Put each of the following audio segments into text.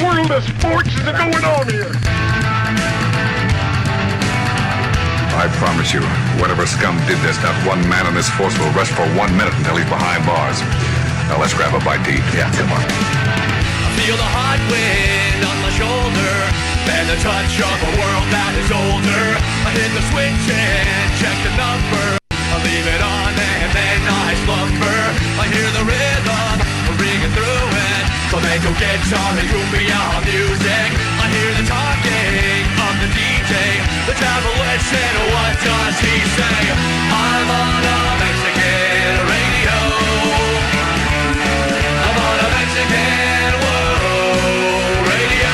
world of sports is going on here? I promise you, whatever scum did this, not one man in this force will rest for 1 minute until he's behind bars. Now let's grab a bite to eat. Yeah, come on. I feel the hot wind on my shoulder and the touch of a world that is older. I hit the switch and check the number. I leave it on and then I slumber. I hear the rhythm ringing through it. Flamenco guitar and cumbia music. I hear the talking of the DJ. The travel listen, what does he say? I'm on a Mexican radio. I'm on a Mexican world radio.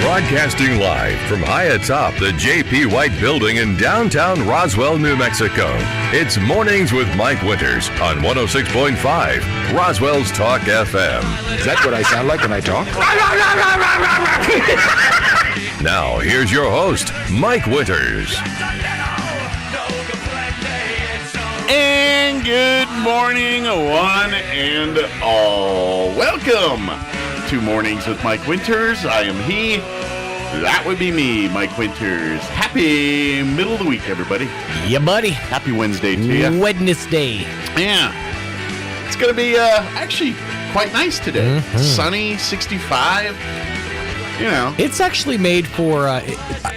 Broadcasting live from high atop the J.P. White Building in downtown Roswell, New Mexico. It's Mornings with Mike Winters on 106.5 Roswell's Talk FM. Is that what I sound like when I talk? Now, here's your host, Mike Winters. And good morning, one and all. Welcome to Mornings with Mike Winters. I am he. That would be me, Mike Winters. Happy middle of the week, everybody. Yeah, buddy. Happy Wednesday to you. Wednesday. Yeah. It's going to be actually quite nice today. Mm-hmm. Sunny, 65. You know. It's actually made for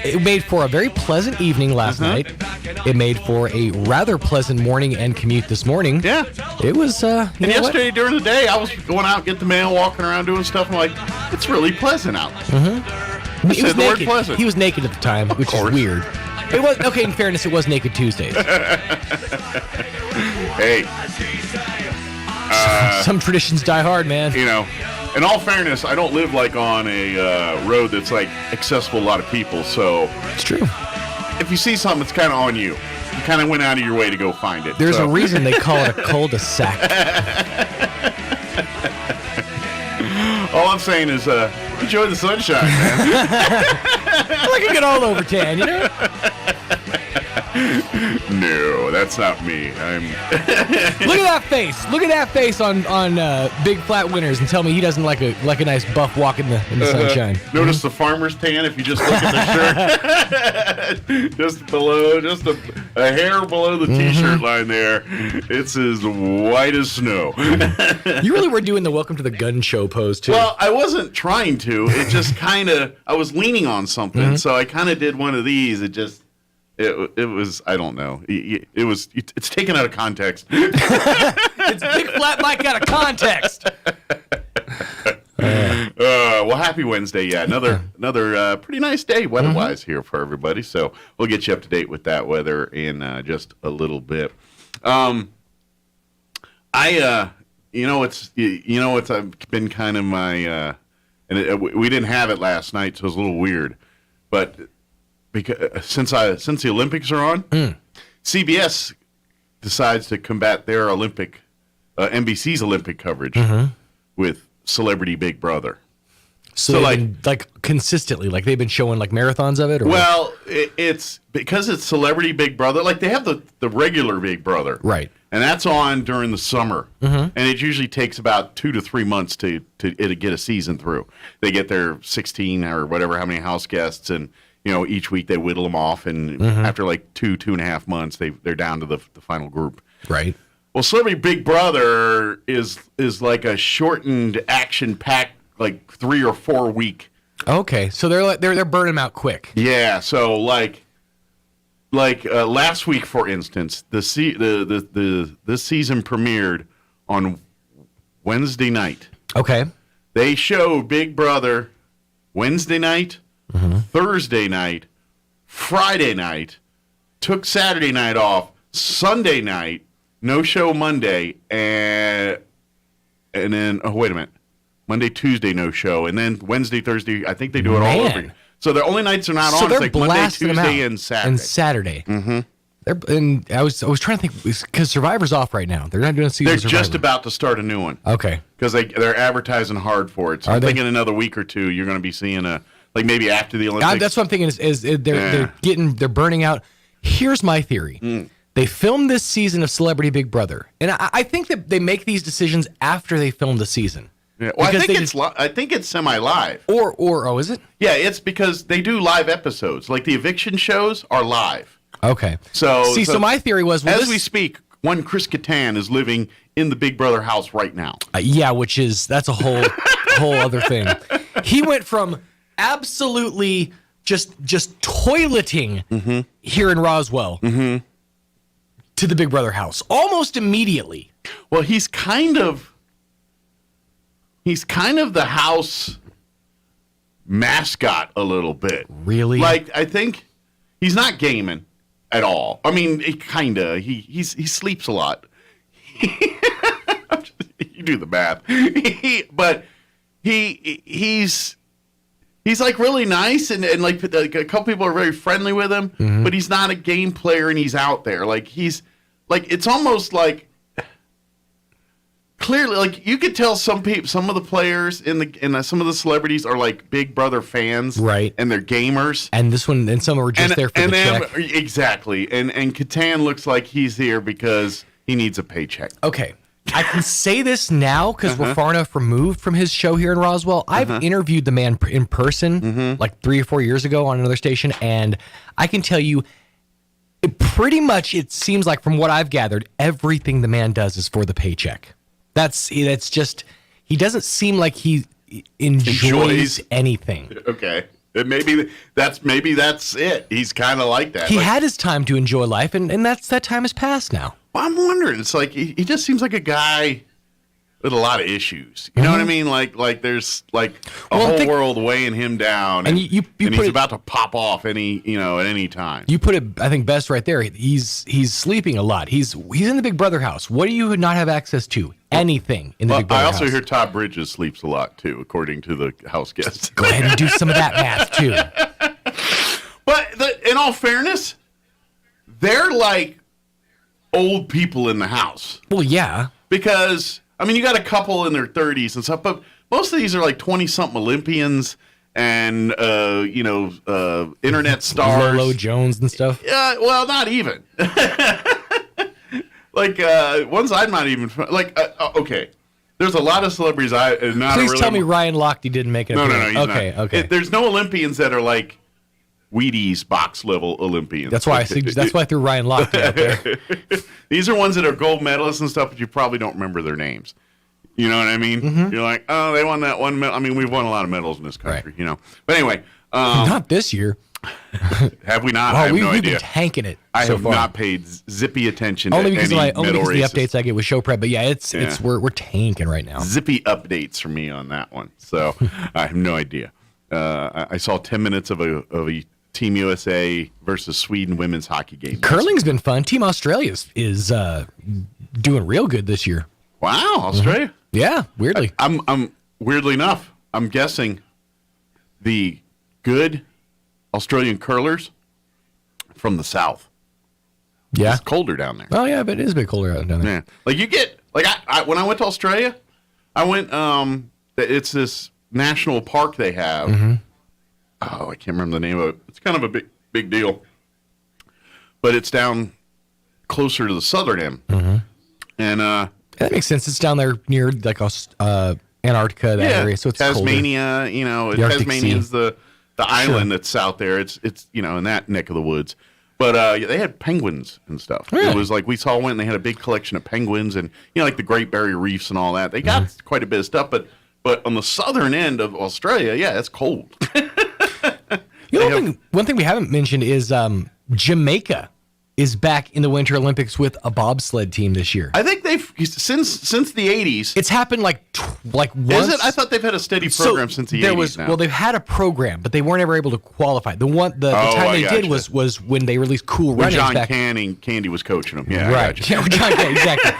it made for a very pleasant evening last night. It made for a rather pleasant morning and commute this morning. Yeah. It was And yesterday during the day, I was going out, get the mail, walking around, doing stuff. I'm like, it's really pleasant out. Mm-hmm. He said the word pleasant. He was naked at the time, which is weird. It was okay. In fairness, it was Naked Tuesdays. Hey. Some traditions die hard, man. You know, in all fairness, I don't live like on a road that's like accessible to a lot of people. So It's true. if you see something, it's kind of on you. You kind of went out of your way to go find it. There's a reason they call it a cul-de-sac. All I'm saying is, enjoy the sunshine, man. Like a good old overtan, you know? No, that's not me. Look at that face. Look at that face on Big Flat Winters and tell me he doesn't like a nice buff walk in the sunshine. Notice the farmer's tan if you just look at the shirt. Just below, just a hair below the t-shirt line there. It's as white as snow. You really were doing the welcome to the gun show pose, too. Well, I wasn't trying to. It just kind of, I was leaning on something, so I kind of did one of these. It was, I don't know. It's taken out of context. It's Big Flat Mike out of context. Well, happy Wednesday. Yeah, another pretty nice day weather-wise here for everybody. So we'll get you up to date with that weather in just a little bit. It's been kind of my, we didn't have it last night, so it was a little weird, but. Because since the Olympics are on, CBS decides to combat their NBC's Olympic coverage with Celebrity Big Brother. So like consistently, like they've been showing like marathons of it? Or well, it's because it's Celebrity Big Brother. Like they have the regular Big Brother. Right. And that's on during the summer. And it usually takes about 2 to 3 months to get a season through. They get their 16 or whatever, how many house guests, and each week they whittle them off, and after like 2.5 months, they're down to the final group. Right. Well, Celebrity Big Brother is like a shortened, action-packed, like 3 or 4 week. Okay, so they're burning them out quick. Yeah. So like last week, for instance, this season premiered on Wednesday night. Okay. They showed Big Brother Wednesday night. Thursday night, Friday night, took Saturday night off, Sunday night, no show Monday, and then, wait a minute, Monday, Tuesday, no show, and then Wednesday, Thursday, I think they do it all over again. So the only nights they're not on is like Monday, Tuesday, and Saturday. And I was trying to think, because Survivor's off right now. They're not doing a season. They're of Survivor. just about to start a new one. Okay. Because they're advertising hard for it. So I'm thinking another week or two, you're going to be seeing like maybe after the Olympics. That's what I'm thinking. They're burning out. Here's my theory. They filmed this season of Celebrity Big Brother, and I think that they make these decisions after they film the season. Yeah. Well, I think it's semi-live. Or is it? Yeah, it's because they do live episodes. Like the eviction shows are live. Okay. So my theory was, as we speak, one Chris Kattan is living in the Big Brother house right now. That's a whole other thing. He went from absolutely just toileting here in Roswell to the Big Brother house almost immediately. Well, he's kind of the house mascot a little bit. Really? Like, I think he's not gaming at all. I mean, he sleeps a lot. You do the math. But he's like really nice and like a couple people are very friendly with him, but he's not a game player and he's out there. Like he's like, it's almost like clearly, like you could tell some of the players some of the celebrities are like Big Brother fans, right? And they're gamers. And some were just there for the check. Exactly. And Kattan looks like he's here because he needs a paycheck. Okay. I can say this now because we're far enough removed from his show here in Roswell. I've interviewed the man in person like 3 or 4 years ago on another station, and I can tell you, it seems like from what I've gathered, everything the man does is for the paycheck. That's just, he doesn't seem like he enjoys anything. Okay. Maybe that's it. He's kind of like that. He had his time to enjoy life, and that time has passed now. Well, I'm wondering. It's like he just seems like a guy with a lot of issues. You know what I mean? Like there's like a whole world weighing him down, and he's about to pop off at any time. You put it, I think, best right there. He's sleeping a lot. He's in the Big Brother house. What do you not have access to? Anything in the Big Brother house. I also hear Todd Bridges sleeps a lot too, according to the house guests. Go ahead and do some of that math too. But in all fairness, they're like old people in the house. Well, yeah. Because, I mean, you got a couple in their 30s and stuff, but most of these are like 20-something Olympians and, internet stars. Lolo Jones and stuff. Yeah, well, not even. Like, ones I'm not even, like, okay. There's a lot of celebrities Please tell me Ryan Lochte didn't make it. No, he's not. Okay. There's no Olympians that are like Wheaties box level Olympians. That's why I threw Ryan Lochte out there. These are ones that are gold medalists and stuff, but you probably don't remember their names. You know what I mean? You're like, oh, they won that one medal. I mean, we've won a lot of medals in this country, right. But anyway. Not this year. Have we not? Well, I have no we've idea. been tanking it I so have far. not paid zippy attention only to because any only because of the updates I get with show prep. But yeah, we're tanking right now. Zippy updates for me on that one. So I have no idea. I saw 10 minutes of a Team USA versus Sweden women's hockey game. Curling's been fun. Team Australia is doing real good this year. Wow, Australia. Yeah, weirdly. I'm weirdly enough, I'm guessing the good Australian curlers from the south. Yeah. It's colder down there. Oh, yeah, but it is a bit colder down there. Yeah. Like you get, like I when I went to Australia, I went, it's this national park they have. Oh, I can't remember the name of it. It's kind of a big deal. But it's down closer to the southern end. And that makes sense. It's down there near like Antarctica, that area. So it's Tasmania, colder. Tasmania's the island that's out there. It's in that neck of the woods. But they had penguins and stuff. Really? It was like we went and they had a big collection of penguins and like the Great Barrier Reefs and all that. They got quite a bit of stuff, but on the southern end of Australia, yeah, it's cold. One thing we haven't mentioned is Jamaica is back in the Winter Olympics with a bobsled team this year. I think they've since the 80s. It's happened like once. Is it? I thought they've had a steady program since the 80s now. Well, they've had a program, but they weren't ever able to qualify. The time they did was when they released Cool Runnings John back. Candy was coaching them. Yeah, right. Yeah, John Candy, exactly.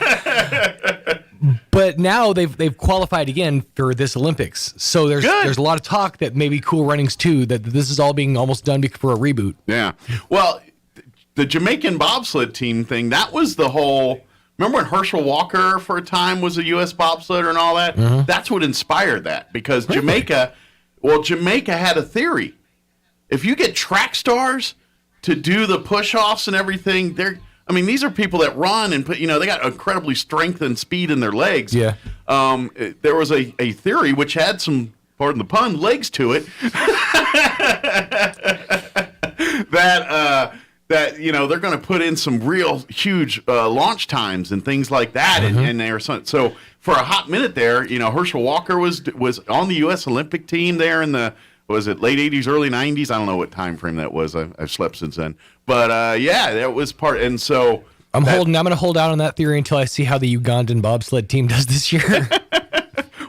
But now they've qualified again for this Olympics. So there's a lot of talk that maybe Cool Runnings 2, that this is all being almost done for a reboot. Yeah. Well, the Jamaican bobsled team thing, that was the whole... Remember when Herschel Walker for a time was a U.S. bobsledder and all that? That's what inspired that. Because Jamaica had a theory. If you get track stars to do the push-offs and everything, I mean, these are people that run and put, they got incredibly strength and speed in their legs. Yeah. There was a theory which had some, pardon the pun, legs to it. that they're going to put in some real huge launch times and things like that, and they're so for a hot minute there, Herschel Walker was on the U.S. Olympic team there in the late 80s, early 90s. I don't know what time frame that was. I've slept since then, but that was part. And so I'm going to hold out on that theory until I see how the Ugandan bobsled team does this year.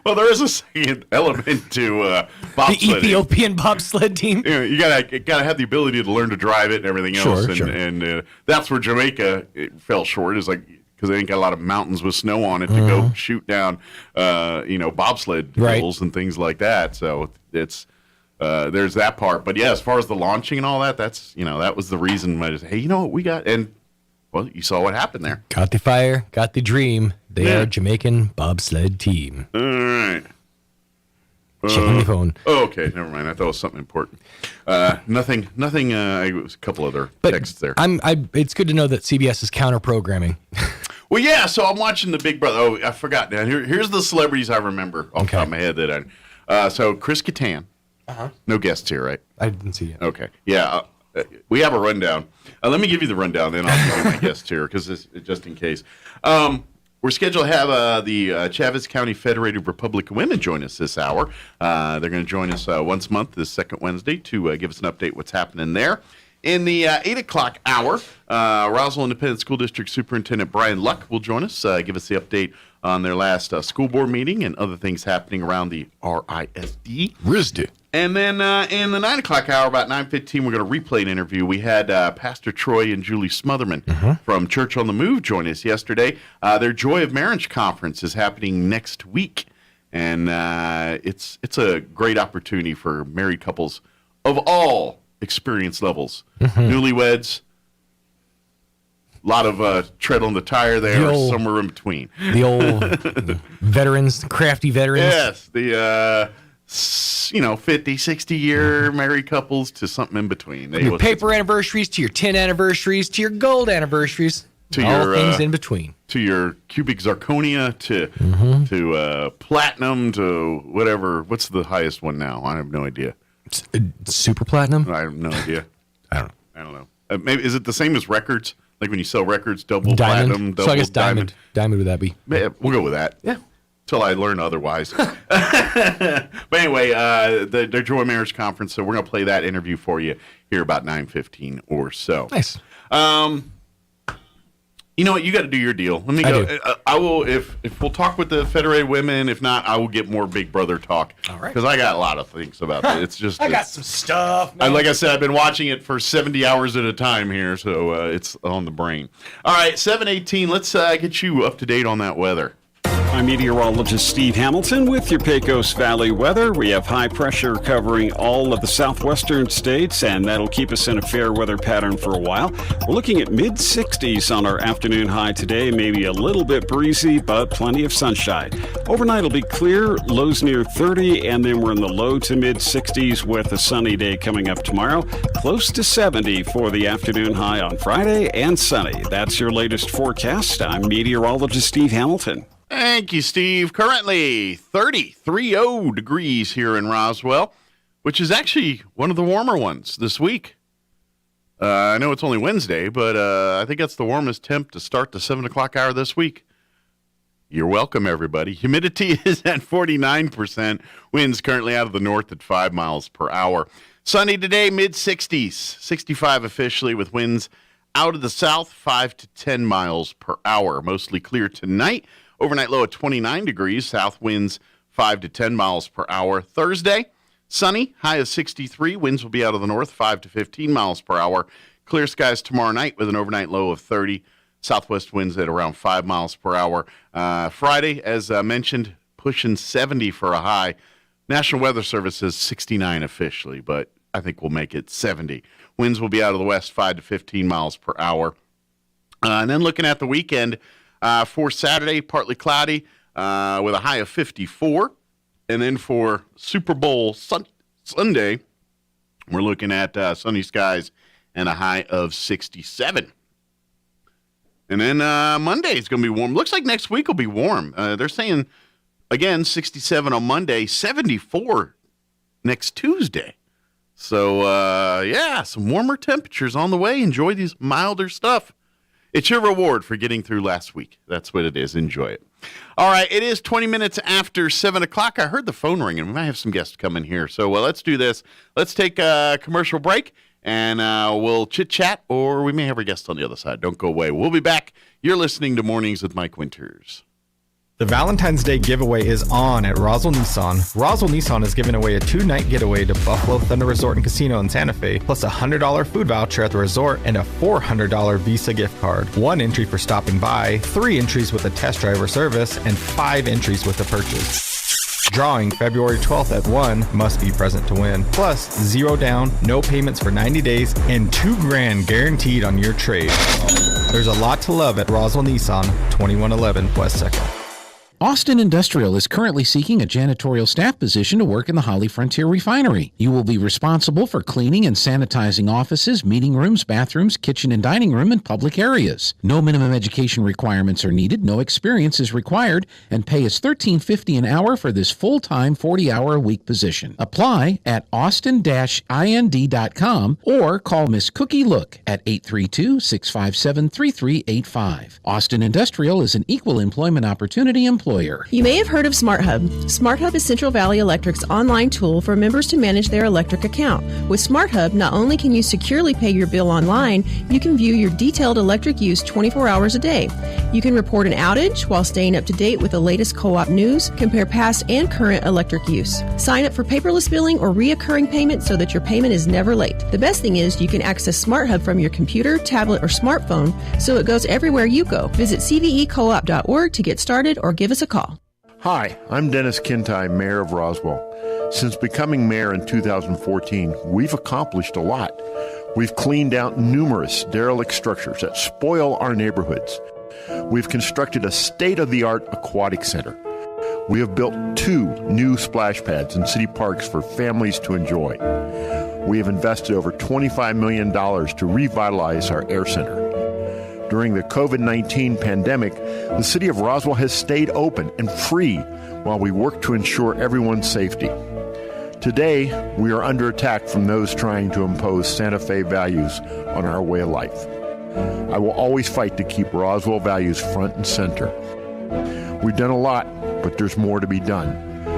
Well, there is a second element to bobsledding. The Ethiopian bobsled team. You gotta have the ability to learn to drive it and everything else. Sure. And that's where Jamaica fell short. Is because they ain't got a lot of mountains with snow on it to go shoot down, bobsled hills and things like that. So it's there's that part. But yeah, as far as the launching and all that, that's that was the reason. I just hey, what we got and. Well, you saw what happened there. Got the fire, got the dream. They are a Jamaican bobsled team. All right. Checking the phone. Oh, okay. Never mind. I thought it was something important. Nothing. It was a couple other texts there. It's good to know that CBS is counter-programming. Well, yeah. So I'm watching the Big Brother. Oh, I forgot. Now here's the celebrities I remember off the top of my head so Chris Kattan. No guests here, right? I didn't see it. Okay. Yeah. We have a rundown. Let me give you the rundown, then I'll give you my guest here, because just in case. We're scheduled to have the Chaves County Federated Republican Women join us this hour. They're going to join us once a month, this second Wednesday, to give us an update what's happening there. In the 8 o'clock hour, Roswell Independent School District Superintendent Brian Luck will join us, give us the update on their last school board meeting and other things happening around the RISD. And then in the 9 o'clock hour, about 9:15, we're going to replay an interview. We had Pastor Troy and Julie Smotherman from Church on the Move join us yesterday. Their Joy of Marriage conference is happening next week, and it's a great opportunity for married couples of all experience levels. Newlyweds, a lot of tread on the tire there, or somewhere in between. The old veterans, crafty veterans. Yes, the 50, 60-year married couples to something in between. Your paper anniversaries to your 10 anniversaries to your gold anniversaries. To all things in between. To your cubic zirconia to platinum to whatever. What's the highest one now? I have no idea. Super platinum? I have no idea. I don't know. Maybe is it the same as records? Like when you sell records, double diamond. Platinum, double so I guess diamond. Diamond would that be? Yeah, we'll go with that. Yeah. Till I learn otherwise. But anyway, the Joy Marriage Conference, so we're going to play that interview for you here about 9:15 or so. Nice. You know what? You got to do your deal. Let me go. I will, if we'll talk with the Federated Women. If not, I will get more Big Brother talk. All right. Because I got a lot of things about it. It's just. I got some stuff. Like I said, I've been watching it for 70 hours at a time here, so it's on the brain. All right, 7:18. Let's get you up to date on that weather. I'm meteorologist Steve Hamilton with your Pecos Valley weather. We have high pressure covering all of the southwestern states, and that'll keep us in a fair weather pattern for a while. We're looking at mid-60s on our afternoon high today, maybe a little bit breezy, but plenty of sunshine. Overnight will be clear, lows near 30, and then we're in the low to mid-60s with a sunny day coming up tomorrow. Close to 70 for the afternoon high on Friday, and sunny. That's your latest forecast. I'm meteorologist Steve Hamilton. Thank you, Steve. Currently 30 degrees here in Roswell, which is actually one of the warmer ones this week. I know it's only Wednesday, but I think that's the warmest temp to start the 7 o'clock hour this week. You're welcome, everybody. Humidity is at 49%. Winds currently out of the north at 5 miles per hour. Sunny today, mid-60s. 65 officially with winds out of the south, 5 to 10 miles per hour. Mostly clear tonight. Overnight low at 29 degrees, south winds 5 to 10 miles per hour. Thursday, sunny, high of 63. Winds will be out of the north, 5 to 15 miles per hour. Clear skies tomorrow night with an overnight low of 30. Southwest winds at around 5 miles per hour. Friday, as mentioned, pushing 70 for a high. National Weather Service says 69 officially, but I think we'll make it 70. Winds will be out of the west, 5 to 15 miles per hour. And then looking at the weekend, for Saturday, partly cloudy with a high of 54. And then for Super Bowl Sunday, we're looking at sunny skies and a high of 67. And then Monday is going to be warm. Looks like next week will be warm. They're saying, again, 67 on Monday, 74 next Tuesday. So, yeah, some warmer temperatures on the way. Enjoy these milder stuff. It's your reward for getting through last week. That's what it is. Enjoy it. All right, it is 20 minutes after 7 o'clock. I heard the phone ringing. We might have some guests coming here. So let's do this. Let's take a commercial break, and we'll chit-chat, or we may have our guest on the other side. Don't go away. We'll be back. You're listening to Mornings with Mike Winters. The Valentine's Day giveaway is on at Roswell Nissan. Roswell Nissan is giving away a 2-night getaway to Buffalo Thunder Resort and Casino in Santa Fe, plus a $100 food voucher at the resort and a $400 Visa gift card. 1 entry for stopping by, 3 entries with a test drive or service, and 5 entries with a purchase. Drawing February 12th at 1, must be present to win. Plus, 0 down, no payments for 90 days, and $2,000 guaranteed on your trade. There's a lot to love at Roswell Nissan, 2111 West 2nd. Austin Industrial is currently seeking a janitorial staff position to work in the Holly Frontier Refinery. You will be responsible for cleaning and sanitizing offices, meeting rooms, bathrooms, kitchen and dining room, and public areas. No minimum education requirements are needed, no experience is required, and pay is $13.50 an hour for this full-time 40-hour-a-week position. Apply at austin-ind.com or call Miss Cookie Look at 832-657-3385. Austin Industrial is an equal employment opportunity employer. You may have heard of SmartHub. SmartHub is Central Valley Electric's online tool for members to manage their electric account. With SmartHub, not only can you securely pay your bill online, you can view your detailed electric use 24 hours a day. You can report an outage while staying up to date with the latest co-op news, compare past and current electric use. Sign up for paperless billing or reoccurring payment so that your payment is never late. The best thing is you can access SmartHub from your computer, tablet, or smartphone, so it goes everywhere you go. Visit cvecoop.org to get started or give us a call. Hi, I'm Dennis Kintai, Mayor of Roswell. Since becoming mayor in 2014, we've accomplished a lot. We've cleaned out numerous derelict structures that spoil our neighborhoods. We've constructed a state-of-the-art aquatic center. We have built 2 new splash pads in city parks for families to enjoy. We have invested over $25 million to revitalize our air center. During the COVID-19 pandemic, the city of Roswell has stayed open and free while we work to ensure everyone's safety. Today, we are under attack from those trying to impose Santa Fe values on our way of life. I will always fight to keep Roswell values front and center. We've done a lot, but there's more to be done.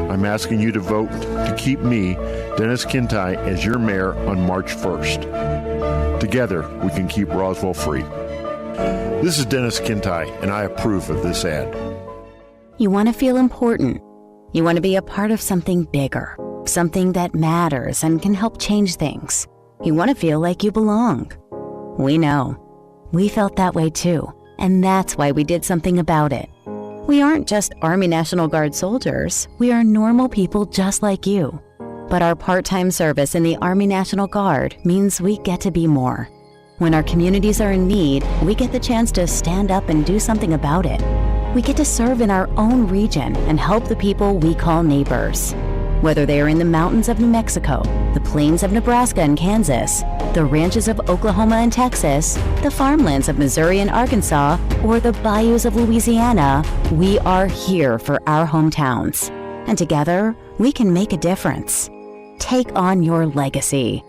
I'm asking you to vote to keep me, Dennis Kintai, as your mayor on March 1st. Together, we can keep Roswell free. This is Dennis Kintai, and I approve of this ad. You want to feel important. You want to be a part of something bigger, something that matters and can help change things. You want to feel like you belong. We know. We felt that way too, and that's why we did something about it. We aren't just Army National Guard soldiers. We are normal people just like you. But our part-time service in the Army National Guard means we get to be more. When our communities are in need, we get the chance to stand up and do something about it. We get to serve in our own region and help the people we call neighbors. Whether they are in the mountains of New Mexico, the plains of Nebraska and Kansas, the ranches of Oklahoma and Texas, the farmlands of Missouri and Arkansas, or the bayous of Louisiana, we are here for our hometowns. And together, we can make a difference. Take on your legacy.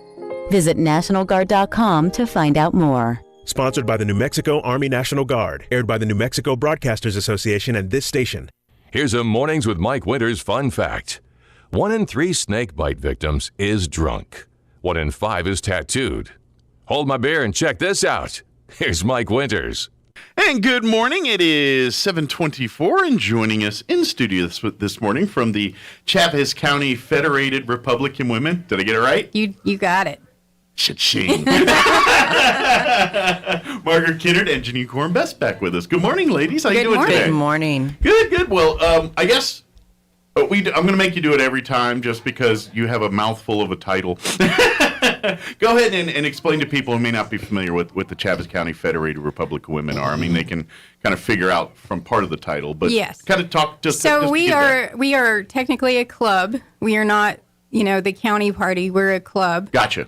Visit NationalGuard.com to find out more. Sponsored by the New Mexico Army National Guard. Aired by the New Mexico Broadcasters Association and this station. Here's a Mornings with Mike Winters fun fact. 1 in 3 snake bite victims is drunk. 1 in 5 is tattooed. Hold my beer and check this out. Here's Mike Winters. And good morning. It is 7:24, and joining us in studio this morning from the Chaffetz County Federated Republican Women. Did I get it right? You got it. Cha-ching. Margaret Kinnard and Janine Kornbest back with us. Good morning, ladies. How you doing today? Good morning. Good. Well, I guess I'm going to make you do it every time just because you have a mouthful of a title. Go ahead and explain to people who may not be familiar with the Chaffetz County Federated Republican Women are. I mean, they can kind of figure out from part of the title, but yes. Kind of talk just. So just we are technically a club. We are not, the county party. We're a club. Gotcha.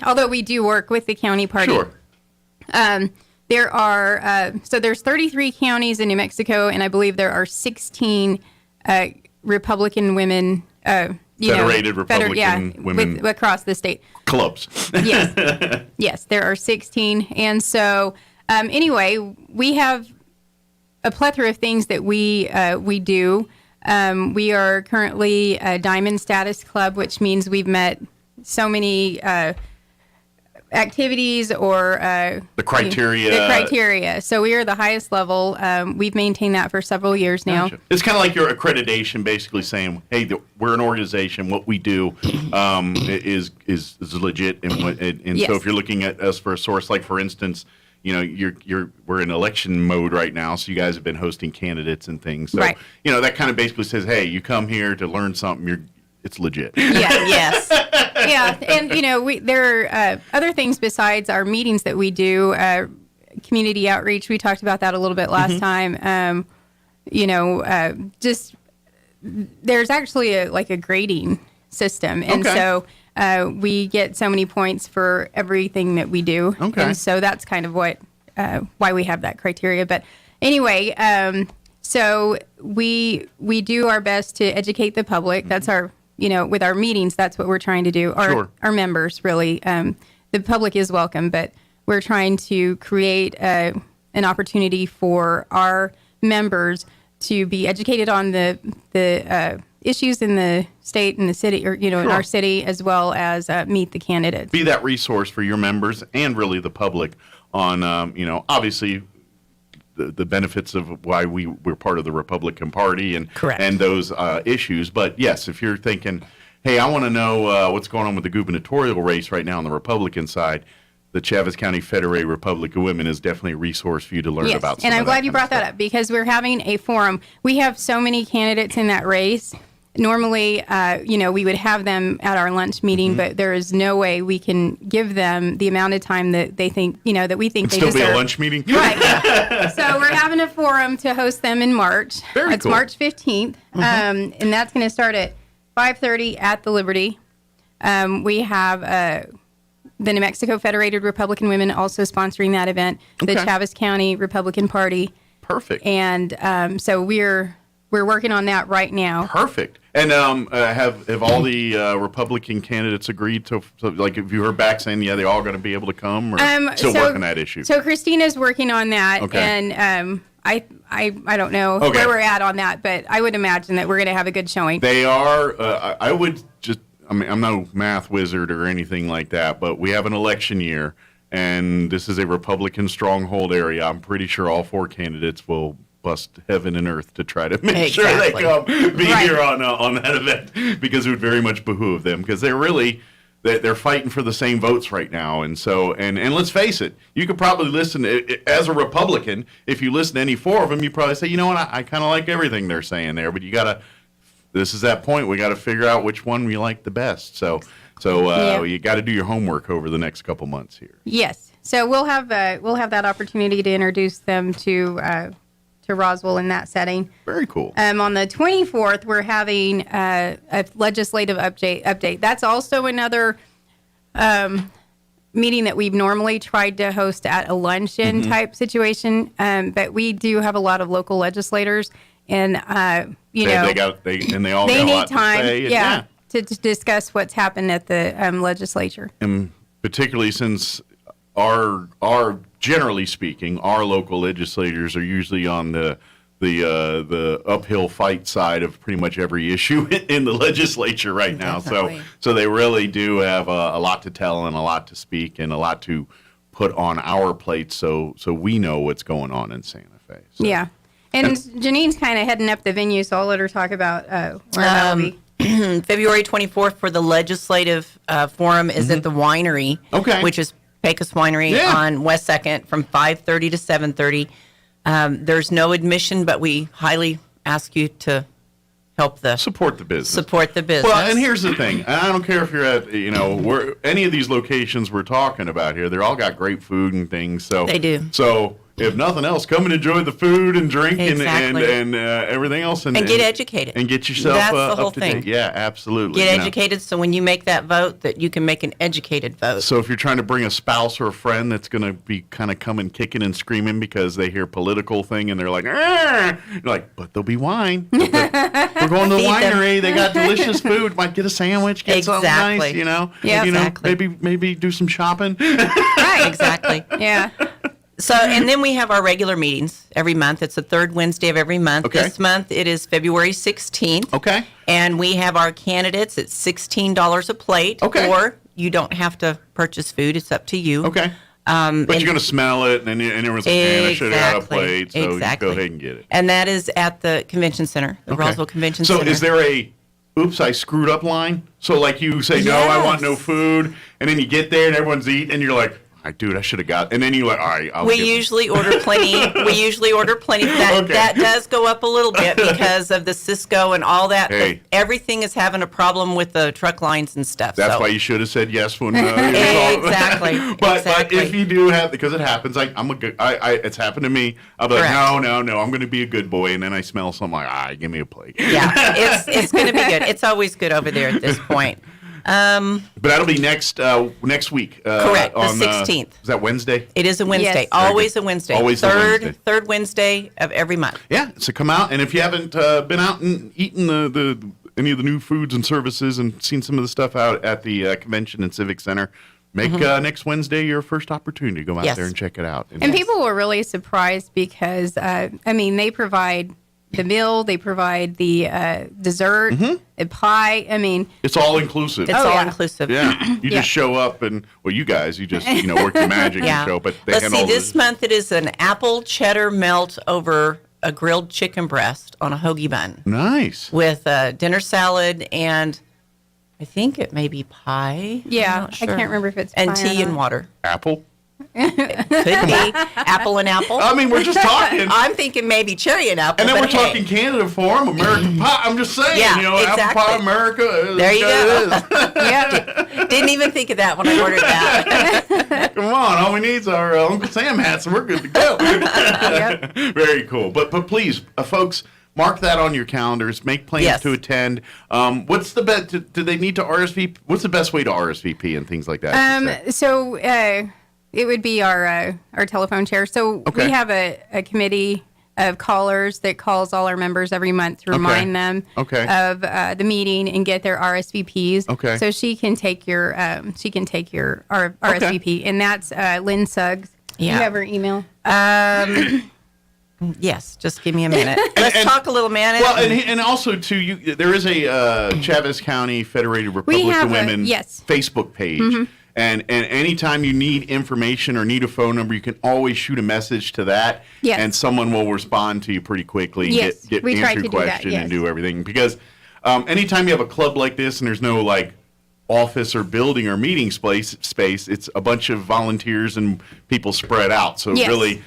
Although we do work with the county party. Sure. There are there's 33 counties in New Mexico, and I believe there are 16 Republican women. Federated Republican women across the state. Clubs. Yes. Yes, there are 16. And so, anyway, we have a plethora of things that we do. We are currently a Diamond Status Club, which means we've met so many activities or the criteria. So we are the highest level. We've maintained that for several years now. Gotcha. It's kind of like your accreditation, basically saying, "Hey, we're an organization. What we do is legit." And Yes. so, if you're looking at us for a source, like for instance, we're in election mode right now, so you guys have been hosting candidates and things. So, right. That kind of basically says, "Hey, you come here to learn something. It's legit." Yeah. Yes. Yeah, and there are other things besides our meetings that we do. Community outreach. We talked about that a little bit last time. Just there's actually a grading system, and so we get so many points for everything that we do. Okay. And so that's kind of what why we have that criteria. But anyway, so we do our best to educate the public. That's our with our meetings, that's what we're trying to do. Our members, really. The public is welcome, but we're trying to create an opportunity for our members to be educated on the issues in the state and the city, or in our city, as well as meet the candidates. Be that resource for your members and really the public on, obviously, the benefits of why we're part of the Republican Party and Correct. And those issues. But yes, if you're thinking, hey, I want to know what's going on with the gubernatorial race right now on the Republican side, the Chaves County Federated Republican Women is definitely a resource for you to learn about. And I'm glad you brought that up, because we're having a forum. We have so many candidates in that race. Normally, we would have them at our lunch meeting, but there is no way we can give them the amount of time that they think, that we think they deserve. Still be a lunch meeting? Right. Yeah. So we're having a forum to host them in March. Very It's cool. March 15th, and that's going to start at 5:30 at the Liberty. We have the New Mexico Federated Republican Women also sponsoring that event, the Okay. Chaves County Republican Party. Perfect. And so we're working on that right now. Perfect. And have all the Republican candidates agreed to, like, if you heard back saying, yeah, they're all going to be able to come, or still working that issue? So Christina's working on that, Okay. and I don't know Okay. where we're at on that, but I would imagine that we're going to have a good showing. They are, I would just, I'm no math wizard or anything like that, but we have an election year, and this is a Republican stronghold area. I'm pretty sure all four candidates will bust heaven and earth to try to make sure they come be here on that event, because it would very much behoove them, because they're fighting for the same votes right now. And so, and let's face it, you could probably listen as a Republican, if you listen to any four of them, you probably say, you know what, I kind of like everything they're saying there, but this is that point, we got to figure out which one we like the best. So you got to do your homework over the next couple months here. Yes. So we'll have that opportunity to introduce them to Roswell in that setting. Very cool. On the 24th, we're having a legislative update. That's also another meeting that we've normally tried to host at a luncheon type situation. But we do have a lot of local legislators, and they all need got a lot time, to say. to discuss what's happened at the legislature. And particularly since generally speaking, our local legislators are usually on the uphill fight side of pretty much every issue in the legislature right now. Definitely. So they really do have a lot to tell and a lot to speak and a lot to put on our plates, so we know what's going on in Santa Fe. So. Yeah. And Janine's kind of heading up the venue, so I'll let her talk about where that'll be. February 24th for the legislative forum is at the winery, which is Pecos Winery on West 2nd from 5:30 to 7:30. There's no admission, but we highly ask you to help support the business. Support the business. Well, and here's the thing. I don't care if you're at, where any of these locations we're talking about here, they're all got great food and things. So they do. So if nothing else, come and enjoy the food and drink Exactly. and everything else. And get educated. And get yourself That's the whole up to thing. date. Yeah, absolutely. Get educated so when you make that vote, that you can make an educated vote. So if you're trying to bring a spouse or a friend that's going to be kind of coming kicking and screaming because they hear political thing and they're like, you're like, but there'll be wine. We're going to the winery. They got delicious food. Might get a sandwich, get something nice, you know? Yeah, exactly. Maybe do some shopping. Right, exactly. Yeah. So, and then we have our regular meetings every month. It's the third Wednesday of every month. Okay. This month it is February 16th. Okay. And we have our candidates at $16 a plate. Okay. Or you don't have to purchase food. It's up to you. Okay. But you're going to smell it, and everyone's like, man, I should have had a plate, so you go ahead and get it. And that is at the convention center, the Roswell Convention Center. So is there a, oops, I screwed up line? So like you say, no, I want no food, and then you get there and everyone's eating, and you're like, dude, I should have got, and then you're like, all right, We usually order plenty. That does go up a little bit because of the Cisco and all that. Hey. Everything is having a problem with the truck lines and stuff. That's why you should have said yes when exactly. But if you do have, because it happens, it's happened to me. I'll be like, no, I'm going to be a good boy, and then I smell something like, give me a plate. Yeah, it's going to be good. It's always good over there at this point. But that'll be next week. Correct, on the 16th. Is that Wednesday? It is a Wednesday. Yes. Always a Wednesday. Always third Wednesday of every month. Yeah, so come out, and if you haven't been out and eaten any of the new foods and services and seen some of the stuff out at the Convention and Civic Center, make next Wednesday your first opportunity to go out there and check it out. And people were really surprised because, they provide the meal, they provide the dessert, the pie. It's all inclusive. It's all inclusive. Yeah, you just show up and you just work your magic and show. But they this month it is an apple cheddar melt over a grilled chicken breast on a hoagie bun. Nice. With dinner salad and I think it may be pie. Yeah, I'm not sure. I can't remember if it's and pie tea or and not. water. Apple. Could be apple and apple. We're just talking. I'm thinking maybe cherry and apple. And then we're talking Canada Forum, American pie. I'm just saying, exactly. apple pie, America. There you go. Yeah. Didn't even think of that when I ordered that. Come on, all we need is our Uncle Sam hats, and we're good to go. Very cool. But please, folks, mark that on your calendars. Make plans to attend. What's the best? Do they need to RSVP? What's the best way to RSVP and things like that? So it would be our telephone chair. So we have a committee of callers that calls all our members every month to remind them of the meeting and get their RSVPs. Okay. So she can take your RSVP, and that's Lynn Suggs. Yeah. You have her email. Yes, just give me a minute. Let's talk a little minute. Well, and also too, there is a Chavez County Federated Republican Women Facebook page, and anytime you need information or need a phone number, you can always shoot a message to that, and someone will respond to you pretty quickly. Yes, get we try answer to your do that, question and do everything because anytime you have a club like this and there's no office or building or meeting space, it's a bunch of volunteers and people spread out. So really,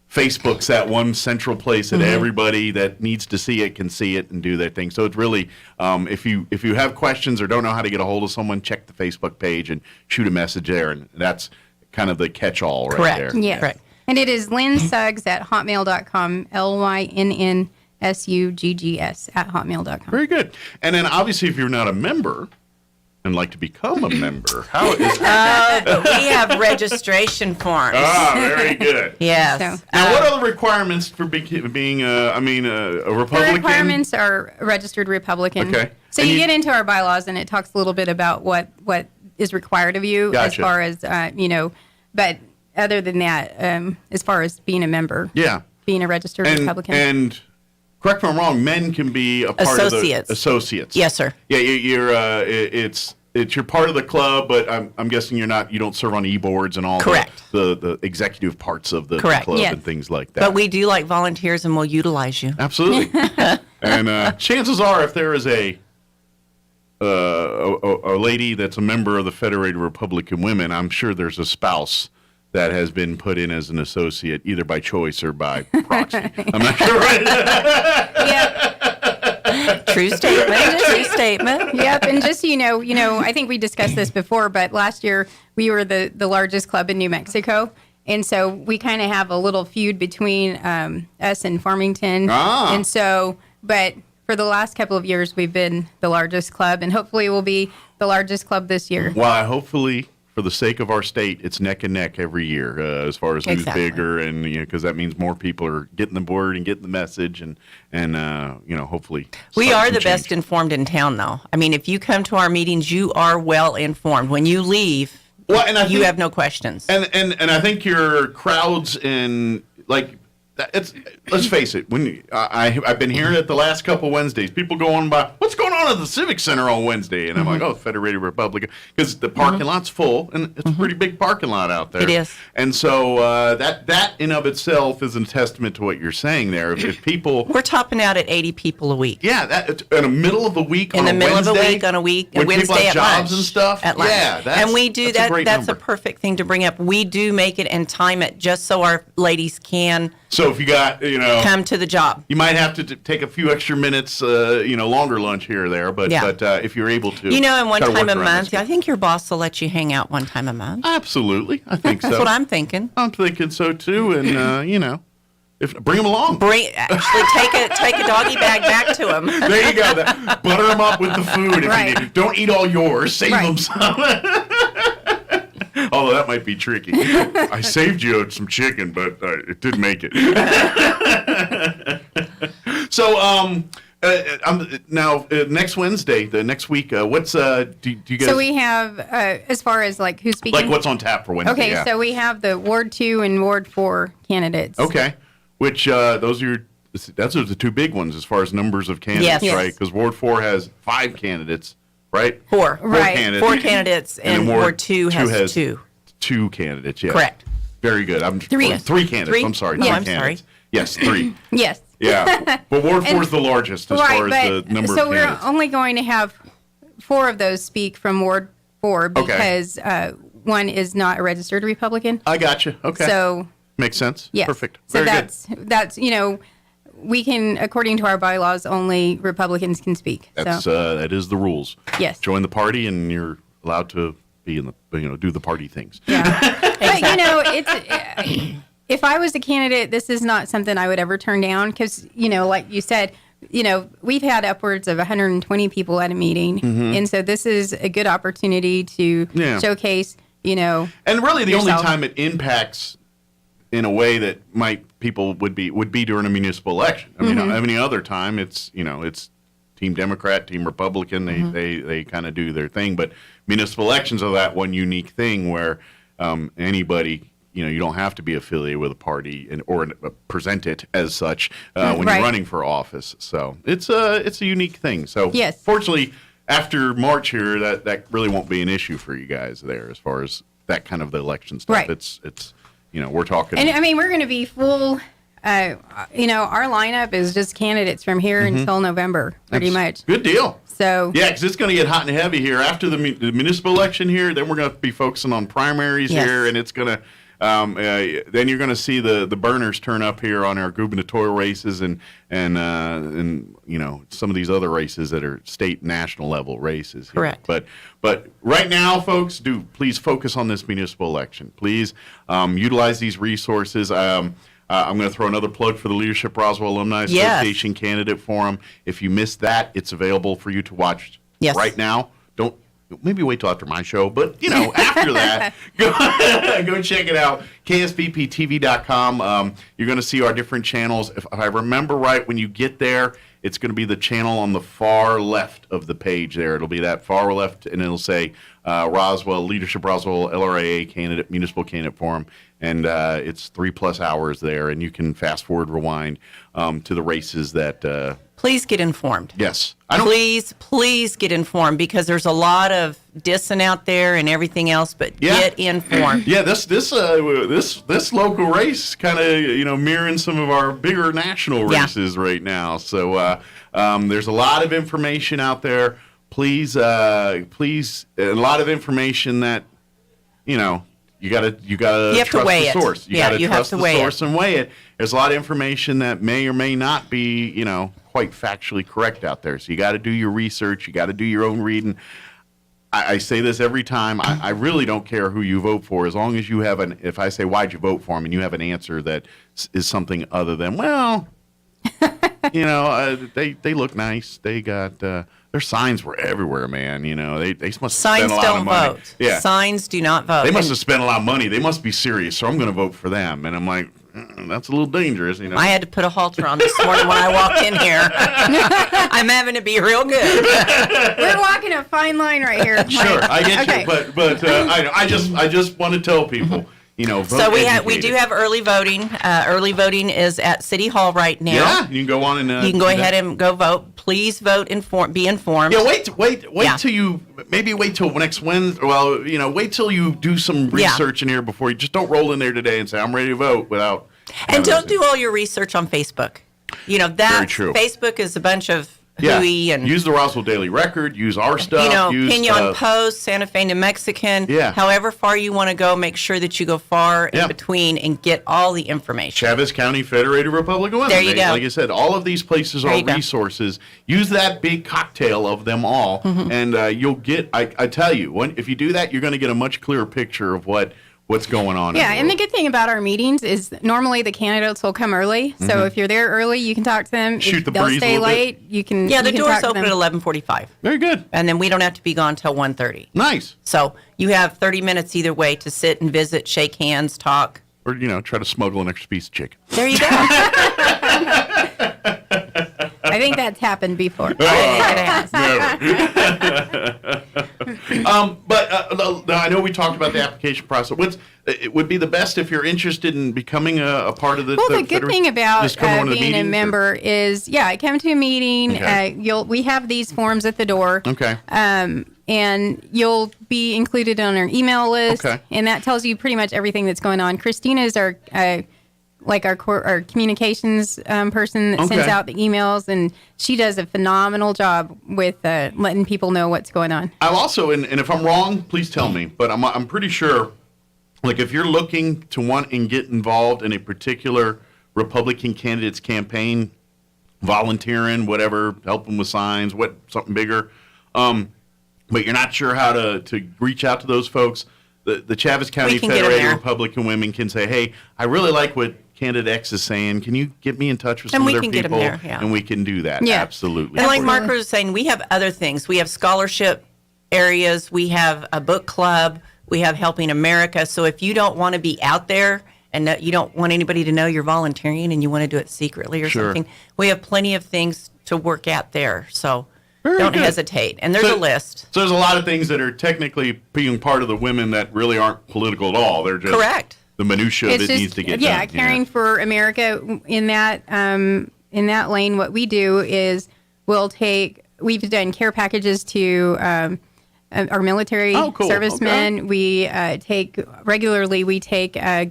Facebook's that one central place that everybody that needs to see it can see it and do their thing. So it's really, if you have questions or don't know how to get a hold of someone, check the Facebook page and shoot a message there, and that's kind of the catch-all right there. Yes. Correct. And it is Lynn Suggs at hotmail.com, LYNNSUGGS at hotmail.com. Very good. And then obviously, if you're not a member and like to become a member, how is but we have registration forms. Very good. Yes. So, now, what are the requirements for being a Republican? The requirements are a registered Republican. Okay. So you get into our bylaws, and it talks a little bit about what is required of you as far as, but other than that, as far as being a member. Yeah. Being a registered Republican. And correct me if I'm wrong, men can be a part of the associates. Yes, sir. Yeah, you're part of the club, but I'm guessing you don't serve on e-boards and all the executive parts of the club and things like that. But we do like volunteers, and we'll utilize you. Absolutely. And chances are, if there is a lady that's a member of the Federated Republican Women, I'm sure there's a spouse that has been put in as an associate, either by choice or by proxy. I'm not sure. True statement. True statement. Yep. And just I think we discussed this before, but last year we were the largest club in New Mexico, And so we kind of have a little feud between us and Farmington. And so, but for the last couple of years, we've been the largest club, and hopefully we'll be the largest club this year. Well, hopefully, for the sake of our state, it's neck and neck every year as far as who's bigger, and because that means more people are getting the word and getting the message, and hopefully we are the best informed in town, though. I mean, if you come to our meetings, you are well informed. When you leave, you have no questions. And I think your crowds and let's face it. When I've been hearing it the last couple Wednesdays, people go on by, what's going on at the Civic Center on Wednesday? And I'm like, oh, Federated Republic, because the parking lot's full, and it's a pretty big parking lot out there. It is. And so that in of itself is a testament to what you're saying there. If people, we're topping out at 80 people a week. Yeah, that in the middle of the week. In the middle of a week on a week, when Wednesday people have at jobs lunch, and stuff. At lunch. Yeah, and we do that's that. That's number. a perfect thing to bring up. We do make it and time it just so our ladies can. So if you got, come to the job. You might have to take a few extra minutes, longer lunch here or there, but if you're able to. And one time a month, I think your boss will let you hang out one time a month. Absolutely. I think so. That's what I'm thinking. I'm thinking so too, and bring them along. Take a doggy bag back to them. There you go. Butter them up with the food. If you need. Don't eat all yours. Save them some. Although that might be tricky. I saved you some chicken, but it didn't make it. So, now next Wednesday, the next week, what's do you guys? So we have as far as who's speaking. Like what's on tap for Wednesday? Okay, so we have the Ward 2 and Ward 4 candidates. Okay, which those are the two big ones as far as numbers of candidates, yes. right? Because Ward 4 has 5 candidates. Right? Four candidates. 4 candidates, and Ward 2 has 2. 2 candidates, yes. Correct. Very good. 3 candidates. 3? I'm sorry. No, 3 I'm candidates. sorry. Yes, 3. Yes. Yeah. But Ward 4 is the largest as far as the number of candidates. So we're only going to have 4 of those speak from Ward 4 because one is not a registered Republican. I got you. Okay. So makes sense. Yes. Perfect. So Very that's we can, according to our bylaws, only Republicans can speak. That's that is the rules. Yes. Join the party, and you're allowed to be in the do the party things. Yeah. But it's if I was a candidate, this is not something I would ever turn down because like you said, we've had upwards of 120 people at a meeting, and so this is a good opportunity to showcase. And really, the yourself. only time it impacts in a way that people would be during a municipal election. I mean, any other time it's Team Democrat, Team Republican. They kind of do their thing, but municipal elections are that one unique thing where anybody, you don't have to be affiliated with a party or present it as such when you're running for office. So it's a unique thing. So fortunately, after March here, that really won't be an issue for you guys there as far as that kind of the election stuff. Right. It's we're talking. And I mean, we're going to be full. Our lineup is just candidates from here until November, pretty much. Good deal. So yeah, because it's going to get hot and heavy here after the municipal election here. Then we're going to be focusing on primaries here, and it's going to. Then you're going to see the burners turn up here on our gubernatorial races and some of these other races that are state and national level races. Here. Correct. But right now, folks, please focus on this municipal election. Please utilize these resources. I'm going to throw another plug for the Leadership Roswell Alumni Association Candidate Forum. If you missed that, it's available for you to watch right now. Don't maybe wait till after my show, but after that, go check it out. KSBPTV.com. You're going to see our different channels. If I remember right, when you get there, it's going to be the channel on the far left of the page there. It'll be that far left, and it'll say Roswell, Leadership Roswell, LRAA candidate, Municipal Candidate Forum. And it's 3+ hours there, and you can fast forward, rewind to the races that. Please get informed. Yes, Please get informed because there's a lot of dissing out there and everything else. But get informed. Yeah, this local race kind of mirroring some of our bigger national races right now. So there's a lot of information out there. Please, a lot of information that You gotta trust the source. You gotta trust the source and weigh it. There's a lot of information that may or may not be, quite factually correct out there. So you got to do your research. You got to do your own reading. I say this every time. I really don't care who you vote for, as long as you have if I say, why'd you vote for him, and you have an answer that is something other than, well, they look nice. They got, their signs were everywhere, man. They must have spent a lot of money. Signs don't vote. Yeah. Signs do not vote. They must have spent a lot of money. They must be serious, so I'm going to vote for them. And I'm like, that's a little dangerous, I had to put a halter on this morning when I walked in here. I'm having to be real good. We're walking a fine line right here. Sure, I get you, but I just want to tell people, vote so we educated. do have early voting. Early voting is at City Hall right now. Yeah, you can go on and you can go ahead and go vote. Please vote. Be informed. Yeah, wait till you wait till next Wednesday. Well, wait till you do some research in here before you just don't roll in there today and say I'm ready to vote without. And don't do all your research on Facebook. Very true. Facebook is a bunch of hooey and use the Roswell Daily Record. Use our stuff. Pinon Post, Santa Fe, New Mexican. Yeah. However far you want to go, make sure that you go far in between and get all the information. Chaves County Federated Republic of Women. There you go. Like I said, all of these places are resources. Use that big cocktail of them all, and you'll get. I tell you, if you do that, you're going to get a much clearer picture of what's going on. Yeah, and the good thing about our meetings is normally the candidates will come early. So if you're there early, you can talk to them. Shoot the they'll breeze stay a little late. bit. You can. Yeah, the you can doors talk to open them. at 11:45. Very good. And then we don't have to be gone till 1:30. Nice. So you have 30 minutes either way to sit and visit, shake hands, talk. Or try to smuggle an extra piece of chicken. There you go. I think that's happened before. But I know we talked about the application process. It would be the best if you're interested in becoming a part of the. Well, the good thing about being a member is, come to a meeting. Okay. We have these forms at the door. Okay. And you'll be included on our email list. Okay. And that tells you pretty much everything that's going on. Christina is our communications person that sends out the emails, and she does a phenomenal job with letting people know what's going on. I'm also, and if I'm wrong, please tell me, but I'm pretty sure, like if you're looking to want and get involved in a particular Republican candidate's campaign, volunteering, whatever, helping with signs, something bigger, but you're not sure how to reach out to those folks, the Chaves County Federated Republican Women can say, hey, I really like what Candidate X is saying. Can you get me in touch with some of their people? And we can get them there, And we can do that. Yeah. Absolutely. And like Mark was saying, we have other things. We have scholarship areas. We have a book club. We have Helping America. So if you don't want to be out there and you don't want anybody to know you're volunteering and you want to do it secretly or something, we have plenty of things to work at there. So don't hesitate. And there's a list. So there's a lot of things that are technically being part of the women that really aren't political at all. They're just correct. The minutia that needs to get done. Caring for America in that lane. What we do is we've done care packages to our military servicemen. Okay. We take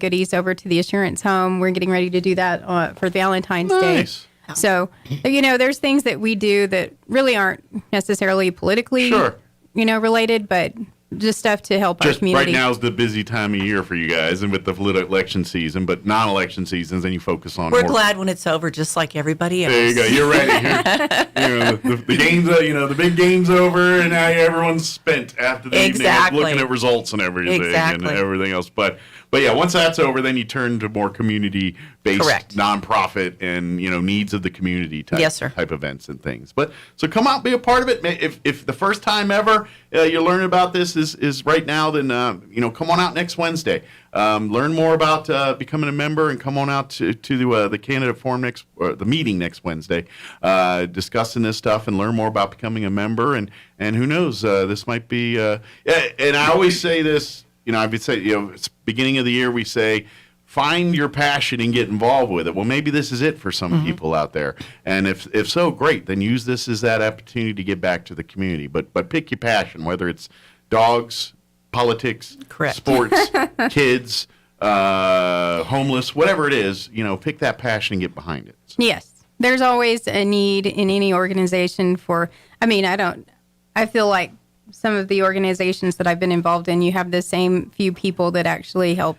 goodies over to the Assurance Home. We're getting ready to do that for Valentine's Day. So, there's things that we do that really aren't necessarily politically, related, but just stuff to help our community. Right now is the busy time of year for you guys, and with the election season, but non-election seasons, then you focus on. We're glad when it's over, just like everybody else. There you go. You're ready. The game's, the big game's over, and now everyone's spent after the evening looking at results and everything and everything else. But yeah, once that's over, then you turn to more community-based, nonprofit, and needs of the community type events and things. But so come out, be a part of it. If the first time ever you're learning about this is right now, then come on out next Wednesday. Learn more about becoming a member, and come on out to the candidate forum the meeting next Wednesday, discussing this stuff and learn more about becoming a member. And who knows, this might be. And I always say this. I would say, it's beginning of the year, we say, find your passion and get involved with it. Well, maybe this is it for some people out there. And if so, great. Then use this as that opportunity to get back to the community. But pick your passion, whether it's dogs, politics, sports, kids, homeless, whatever it is, pick that passion and get behind it. So. Yes. There's always a need in any organization I feel like some of the organizations that I've been involved in, you have the same few people that actually help.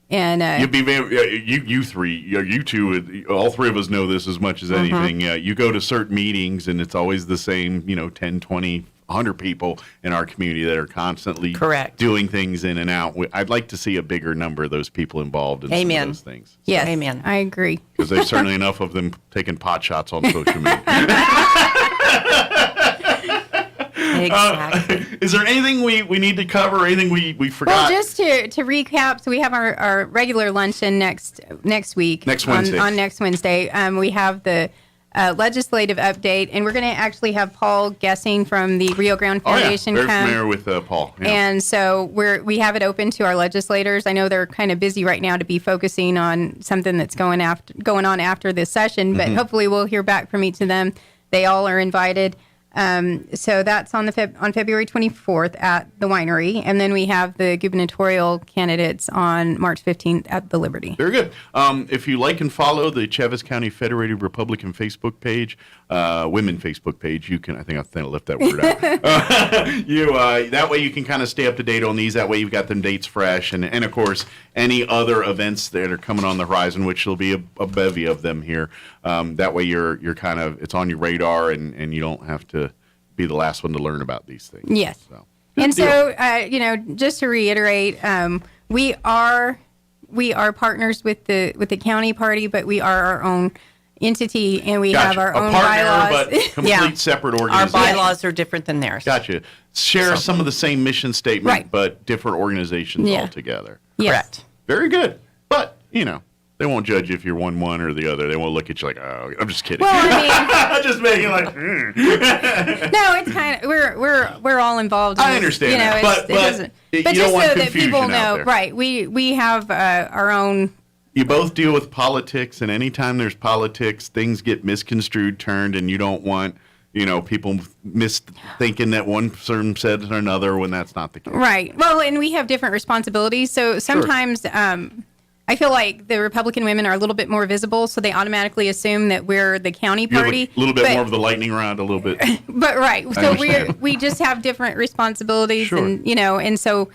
And you'd be you three, you two, all three of us know this as much as anything. You go to certain meetings, and it's always the same, 10, 20 100 people in our community that are constantly Correct. doing things in and out. I'd like to see a bigger number of those people involved in Amen. some of those things. Yes, Amen. I agree. Because there's certainly enough of them taking pot shots on social media. Exactly. Is there anything we need to cover? Anything we forgot? Well, just to recap, so we have our regular luncheon next week. Next Wednesday. On next Wednesday. We have the legislative update, and we're going to actually have Paul Guessing from the Rio Grande Foundation Very come. familiar with Paul. Yeah. And so we have it open to our legislators. I know they're kind of busy right now to be focusing on something that's going on after this session, but hopefully we'll hear back from each of them. They all are invited. So that's on February 24th at the winery, and then we have the gubernatorial candidates on March 15th at the Liberty. Very good. If you like and follow the Chaves County Federated Republican Facebook page, women Facebook page, you can. I think I left that word out. That way you can kind of stay up to date on these. That way you've got them dates fresh, and of course any other events that are coming on the horizon, which there'll be a bevy of them here. That way you're kind of it's on your radar, and you don't have to be the last one to learn about these things. Yes. So, and so, just to reiterate, we are partners with the county party, but we are our own entity, and we have our own bylaws. But complete separate Our organization. bylaws are different than theirs. Gotcha. Share some of the same mission statement, Right. but different organizations altogether. Correct. Very good. But, they won't judge you if you're one or the other. They won't look at you like, oh, I'm just kidding. Well, I mean, I'm just making like, no, it's kind of we're all involved. In I understand that, but you just don't want so that confusion people out know, there. right? We have our own. You both deal with politics, and anytime there's politics, things get misconstrued, turned, and you don't want, people thinking that one person said another when that's not the case. Right. Well, and we have different responsibilities. So sometimes I feel like the Republican women are a little bit more visible, so they automatically assume that we're the county party. A little bit more of the lightning rod, a little bit. But right. So we just have different responsibilities, Sure. and so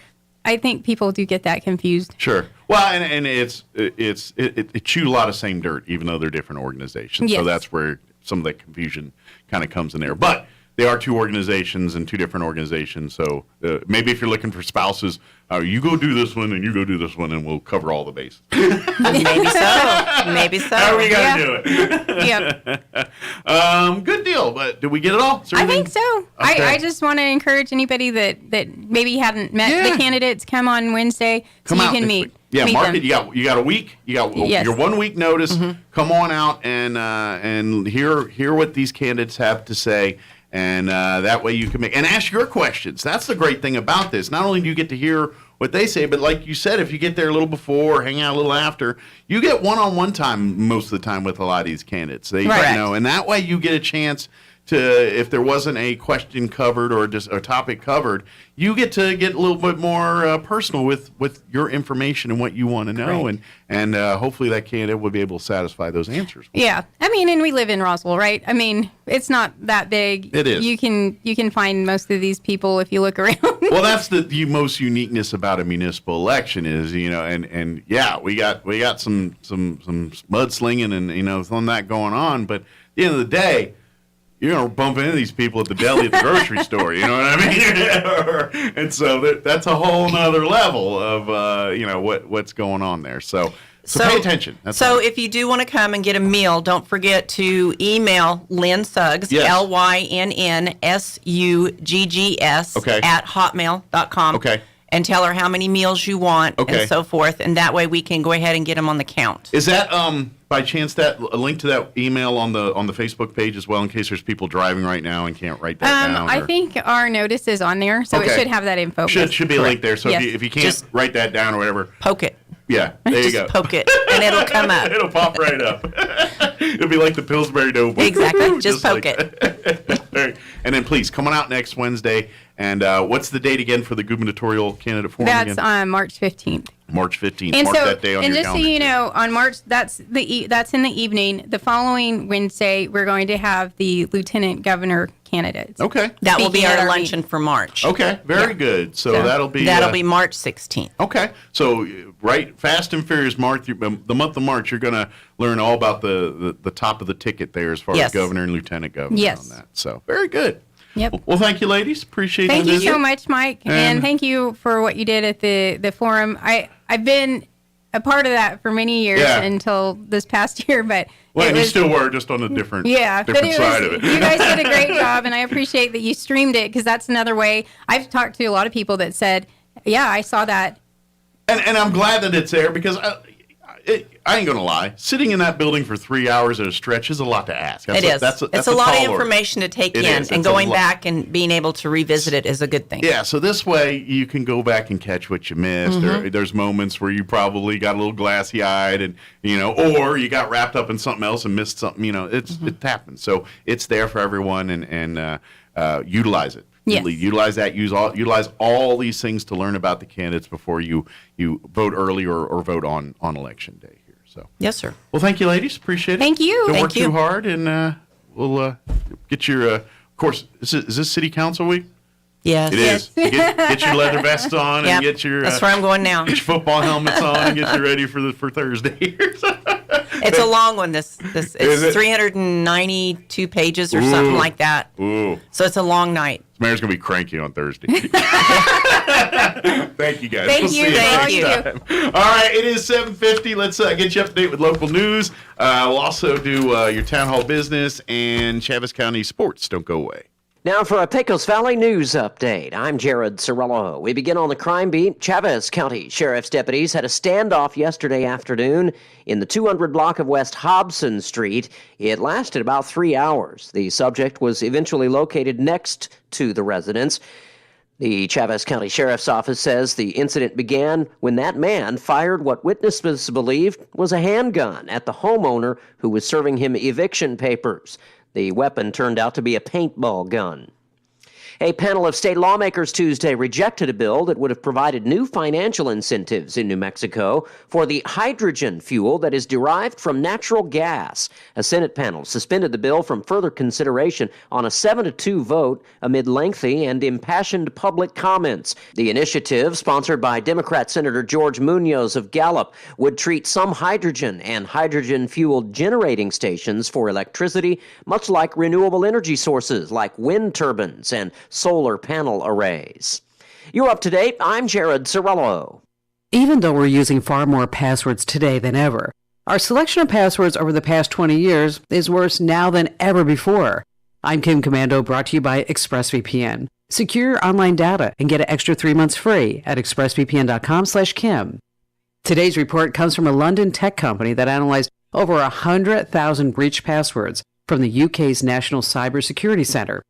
I think people do get that confused. Sure. Well, and it chewed a lot of same dirt, even though they're different organizations. Yes. So that's where some of that confusion kind of comes in there. But they are two organizations and two different organizations. So maybe if you're looking for spouses, you go do this one and you go do this one, and we'll cover all the bases. Maybe so. Maybe so. How are we going to do it? Yep. Good deal. But did we get it all? I think so. Okay. I just want to encourage anybody that maybe hadn't met the candidates, come on Wednesday so you can meet. Yeah, meet mark them. it. You got a week. You got your 1 week notice. Come on out and hear what these candidates have to say. And that way you can and ask your questions. That's the great thing about this. Not only do you get to hear what they say, but like you said, if you get there a little before, hang out a little after, you get one-on-one time most of the time with a lot of these candidates. And that way you get a chance to, if there wasn't a question covered or just a topic covered, you get to get a little bit more personal with your information and what you want to know, and hopefully that candidate will be able to satisfy those answers. Yeah, I mean, and we live in Roswell, right? I mean, it's not that big. It is. You can find most of these people if you look around. Well, that's the most uniqueness about a municipal election is, we got some mudslinging and some of that going on, but at the end of the day, you're going to bump into these people at the deli at the grocery store, you know what I mean? And so that's a whole nother level of, what's going on there. So pay attention. That's all. If you do want to come and get a meal, don't forget to email Lynn Suggs, LYNNSUGGS, at hotmail.com. Okay. And tell her how many meals you want and so forth. And that way we can go ahead and get them on the count. Is that by chance that a link to that email on the Facebook page as well, in case there's people driving right now and can't write that down? I think our notice is on there, so it should have that info. Should be a link there. So Yes. if you can't Just write that down or whatever, poke it. Yeah, there you go. Just poke it, and it'll come up. It'll pop right up. It'll be like the Pillsbury Doughboy. Exactly. Just poke it. And then please come on out next Wednesday. And what's the date again for the gubernatorial candidate forum? That's on March 15th. March 15th. And Mark so, that day on and your just calendar. so you know, on March, that's in the evening. The following Wednesday, we're going to have the lieutenant governor candidates. Okay. That will be Speaking at our our luncheon for March. Okay, very good. So that'll be March 16th. Okay, so right, fast and furious, March. The month of March, you're going to learn all about the top of the ticket there as far as governor and lieutenant governor on that. So very good. Yep. Well, thank you, ladies. Appreciate Thank the you visit. so much, Mike, and thank you for what you did at the forum. I've been a part of that for many years until this past year, but you still were, just on a different side of it. You guys did a great job, and I appreciate that you streamed it, because that's another way. I've talked to a lot of people that said, "Yeah, I saw that," and I'm glad that it's there, because I ain't gonna lie, sitting in that building for 3 hours at a stretch is a lot to ask. It's a lot of information to take in, and going back and being able to revisit it is a good thing. Yeah, so this way you can go back and catch what you missed. There's moments where you probably got a little glassy-eyed, and or you got wrapped up in something else and missed something. It happens. So it's there for everyone, and utilize it. Yes. Utilize that. Utilize all these things to learn about the candidates before you vote early or vote on election day here. So yes, sir. Well, thank you, ladies. Appreciate it. Thank you. Don't work too hard, and we'll get your. Of course, is this City Council week? Yes. It is. Get your leather vests on and get your. That's where I'm going now. Get your football helmets on and get you ready for Thursday. It's a long one. It's 392 pages or something like that. Ooh. So it's a long night. Mayor's gonna be cranky on Thursday. Thank you, guys. Thank you. Thank you. All right, it is 7:50. Let's get you up to date with local news. We'll also do your town hall business and Chaves County sports. Don't go away. Now for a Pecos Valley news update. I'm Jared Cirillo. We begin on the crime beat. Chaves County Sheriff's deputies had a standoff yesterday afternoon in the 200 block of West Hobson Street. It lasted about 3 hours. The subject was eventually located next to the residence. The Chaves County Sheriff's Office says the incident began when that man fired what witnesses believed was a handgun at the homeowner who was serving him eviction papers. The weapon turned out to be a paintball gun. A panel of state lawmakers Tuesday rejected a bill that would have provided new financial incentives in New Mexico for the hydrogen fuel that is derived from natural gas. A Senate panel suspended the bill from further consideration on a 7-2 vote amid lengthy and impassioned public comments. The initiative, sponsored by Democrat Senator George Munoz of Gallup, would treat some hydrogen and hydrogen-fueled generating stations for electricity, much like renewable energy sources like wind turbines and solar panel arrays. You're up to date. I'm Jared Cirillo. Even though we're using far more passwords today than ever, our selection of passwords over the past 20 years is worse now than ever before. I'm Kim Commando, brought to you by ExpressVPN. Secure your online data and get an extra 3 months free at expressvpn.com/Kim. Today's report comes from a London tech company that analyzed over 100,000 breached passwords from the UK's National Cybersecurity Centre.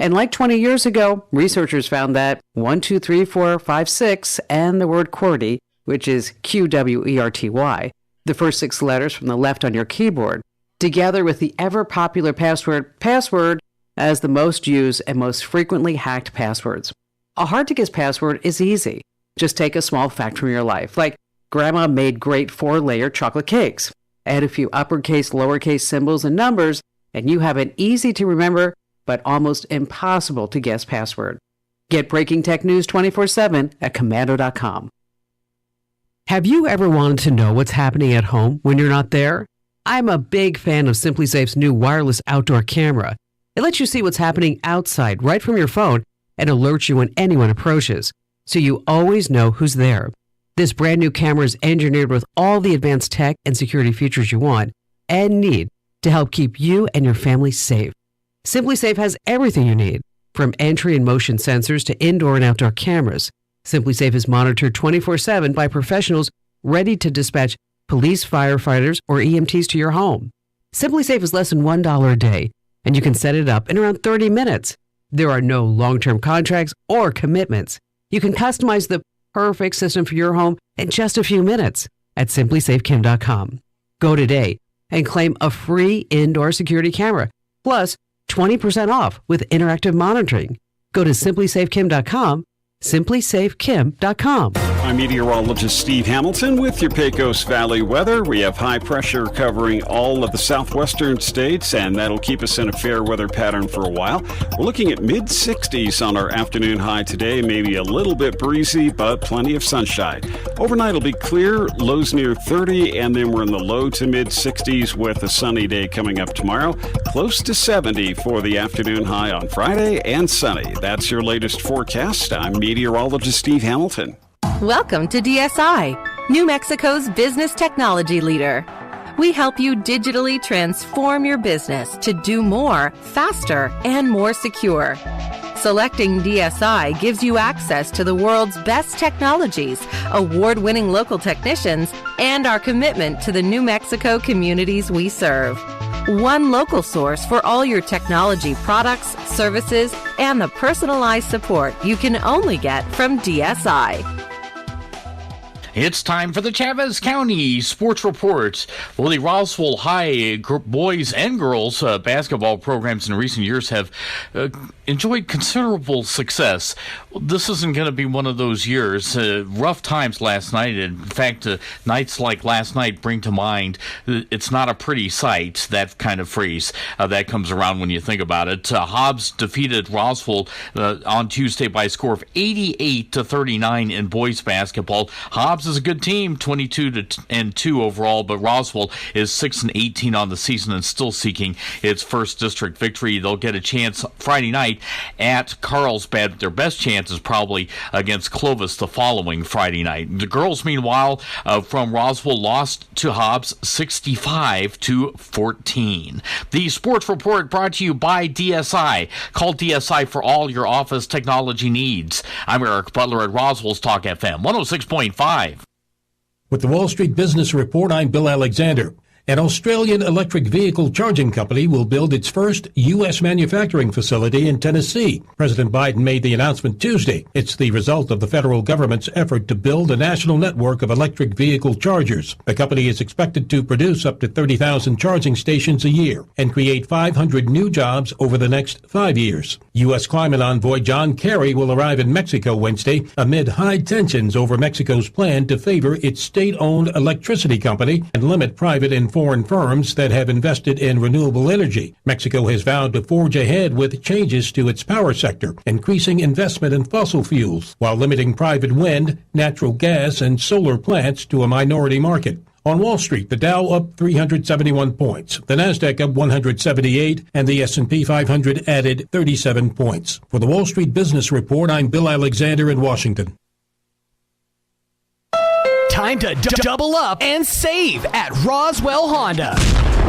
And like 20 years ago, researchers found that 1, 2, 3, 4, 5, 6, and the word QWERTY, which is QWERTY, the first 6 letters from the left on your keyboard, together with the ever-popular password as the most used and most frequently hacked passwords. A hard-to-guess password is easy. Just take a small fact from your life, like Grandma made great 4-layer chocolate cakes. Add a few uppercase, lowercase symbols and numbers, and you have an easy-to-remember but almost impossible to guess password. Get breaking tech news 24/7 at commando.com. Have you ever wanted to know what's happening at home when you're not there? I'm a big fan of SimpliSafe's new wireless outdoor camera. It lets you see what's happening outside right from your phone and alerts you when anyone approaches, so you always know who's there. This brand new camera is engineered with all the advanced tech and security features you want and need to help keep you and your family safe. SimpliSafe has everything you need, from entry and motion sensors to indoor and outdoor cameras. SimpliSafe is monitored 24/7 by professionals ready to dispatch police, firefighters, or EMTs to your home. SimpliSafe is less than $1 a day, and you can set it up in around 30 minutes. There are no long-term contracts or commitments. You can customize the perfect system for your home in just a few minutes at simplysafekim.com. Go today and claim a free indoor security camera, plus 20% off with interactive monitoring. Go to simplysafekim.com, simplysafekim.com. I'm meteorologist Steve Hamilton with your Pecos Valley weather. We have high pressure covering all of the southwestern states, and that'll keep us in a fair weather pattern for a while. We're looking at mid-60s on our afternoon high today, maybe a little bit breezy, but plenty of sunshine. Overnight will be clear, lows near 30, and then we're in the low to mid-60s with a sunny day coming up tomorrow. Close to 70 for the afternoon high on Friday, and sunny. That's your latest forecast. I'm meteorologist Steve Hamilton. Welcome to DSI, New Mexico's business technology leader. We help you digitally transform your business to do more, faster, and more secure. Selecting DSI gives you access to the world's best technologies, award-winning local technicians, and our commitment to the New Mexico communities we serve. One local source for all your technology products, services, and the personalized support you can only get from DSI. It's time for the Chavez County Sports Report. Well, the Roswell High boys and girls basketball programs in recent years have enjoyed considerable success. This isn't going to be one of those years. Rough times last night. In fact, nights like last night bring to mind it's not a pretty sight, that kind of phrase that comes around when you think about it. Hobbs defeated Roswell on Tuesday by a score of 88-39 in boys basketball. Hobbs is a good team, 22-2 overall, but Roswell is 6-18 on the season and still seeking its first district victory. They'll get a chance Friday night at Carlsbad. Their best chance is probably against Clovis the following Friday night. The girls, meanwhile, from Roswell lost to Hobbs 65-14. The sports report brought to you by DSI. Call DSI for all your office technology needs. I'm Eric Butler at Roswell's Talk FM 106.5. With the Wall Street Business Report, I'm Bill Alexander. An Australian electric vehicle charging company will build its first U.S. manufacturing facility in Tennessee. President Biden made the announcement Tuesday. It's the result of the federal government's effort to build a national network of electric vehicle chargers. The company is expected to produce up to 30,000 charging stations a year and create 500 new jobs over the next 5 years. U.S. climate envoy John Kerry will arrive in Mexico Wednesday amid high tensions over Mexico's plan to favor its state-owned electricity company and limit private and foreign firms that have invested in renewable energy. Mexico has vowed to forge ahead with changes to its power sector, increasing investment in fossil fuels, while limiting private wind, natural gas, and solar plants to a minority market. On Wall Street, the Dow up 371 points, the Nasdaq up 178, and the S&P 500 added 37 points. For the Wall Street Business Report, I'm Bill Alexander in Washington. Time to double up and save at Roswell Honda.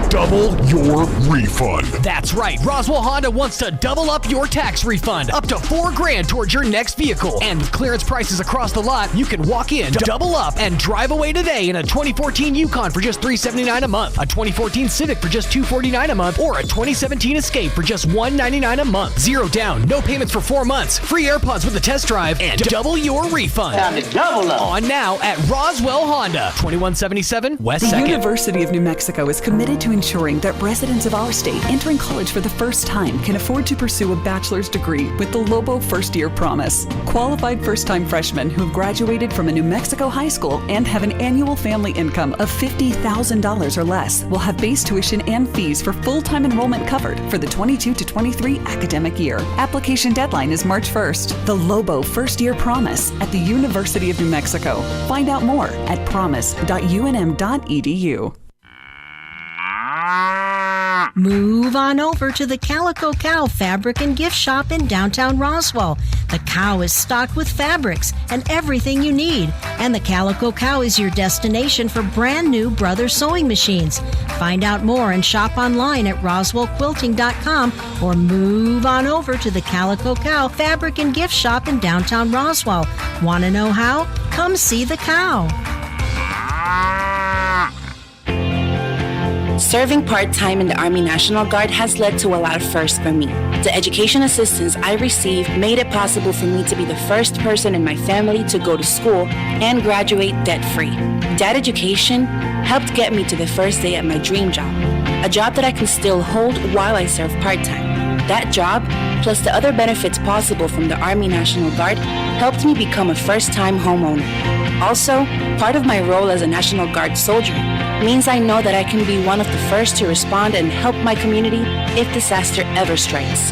Double your refund. That's right. Roswell Honda wants to double up your tax refund up to $4,000 towards your next vehicle. And with clearance prices across the lot, you can walk in, double up, and drive away today in a 2014 Yukon for just $379 a month, a 2014 Civic for just $249 a month, or a 2017 Escape for just $199 a month. Zero down, no payments for 4 months, free AirPods with a test drive, and double your refund. Time to double up. On now at Roswell Honda, 2177 West 2nd. The University of New Mexico is committed to ensuring that residents of our state entering college for the first time can afford to pursue a bachelor's degree with the Lobo First Year Promise. Qualified first-time freshmen who have graduated from a New Mexico high school and have an annual family income of $50,000 or less will have base tuition and fees for full-time enrollment covered for the 22 to 23 academic year. Application deadline is March 1st. The Lobo First Year Promise at the University of New Mexico. Find out more at promise.unm.edu. Move on over to the Calico Cow Fabric and Gift Shop in downtown Roswell. The Cow is stocked with fabrics and everything you need. And the Calico Cow is your destination for brand new Brothers sewing machines. Find out more and shop online at roswellquilting.com or move on over to the Calico Cow Fabric and Gift Shop in downtown Roswell. Want to know how? Come see the cow. Serving part-time in the Army National Guard has led to a lot of firsts for me. The education assistance I received made it possible for me to be the first person in my family to go to school and graduate debt-free. That education helped get me to the first day at my dream job, a job that I can still hold while I serve part-time. That job plus the other benefits possible from the Army National Guard, helped me become a first-time homeowner. Also, part of my role as a National Guard soldier means I know that I can be one of the first to respond and help my community if disaster ever strikes.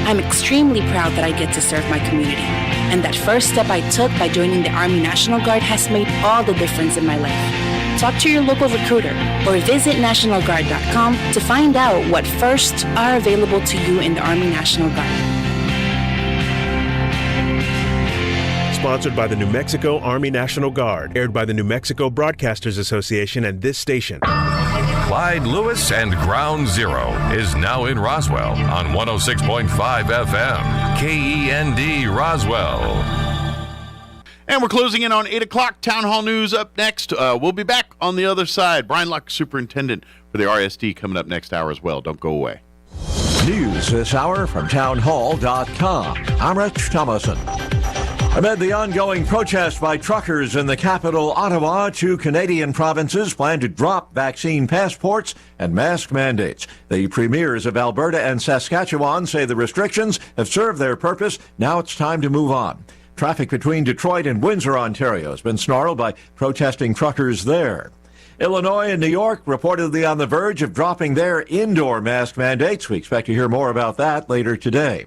I'm extremely proud that I get to serve my community, and that first step I took by joining the Army National Guard has made all the difference in my life. Talk to your local recruiter or visit nationalguard.com to find out what firsts are available to you in the Army National Guard. Sponsored by the New Mexico Army National Guard. Aired by the New Mexico Broadcasters Association and this station. Clyde Lewis and Ground Zero is now in Roswell on 106.5 FM. KEND Roswell. And we're closing in on 8 o'clock. Town Hall News up next. We'll be back on the other side. Brian Luck, Superintendent for the RSD, coming up next hour as well. Don't go away. News this hour from townhall.com. I'm Rich Thomason. Amid the ongoing protest by truckers in the capital, Ottawa, 2 Canadian provinces plan to drop vaccine passports and mask mandates. The premiers of Alberta and Saskatchewan say the restrictions have served their purpose. Now it's time to move on. Traffic between Detroit and Windsor, Ontario, has been snarled by protesting truckers there. Illinois and New York reportedly on the verge of dropping their indoor mask mandates. We expect to hear more about that later today.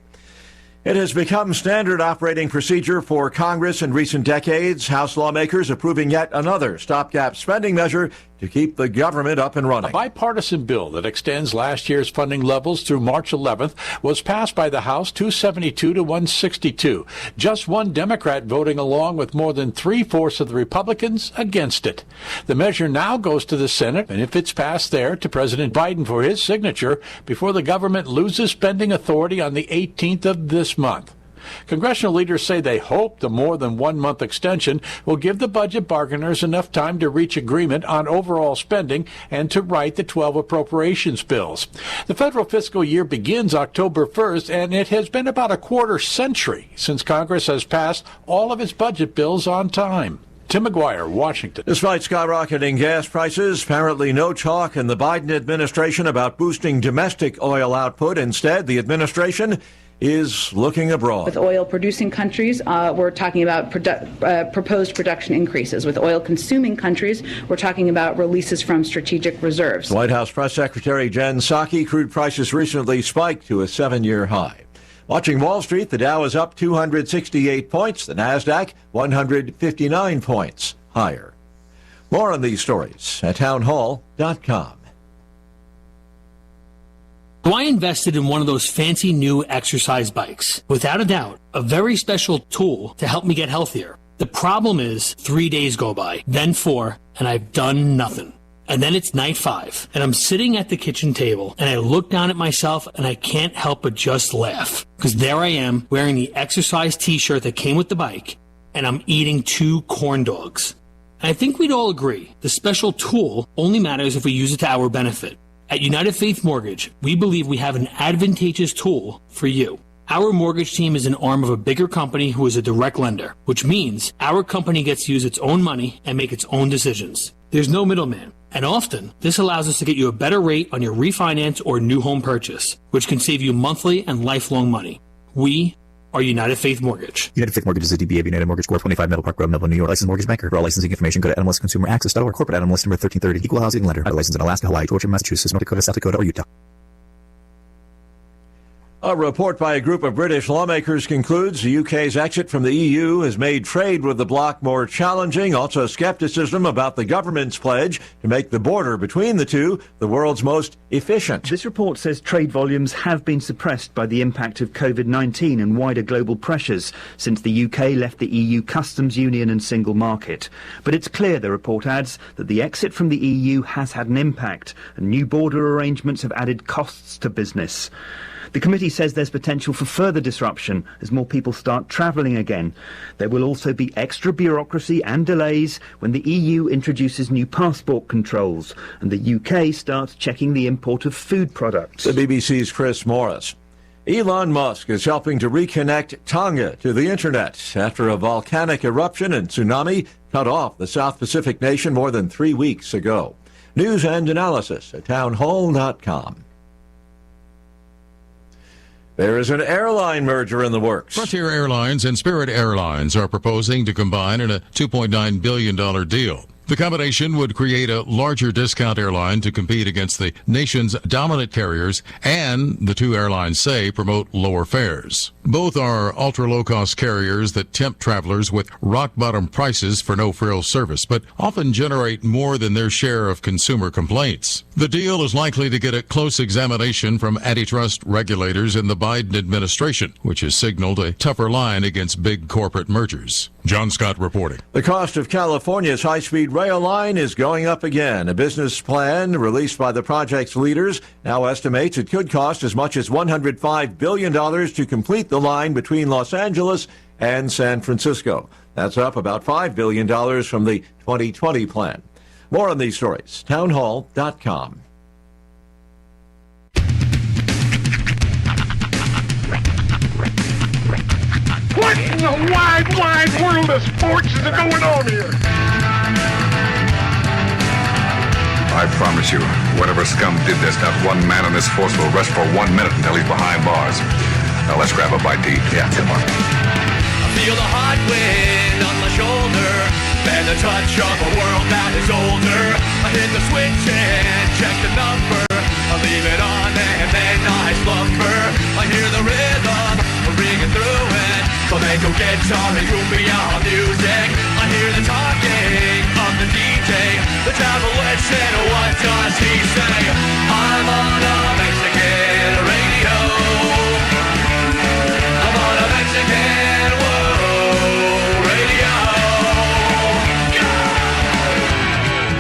It has become standard operating procedure for Congress in recent decades. House lawmakers approving yet another stopgap spending measure to keep the government up and running. A bipartisan bill that extends last year's funding levels through March 11th was passed by the House 272 to 162. Just one Democrat voting along with more than 3/4 of the Republicans against it. The measure now goes to the Senate, and if it's passed there, to President Biden for his signature before the government loses spending authority on the 18th of this month. Congressional leaders say they hope the more than 1 month extension will give the budget bargainers enough time to reach agreement on overall spending and to write the 12 appropriations bills. The federal fiscal year begins October 1st, and it has been about a quarter century since Congress has passed all of its budget bills on time. Tim McGuire, Washington. Despite skyrocketing gas prices, apparently no talk in the Biden administration about boosting domestic oil output. Instead, the administration is looking abroad. With oil-producing countries, we're talking about proposed production increases. With oil-consuming countries, we're talking about releases from strategic reserves. White House Press Secretary Jen Psaki, crude prices recently spiked to a 7-year high. Watching Wall Street, the Dow is up 268 points, the NASDAQ 159 points higher. More on these stories at townhall.com. So I invested in one of those fancy new exercise bikes. Without a doubt, a very special tool to help me get healthier. The problem is 3 days go by, then 4, and I've done nothing. And then it's night 5, and I'm sitting at the kitchen table, and I look down at myself, and I can't help but just laugh. Because there I am, wearing the exercise t-shirt that came with the bike, and I'm eating 2 corn dogs. I think we'd all agree, the special tool only matters if we use it to our benefit. At United Faith Mortgage, we believe we have an advantageous tool for you. Our mortgage team is an arm of a bigger company who is a direct lender, which means our company gets to use its own money and make its own decisions. There's no middleman, and often this allows us to get you a better rate on your refinance or new home purchase, which can save you monthly and lifelong money. We are United Faith Mortgage. United Faith Mortgage is a DBA of United Mortgage Corp. 25 Meadow Park Road, Melville, New York. Licensed mortgage banker. For all licensing information, go to nmlsconsumeraccess.org. Corporate NMLS number 1330. Equal housing lender. Other license in Alaska, Hawaii, Georgia, Massachusetts, North Dakota, South Dakota, or Utah. A report by a group of British lawmakers concludes the UK's exit from the EU has made trade with the bloc more challenging. Also, skepticism about the government's pledge to make the border between the two the world's most efficient. This report says trade volumes have been suppressed by the impact of COVID-19 and wider global pressures since the UK left the EU customs union and single market. But it's clear, the report adds, that the exit from the EU has had an impact, and new border arrangements have added costs to business. The committee says there's potential for further disruption as more people start travelling again. There will also be extra bureaucracy and delays when the EU introduces new passport controls and the UK starts checking the import of food products. The BBC's Chris Morris. Elon Musk is helping to reconnect Tonga to the internet after a volcanic eruption and tsunami cut off the South Pacific nation more than 3 weeks ago. News and analysis at townhall.com. There is an airline merger in the works. Frontier Airlines and Spirit Airlines are proposing to combine in a $2.9 billion deal. The combination would create a larger discount airline to compete against the nation's dominant carriers, and the two airlines say promote lower fares. Both are ultra-low-cost carriers that tempt travelers with rock-bottom prices for no-frills service, but often generate more than their share of consumer complaints. The deal is likely to get a close examination from antitrust regulators in the Biden administration, which has signaled a tougher line against big corporate mergers. John Scott reporting. The cost of California's high-speed rail line is going up again. A business plan released by the project's leaders now estimates it could cost as much as $105 billion to complete the line between Los Angeles and San Francisco. That's up about $5 billion from the 2020 plan. More on these stories, townhall.com. What in the wide, wide world of sports is going on here? I promise you, whatever scum did this, not one man on this force will rest for 1 minute until he's behind bars. Now let's grab a bite to eat. Yeah, come on. I feel the hot wind on my shoulder and the touch of a world that is older. I hit the switch and check the number. I leave it on and then I slumber. I hear the rhythm ringing through it. Flamenco guitar and cumbia music. I hear the talking of the DJ. The travel witch and what does he say? I'm on a Mexican radio. I'm on a Mexican radio.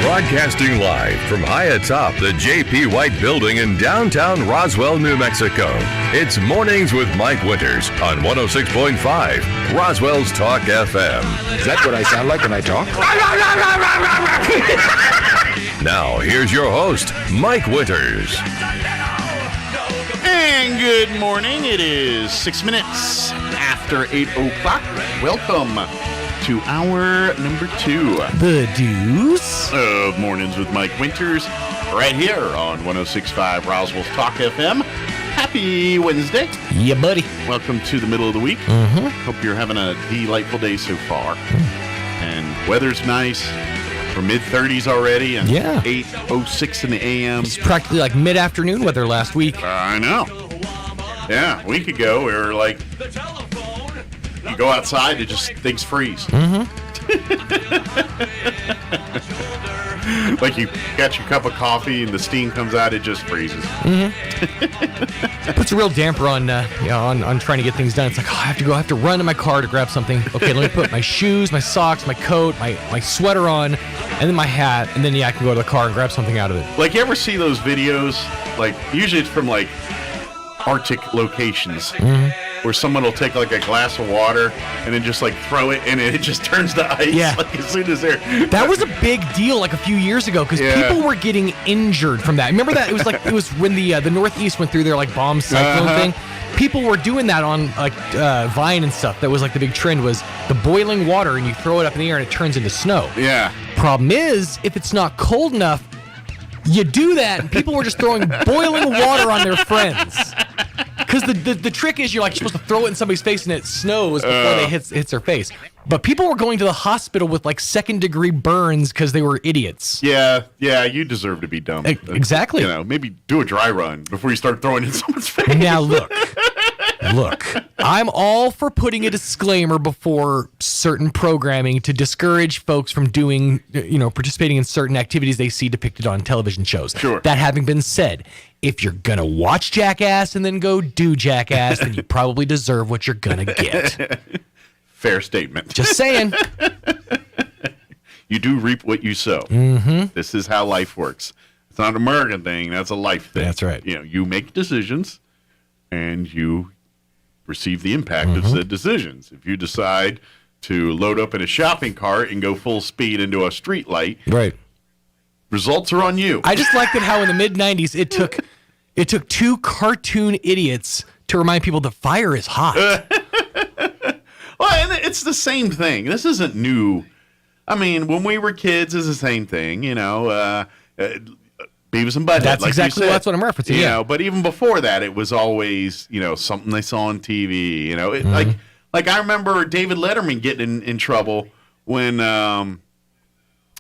Broadcasting live from high atop the J.P. White Building in downtown Roswell, New Mexico. It's Mornings with Mike Winters on 106.5 Roswell's Talk FM. Is that what I sound like when I talk? Now, here's your host, Mike Winters. And good morning. It is 6 minutes after 8 o'clock. Welcome to hour number 2. The deuce of Mornings with Mike Winters, right here on 106.5 Roswell's Talk FM. Happy Wednesday. Yeah, buddy. Welcome to the middle of the week. Mm-hmm. Hope you're having a delightful day so far. And weather's nice. We're mid-30s already, and 8:06 in the a.m. It's practically like mid-afternoon weather last week. I know. Yeah, a week ago, we were like, you go outside, it just, things freeze. Mm-hmm. Like you got your cup of coffee and the steam comes out, it just freezes. Mm-hmm. Puts a real damper on on trying to get things done. It's like, I have to run to my car to grab something. Okay, let me put my shoes, my socks, my coat, my sweater on, and then my hat, and then I can go to the car and grab something out of it. Like, you ever see those videos? Like, usually it's from like Arctic locations. Mm-hmm. Where someone will take like a glass of water and then just like throw it and it just turns to ice. Yeah. Like as soon as they're... That was a big deal like a few years ago because people were getting injured from that. Remember that? It was when the Northeast went through their like bomb cyclone thing. People were doing that on like Vine and stuff. That was like the big trend was the boiling water and you throw it up in the air and it turns into snow. Yeah. Problem is, if it's not cold enough, you do that and people were just throwing boiling water on their friends. Because the trick is you're supposed to throw it in somebody's face and it snows before they hits their face. But people were going to the hospital with like 2nd-degree burns because they were idiots. Yeah, you deserve to be dumb. Exactly. Maybe do a dry run before you start throwing it in someone's face. Now look, I'm all for putting a disclaimer before certain programming to discourage folks from doing, participating in certain activities they see depicted on television shows. Sure. That having been said, if you're going to watch Jackass and then go do Jackass, then you probably deserve what you're going to get. Fair statement. Just saying. You do reap what you sow. Mm-hmm. This is how life works. It's not an American thing. That's a life thing. That's right. You make decisions and you receive the impact of said decisions. If you decide to load up in a shopping cart and go full speed into a street light, right, results are on you. I just liked it how in the mid-90s it took 2 cartoon idiots to remind people that fire is hot. Well, it's the same thing. This isn't new. I mean, when we were kids, it's the same thing. Beavis and Butthead. That's like exactly you said. that's what I'm referencing. You Yeah. know, but even before that, it was always something they saw on TV. You know, like I remember David Letterman getting in trouble when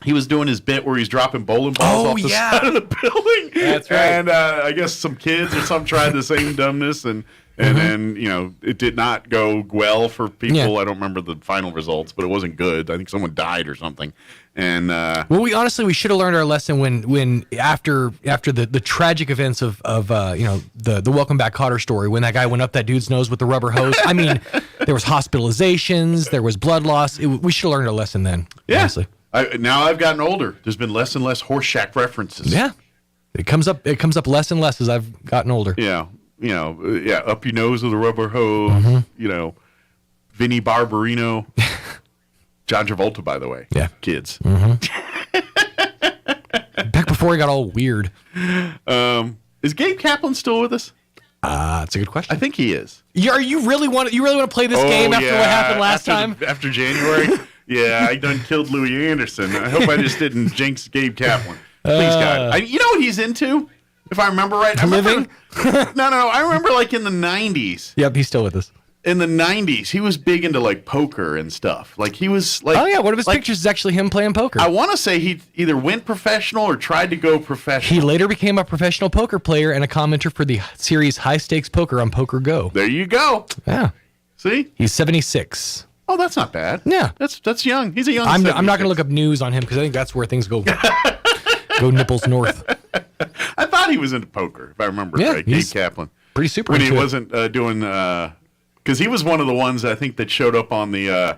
he was doing his bit where he's dropping bowling balls off the side of the building. That's right. And I guess some kids or some tried the same dumbness, and then it did not go well for people. Yeah. I don't remember the final results, but it wasn't good. I think someone died or something. And well, we should have learned our lesson when after the tragic events of the Welcome Back Kotter story, when that guy went up that dude's nose with the rubber hose. I mean, there was hospitalizations, there was blood loss. We should have learned our lesson then. Yeah. Honestly. Now I've gotten older. There's been less and less Horseshack references. Yeah, it comes up less and less as I've gotten older. Yeah, up your nose with a rubber hose. Vinnie Barbarino, John Travolta, by the way. Yeah, kids. Back before he got all weird. Is Gabe Kaplan still with us? That's a good question. I think he is. You really want to play this game after what happened last time? After January. Yeah, I done killed Louis Anderson. I hope I just didn't jinx Gabe Kaplan. Please, God. You know what he's into? If I remember right. Living? No. I remember like in the 90s. Yep, he's still with us. In the 90s, he was big into like poker and stuff. Like he was like... Oh, yeah, one of his pictures is actually him playing poker. I want to say he either went professional or tried to go professional. He later became a professional poker player and a commenter for the series High Stakes Poker on Poker Go. There you go. Yeah. See? He's 76. Oh, that's not bad. Yeah. That's young. He's a young I'm not going to look up news on him because I think that's where things go nipples north. I thought he was into poker, if I remember right. Gabe Kaplan. Pretty super when into he it. wasn't doing... Because he was one of the ones, I think, that showed up on the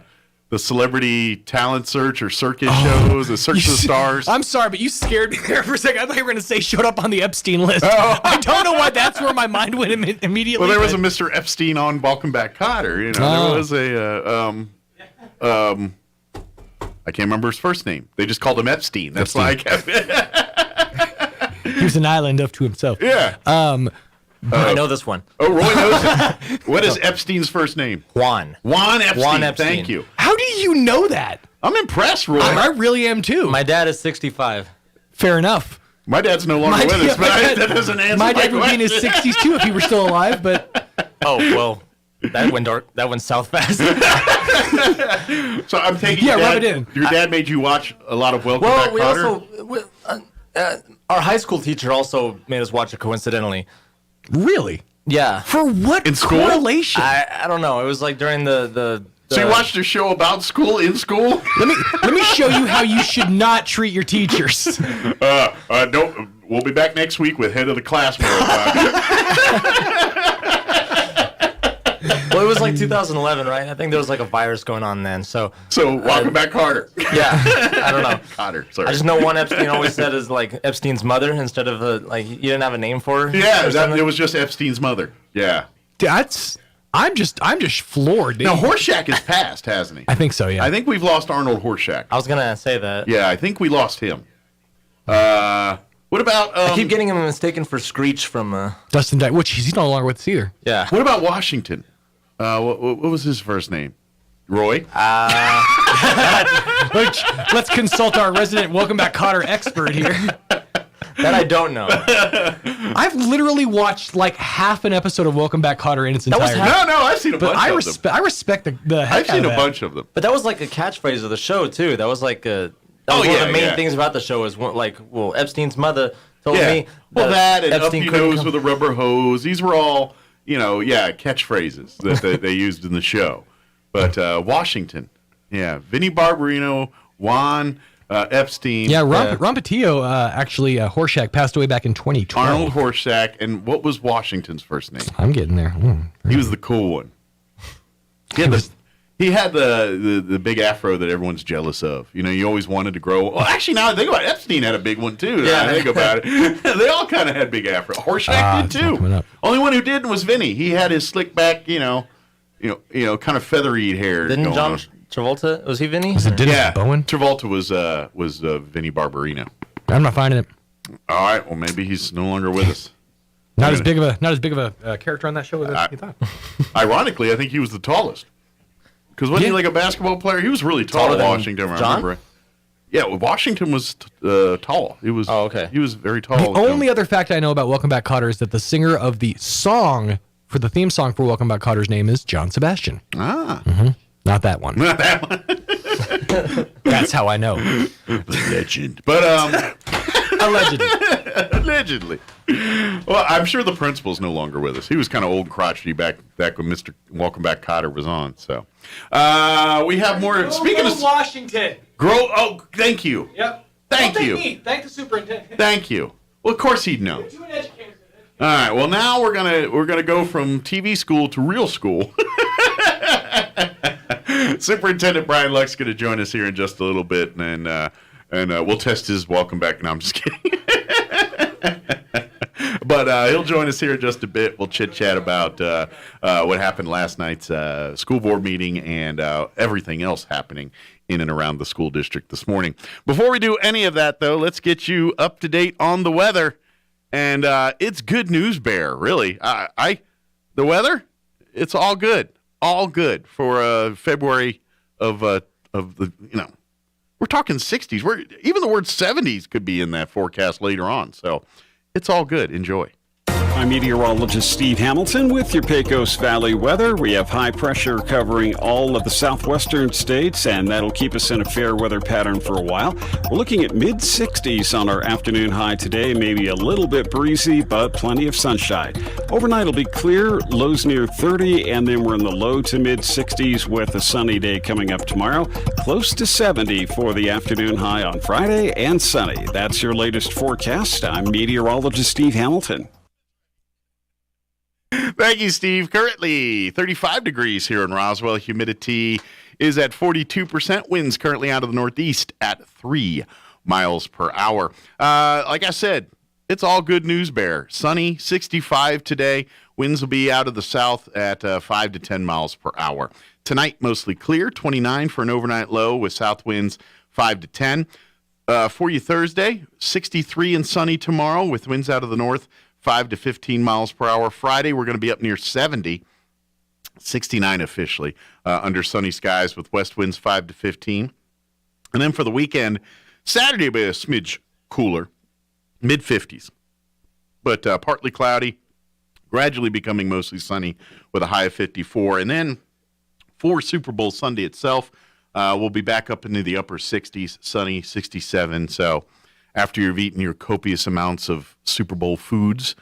celebrity talent search or circus shows, the Search of the Stars. I'm sorry, but you scared me there for a second. I thought you were going to say showed up on the Epstein list. I don't know why that's where my mind went immediately. Well, there was a Mr. Epstein on Welcome Back Kotter. There was a... I can't remember his first name. They just called him Epstein. That's why I kept it. He was an island up to himself. Yeah. I know this one. Oh, Roy knows it. What is Epstein's first name? Juan. Juan Epstein. Juan Epstein. Thank you. How do you know that? I'm impressed, Roy. I really am too. My dad is 65. Fair enough. My dad's no longer with us, but that doesn't answer my dad would be in his 60s too if he were still alive, but... Oh, well, that went dark. That went south fast. So I'm taking rub it in. Your dad made you watch a lot of Welcome Back Kotter? Our high school teacher also made us watch it coincidentally. Really? Yeah. For what in school? Correlation? I don't know. It was like during the So you watched a show about school in school? Let me show you how you should not treat your teachers. Don't. We'll be back next week with head of the class. Well, it was like 2011, right? I think there was like a virus going on then. So Welcome Back Kotter. Yeah. I don't know. Kotter. Sorry. I just know one Epstein always said is like Epstein's mother instead of you didn't have a name for her. Yeah, it was just Epstein's mother. Yeah. I'm just floored. Dude. Now Horseshack has passed, hasn't he? I think so. Yeah. I think we've lost Arnold Horseshack. I was gonna say that. Yeah, I think we lost him. What about? I keep getting him mistaken for Screech from Dustin Dyke, which he's no longer with us either. Yeah. What about Washington? What was his first name? Roy? Let's consult our resident Welcome Back Kotter expert here. That I don't know. I've literally watched like half an episode of Welcome Back Kotter in its entirety. No, I've seen a bunch of them. I respect the heck I've seen out a of bunch of them. But that was like a catchphrase of the show too. That was like one of the main things about the show is Epstein's mother told me. Well, that and Epstein up your nose with a rubber hose. These were all catchphrases that they used in the show. But Washington, Vinnie Barbarino, Juan Epstein. Yeah, Ron Patillo, actually, Horseshack passed away back in 2012. Arnold Horseshack, and what was Washington's first name? I'm getting there. He was the cool one. He had the big afro that everyone's jealous of. You always wanted to grow. Well, actually, now I think about it, Epstein had a big one too. Now I think about it. They all kind of had big afro. Horseshack did too. Only one who didn't was Vinny. He had his slick back, kind of feathery hair. Didn't John Travolta? Was he Vinny? Was it Dennis Bowen? Travolta was Vinnie Barbarino. I'm not finding it. All right. Well, maybe he's no longer with us. Not as big of a character on that show as you thought. Ironically, I think he was the tallest. Because wasn't he like a basketball player? He was really tall in Washington, I remember. Yeah, Washington was tall. He was. Oh, okay. He was very tall. The only other fact I know about Welcome Back, Kotter is that the singer of the song for the theme song for Welcome Back, Kotter's name is John Sebastian. Ah. Mm-hmm. Not that one. Not that one. That's how I know. Legend. But allegedly. Well, I'm sure the principal's no longer with us. He was kind of old and crotchety back when Mr. Welcome Back Kotter was on. So we have more. Speaking of Washington. Oh, thank you. Yep. Thank you. Me. Thank the superintendent. Thank you. Well, of course he'd know. All right. Well, now we're gonna go from TV school to real school. Superintendent Brian Luck's going to join us here in just a little bit, and we'll test his welcome back. No, I'm just kidding. But he'll join us here in just a bit. We'll chit-chat about what happened last night's school board meeting and everything else happening in and around the school district this morning. Before we do any of that, though, let's get you up to date on the weather. And it's good news, Bear, really. The weather, it's all good. All good for February of the, we're talking 60s. Even the word 70s could be in that forecast later on. So it's all good. Enjoy. I'm meteorologist Steve Hamilton with your Pecos Valley weather. We have high pressure covering all of the southwestern states, and that'll keep us in a fair weather pattern for a while. We're looking at mid-60s on our afternoon high today, maybe a little bit breezy, but plenty of sunshine. Overnight will be clear, lows near 30, and then we're in the low to mid-60s with a sunny day coming up tomorrow. Close to 70 for the afternoon high on Friday, and sunny. That's your latest forecast. I'm meteorologist Steve Hamilton. Thank you, Steve. Currently 35 degrees here in Roswell. Humidity is at 42%. Winds currently out of the northeast at 3 miles per hour. Like I said, it's all good news, Bear. Sunny, 65 today. Winds will be out of the south at 5 to 10 miles per hour. Tonight, mostly clear, 29 for an overnight low with south winds 5 to 10. For you Thursday, 63 and sunny tomorrow with winds out of the north 5 to 15 miles per hour. Friday, we're going to be up near 70, 69 officially, under sunny skies with west winds 5 to 15. And then for the weekend, Saturday will be a smidge cooler, mid-50s, but partly cloudy, gradually becoming mostly sunny with a high of 54. And then for Super Bowl Sunday itself, we'll be back up into the upper 60s, sunny, 67. So after you've eaten your copious amounts of Super Bowl foods,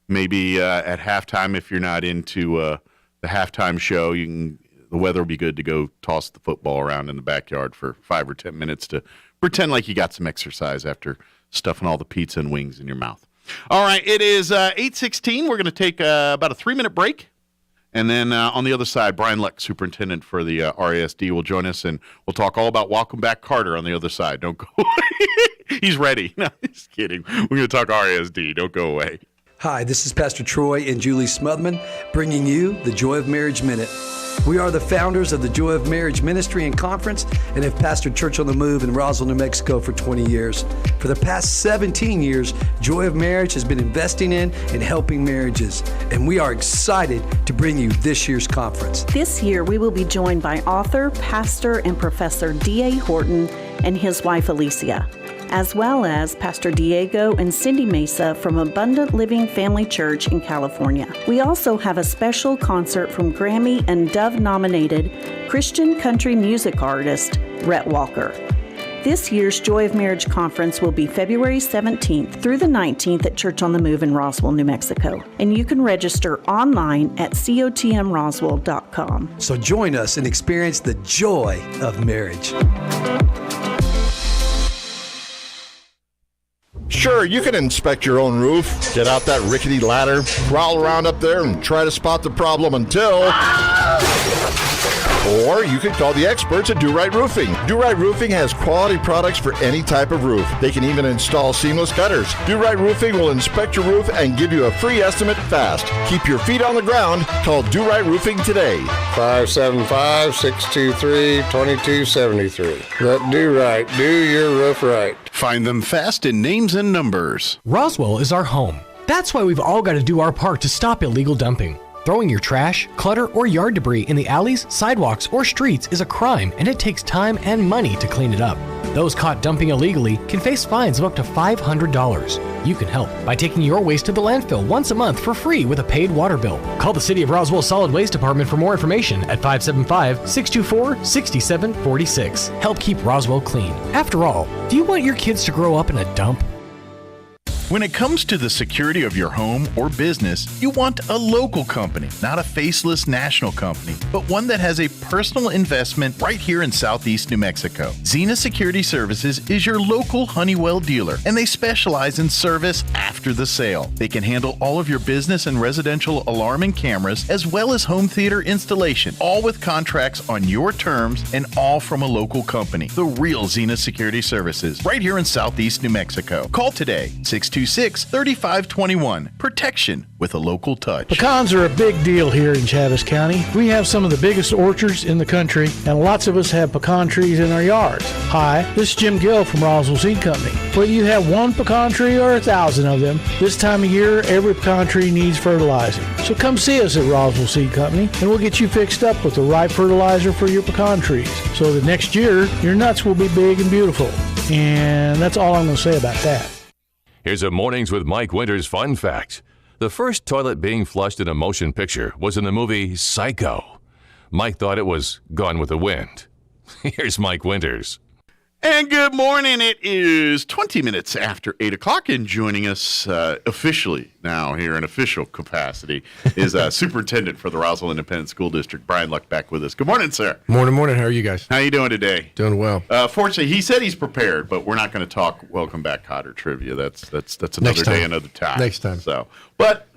maybe at halftime, if you're not into the halftime show, the weather will be good to go toss the football around in the backyard for 5 or 10 minutes to pretend like you got some exercise after stuffing all the pizza and wings in your mouth. All right, it is 8:16. We're going to take about a 3-minute break. And then on the other side, Brian Luck, superintendent for the RASD, will join us, and we'll talk all about Welcome Back Carter on the other side. Don't go away. He's ready. No, just kidding. We're going to talk RASD. Don't go away. Hi, this is Pastor Troy and Julie Smotherman bringing you the Joy of Marriage Minute. We are the founders of the Joy of Marriage Ministry and Conference and have pastored Church on the Move in Roswell, New Mexico for 20 years. For the past 17 years, Joy of Marriage has been investing in and helping marriages, and we are excited to bring you this year's conference. This year, we will be joined by author, pastor, and Professor D.A. Horton and his wife Alicia, as well as Pastor Diego and Cindy Mesa from Abundant Living Family Church in California. We also have a special concert from Grammy and Dove-nominated Christian country music artist, Rhett Walker. This year's Joy of Marriage Conference will be February 17th through the 19th at Church on the Move in Roswell, New Mexico. And you can register online at cotmroswell.com. So join us and experience the joy of marriage. Sure, you can inspect your own roof, get out that rickety ladder, crawl around up there and try to spot the problem until... Or you could call the experts at Do Right Roofing. Do Right Roofing has quality products for any type of roof. They can even install seamless gutters. Do Right Roofing will inspect your roof and give you a free estimate fast. Keep your feet on the ground. Call Do Right Roofing today. 575-623-2273. Let Do Right do your roof right. Find them fast in names and numbers. Roswell is our home. That's why we've all got to do our part to stop illegal dumping. Throwing your trash, clutter, or yard debris in the alleys, sidewalks, or streets is a crime, and it takes time and money to clean it up. Those caught dumping illegally can face fines of up to $500. You can help by taking your waste to the landfill once a month for free with a paid water bill. Call the City of Roswell Solid Waste Department for more information at 575-624-6746. Help keep Roswell clean. After all, do you want your kids to grow up in a dump? When it comes to the security of your home or business, you want a local company, not a faceless national company, but one that has a personal investment right here in Southeast New Mexico. Xena Security Services is your local Honeywell dealer, and they specialize in service after the sale. They can handle all of your business and residential alarm and cameras, as well as home theater installation, all with contracts on your terms and all from a local company. The real Xena Security Services, right here in Southeast New Mexico. Call today, 626-3521. Protection with a local touch. Pecans are a big deal here in Chaves County. We have some of the biggest orchards in the country, and lots of us have pecan trees in our yards. Hi, this is Jim Gill from Roswell Seed Company. Whether you have one pecan tree or 1,000 of them, this time of year, every pecan tree needs fertilizing. So come see us at Roswell Seed Company, and we'll get you fixed up with the right fertilizer for your pecan trees, so that next year, your nuts will be big and beautiful. And that's all I'm going to say about that. Here's a Mornings with Mike Winters fun fact. The first toilet being flushed in a motion picture was in the movie Psycho. Mike thought it was Gone with the Wind. Here's Mike Winters. And good morning. It is 20 minutes after 8 o'clock, and joining us officially now here in official capacity is Superintendent for the Roswell Independent School District, Brian Luck, back with us. Good morning, sir. Morning. How are you guys? How you doing today? Doing well. Fortunately, he said he's prepared, but we're not going to talk Welcome Back Cotter trivia. That's another day, another time. Next time. So, but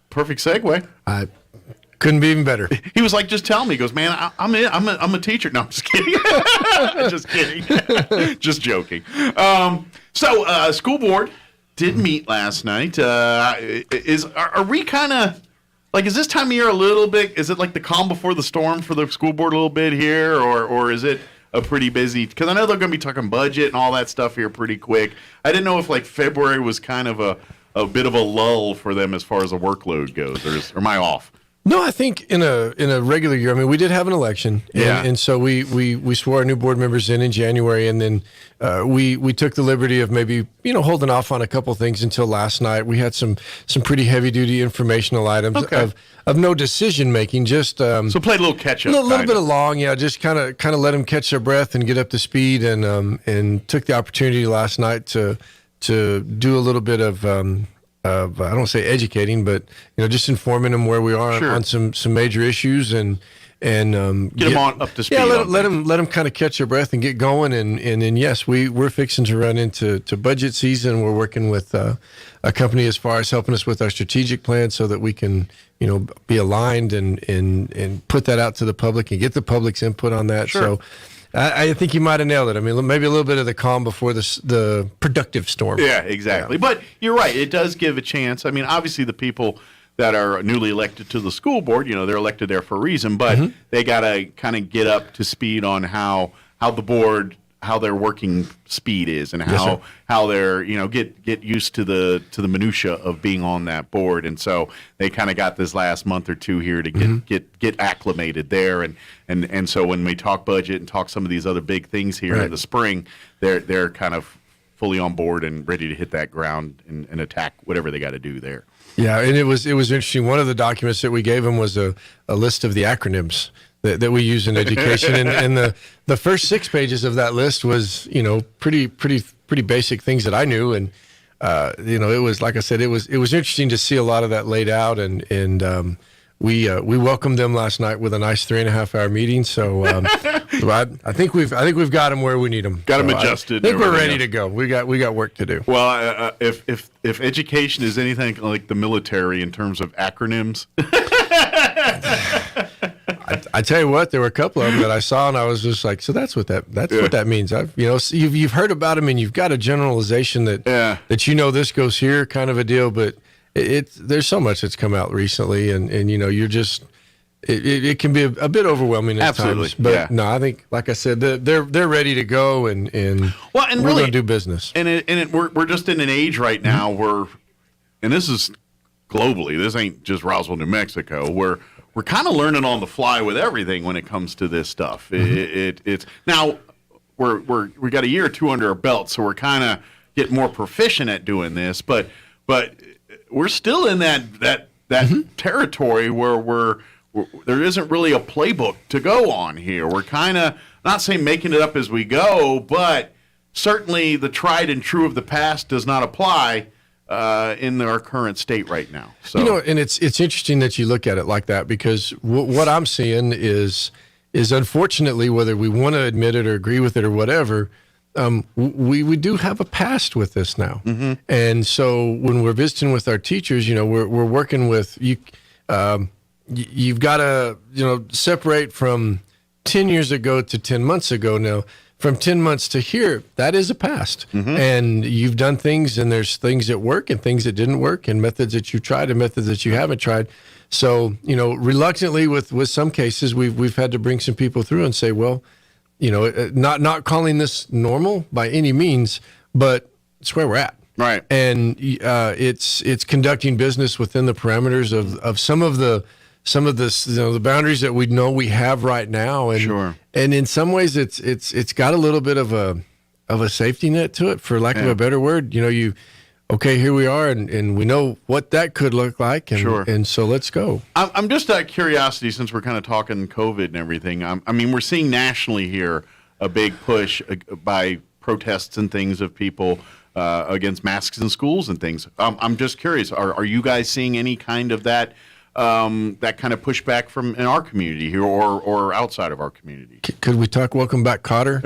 perfect segue. Couldn't be even better. He was like, just tell me. He goes, man, I'm a teacher. No, I'm just kidding. Just kidding. Just joking. So, school board did meet last night. Are we kind of, like, is this time of year a little bit, is it like the calm before the storm for the school board a little bit here, or is it a pretty busy, because I know they're going to be talking budget and all that stuff here pretty quick. I didn't know if, like, February was kind of a bit of a lull for them as far as the workload goes, or am I off? No, I think in a regular year, I mean, we did have an election, and so we swore our new board members in January, and then we took the liberty of maybe holding off on a couple things until last night. We had some pretty heavy duty informational items of no decision making, just so played a little catch up, a little bit along, just kind of let them catch their breath and get up to speed, and took the opportunity last night to do a little bit of I don't want to say educating, but just informing them where we are on some major issues and get them on up to speed. Yeah, let them kind of catch their breath and get going. And then yes, we're fixing to run into budget season. We're working with a company as far as helping us with our strategic plan so that we can be aligned and put that out to the public and get the public's input on that. Sure. So. I think you might have nailed it. I mean, maybe a little bit of the calm before the productive storm. Yeah, exactly. Yeah. But you're right. It does give a chance. I mean, obviously the people that are newly elected to the school board, they're elected there for a reason, but they got to kind of get up to speed on how the board, how their working speed is, and how they're get used to the minutia of being on that board. And so they kind of got this last month or two here to get acclimated there. And so when we talk budget and talk some of these other big things here in the spring, they're kind of fully on board and ready to hit that ground and attack whatever they got to do there. Yeah, and it was interesting. One of the documents that we gave them was a list of the acronyms that we use in education, and the first 6 pages of that list was pretty basic things that I knew, and it was, like I said, it was interesting to see a lot of that laid out, and we welcomed them last night with a nice 3.5-hour meeting. So I think we've got them where we need them. Got them adjusted. I think we're ready to go. We got work to do. Well, if education is anything like the military in terms of acronyms. I tell you what, there were a couple of them that I saw, and I was just like, so that's what that means. You've heard about them, and you've got a generalization that this goes here, kind of a deal. But there's so much that's come out recently, and you're just it can be a bit overwhelming at times. But no, I think, like I said, they're ready to go, and we're really going to do business. And we're just in an age right now where, and this is globally. This ain't just Roswell, New Mexico. We're kind of learning on the fly with everything when it comes to this stuff. It's now we got a year or two under our belt, so we're kind of getting more proficient at doing this. But we're still in that territory where there isn't really a playbook to go on here. We're kind of not saying making it up as we go, but certainly the tried and true of the past does not apply in our current state right now. So and it's interesting that you look at it like that, because what I'm seeing is unfortunately, whether we want to admit it or agree with it or whatever, we do have a past with this now. And so when we're visiting with our teachers, we're working with you. You've got to separate from 10 years ago to 10 months ago now. From 10 months to here, that is a past. And you've done things, and there's things that work and things that didn't work, and methods that you tried and methods that you haven't tried. So, reluctantly with some cases, we've had to bring some people through and say, well, not calling this normal by any means, but it's where we're at. Right. And it's conducting business within the parameters of some of the the boundaries that we know we have right now, and sure. And in some ways it's got a little bit of a safety net to it, for lack of a better word. Here we are, and we know what that could look like, and sure. And so let's go. I'm just out of curiosity, since we're kind of talking COVID and everything. We're seeing nationally here a big push by protests and things of people against masks in schools and things. I'm just curious, are you guys seeing any kind of that kind of pushback from in our community here or outside of our community? Could we talk Welcome Back, Cotter?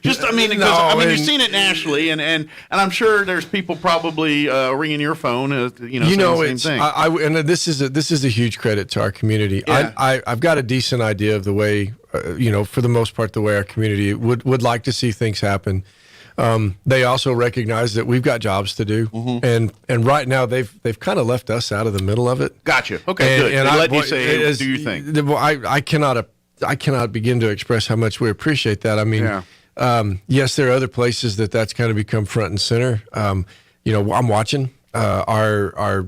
You're seeing it nationally, and I'm sure there's people probably ringing your phone, saying the same thing. And this is a huge credit to our community. Yeah. I've got a decent idea of the way, for the most part, the way our community would like to see things happen. They also recognize that we've got jobs to do, and right now they've kind of left us out of the middle of it. Gotcha. Okay, good. And let you say, do your thing. I cannot begin to express how much we appreciate that. Yes, there are other places that's kind of become front and center. I'm watching. Our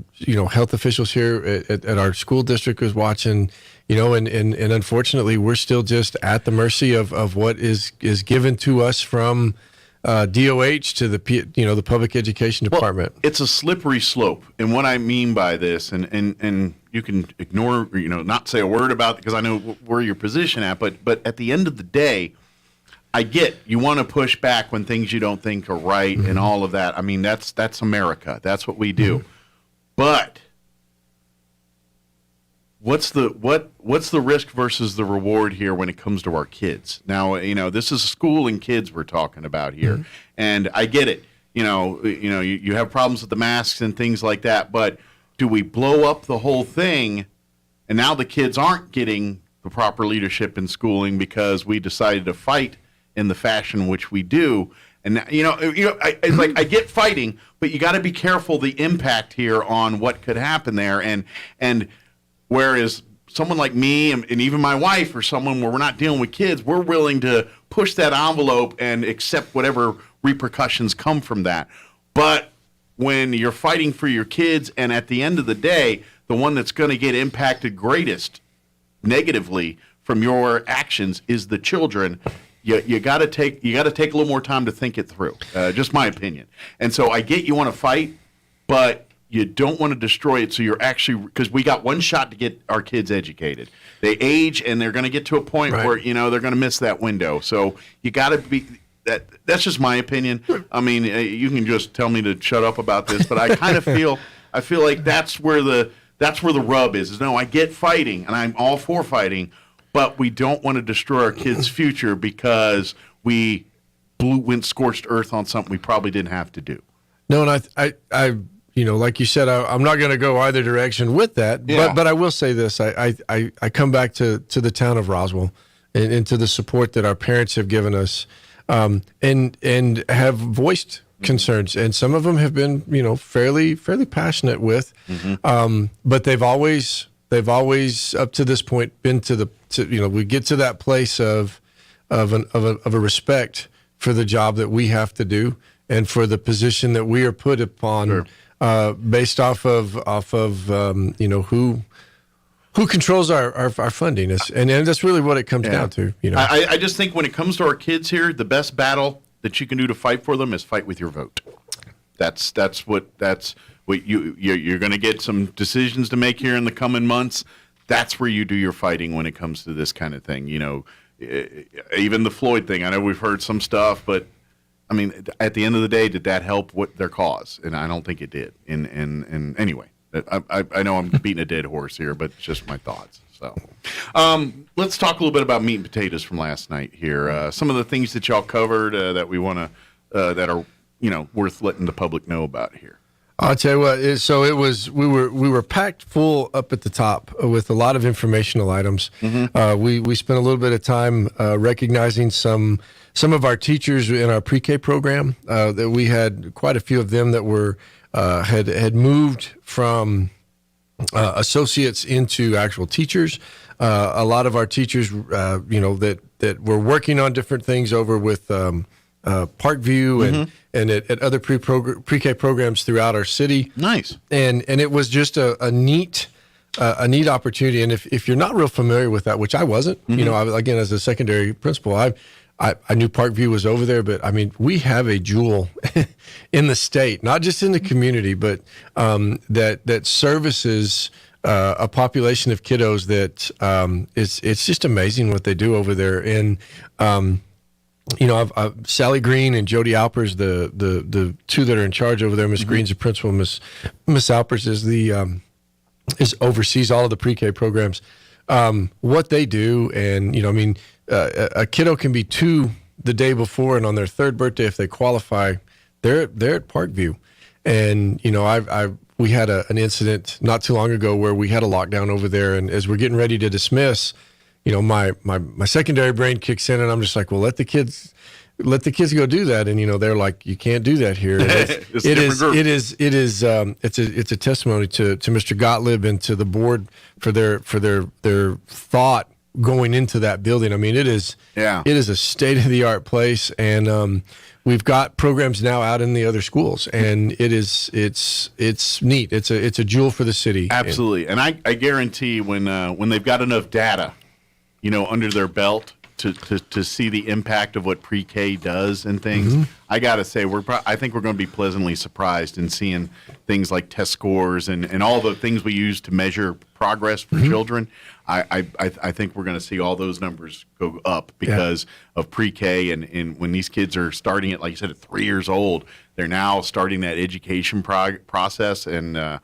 health officials here at our school district is watching. And unfortunately, we're still just at the mercy of what is given to us from DOH to the public education department. Well, it's a slippery slope, and what I mean by this, and you can ignore, not say a word about it because I know where your position at, but at the end of the day, I get you want to push back when things you don't think are right and all of that. That's America. That's what we do. But what's the risk versus the reward here when it comes to our kids? Now, this is school and kids we're talking about here, and I get it. You have problems with the masks and things like that, but do we blow up the whole thing, and now the kids aren't getting the proper leadership in schooling because we decided to fight in the fashion which we do? And it's like I get fighting, but you got to be careful the impact here on what could happen there, and whereas someone like me and even my wife or someone where we're not dealing with kids, we're willing to push that envelope and accept whatever repercussions come from that. But when you're fighting for your kids, and at the end of the day, the one that's going to get impacted greatest negatively from your actions is the children, you got to take a little more time to think it through. Just my opinion. And so I get you want to fight, but you don't want to destroy it. So you're actually, because we got one shot to get our kids educated. They age, and they're going to get to a point where they're going to miss that window. So you got to be. That's just my opinion. You can just tell me to shut up about this, but I kind of feel like that's where the rub is. No, I get fighting, and I'm all for fighting, but we don't want to destroy our kids' future because we went scorched earth on something we probably didn't have to do. No, and I like you said, I'm not going to go either direction with that. Yeah. But I will say this: I come back to the town of Roswell and to the support that our parents have given us. And have voiced concerns, and some of them have been, fairly passionate with, but they've always up to this point been we get to that place of a respect for the job that we have to do and for the position that we are put upon. based off of who controls our funding, and that's really what it comes down to. I just think when it comes to our kids here, the best battle that you can do to fight for them is fight with your vote. That's what you're going to get some decisions to make here in the coming months. That's where you do your fighting when it comes to this kind of thing. Even the Floyd thing. I know we've heard some stuff, but I mean, at the end of the day, did that help their cause? And I don't think it did. And anyway. I know I'm beating a dead horse here, but it's just my thoughts. So, let's talk a little bit about meat and potatoes from last night here. Some of the things that y'all covered that we want to that are worth letting the public know about here. I'll tell you what. We were packed full up at the top with a lot of informational items. Mm-hmm. We spent a little bit of time recognizing some of our teachers in our pre-K program. That we had quite a few of them that were. Had moved from associates into actual teachers. A lot of our teachers, that were working on different things over with Parkview and at other pre-K programs throughout our city. Nice. And it was just a neat opportunity. And if you're not real familiar with that, which I wasn't, again, as a secondary principal, I knew Parkview was over there, but I mean, we have a jewel in the state, not just in the community, but that services a population of kiddos that it's just amazing what they do over there. And Sally Green and Jody Alpers, the two that are in charge over there. Miss Green's the principal. Miss Alpers is oversees all of the pre-K programs. What they do, and a kiddo can be 2 the day before, and on their 3rd birthday, if they qualify, they're at Parkview. And we had an incident not too long ago where we had a lockdown over there, and as we're getting ready to dismiss, my secondary brain kicks in, and I'm just like, well, let the kids go do that. And they're like, you can't do that here. It's a testimony to Mr. Gottlieb and to the board for their thought going into that building. I mean, it is a state-of-the-art place, and we've got programs now out in the other schools, and it's neat. It's a jewel for the city. Absolutely, and I guarantee when they've got enough data, under their belt to see the impact of what pre-K does and things, I gotta say I think we're going to be pleasantly surprised in seeing things like test scores and all the things we use to measure progress for children. I think we're going to see all those numbers go up because of pre-K, and when these kids are starting it, like you said, at 3 years old, they're now starting that education process, and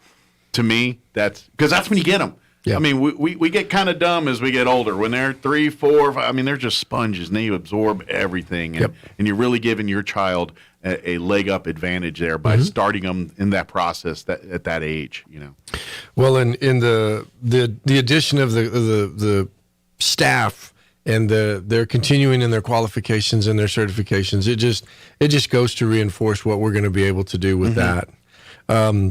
to me, that's when you get them. Yeah. I mean, we get kind of dumb as we get older. When they're 3, 4, 5, I mean, they're just sponges, and they absorb everything. And, and you're really giving your child a leg up advantage there by starting them in that process at that age. Well, in the addition of the staff and they're continuing in their qualifications and their certifications, it just goes to reinforce what we're going to be able to do with that.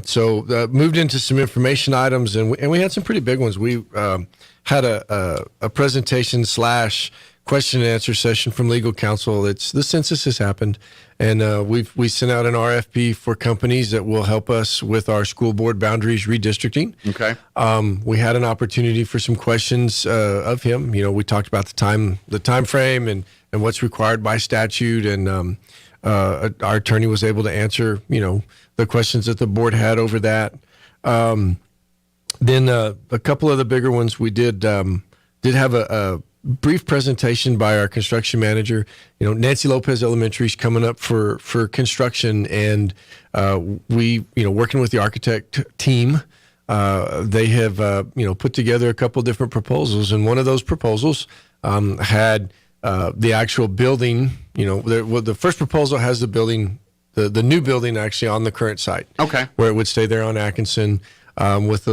So moved into some information items, and we had some pretty big ones. We had a presentation / question and answer session from legal counsel. The census has happened, and we sent out an RFP for companies that will help us with our school board boundaries redistricting. Okay. We had an opportunity for some questions of him. We talked about the time frame and what's required by statute, and our attorney was able to answer the questions that the board had over that. Then a couple of the bigger ones, we did have a brief presentation by our construction manager. Nancy Lopez Elementary is coming up for construction, and we working with the architect team, they have put together a couple different proposals, and one of those proposals had the actual building. The first proposal has the building. The new building actually on the current site. Okay. Where it would stay there on Atkinson, with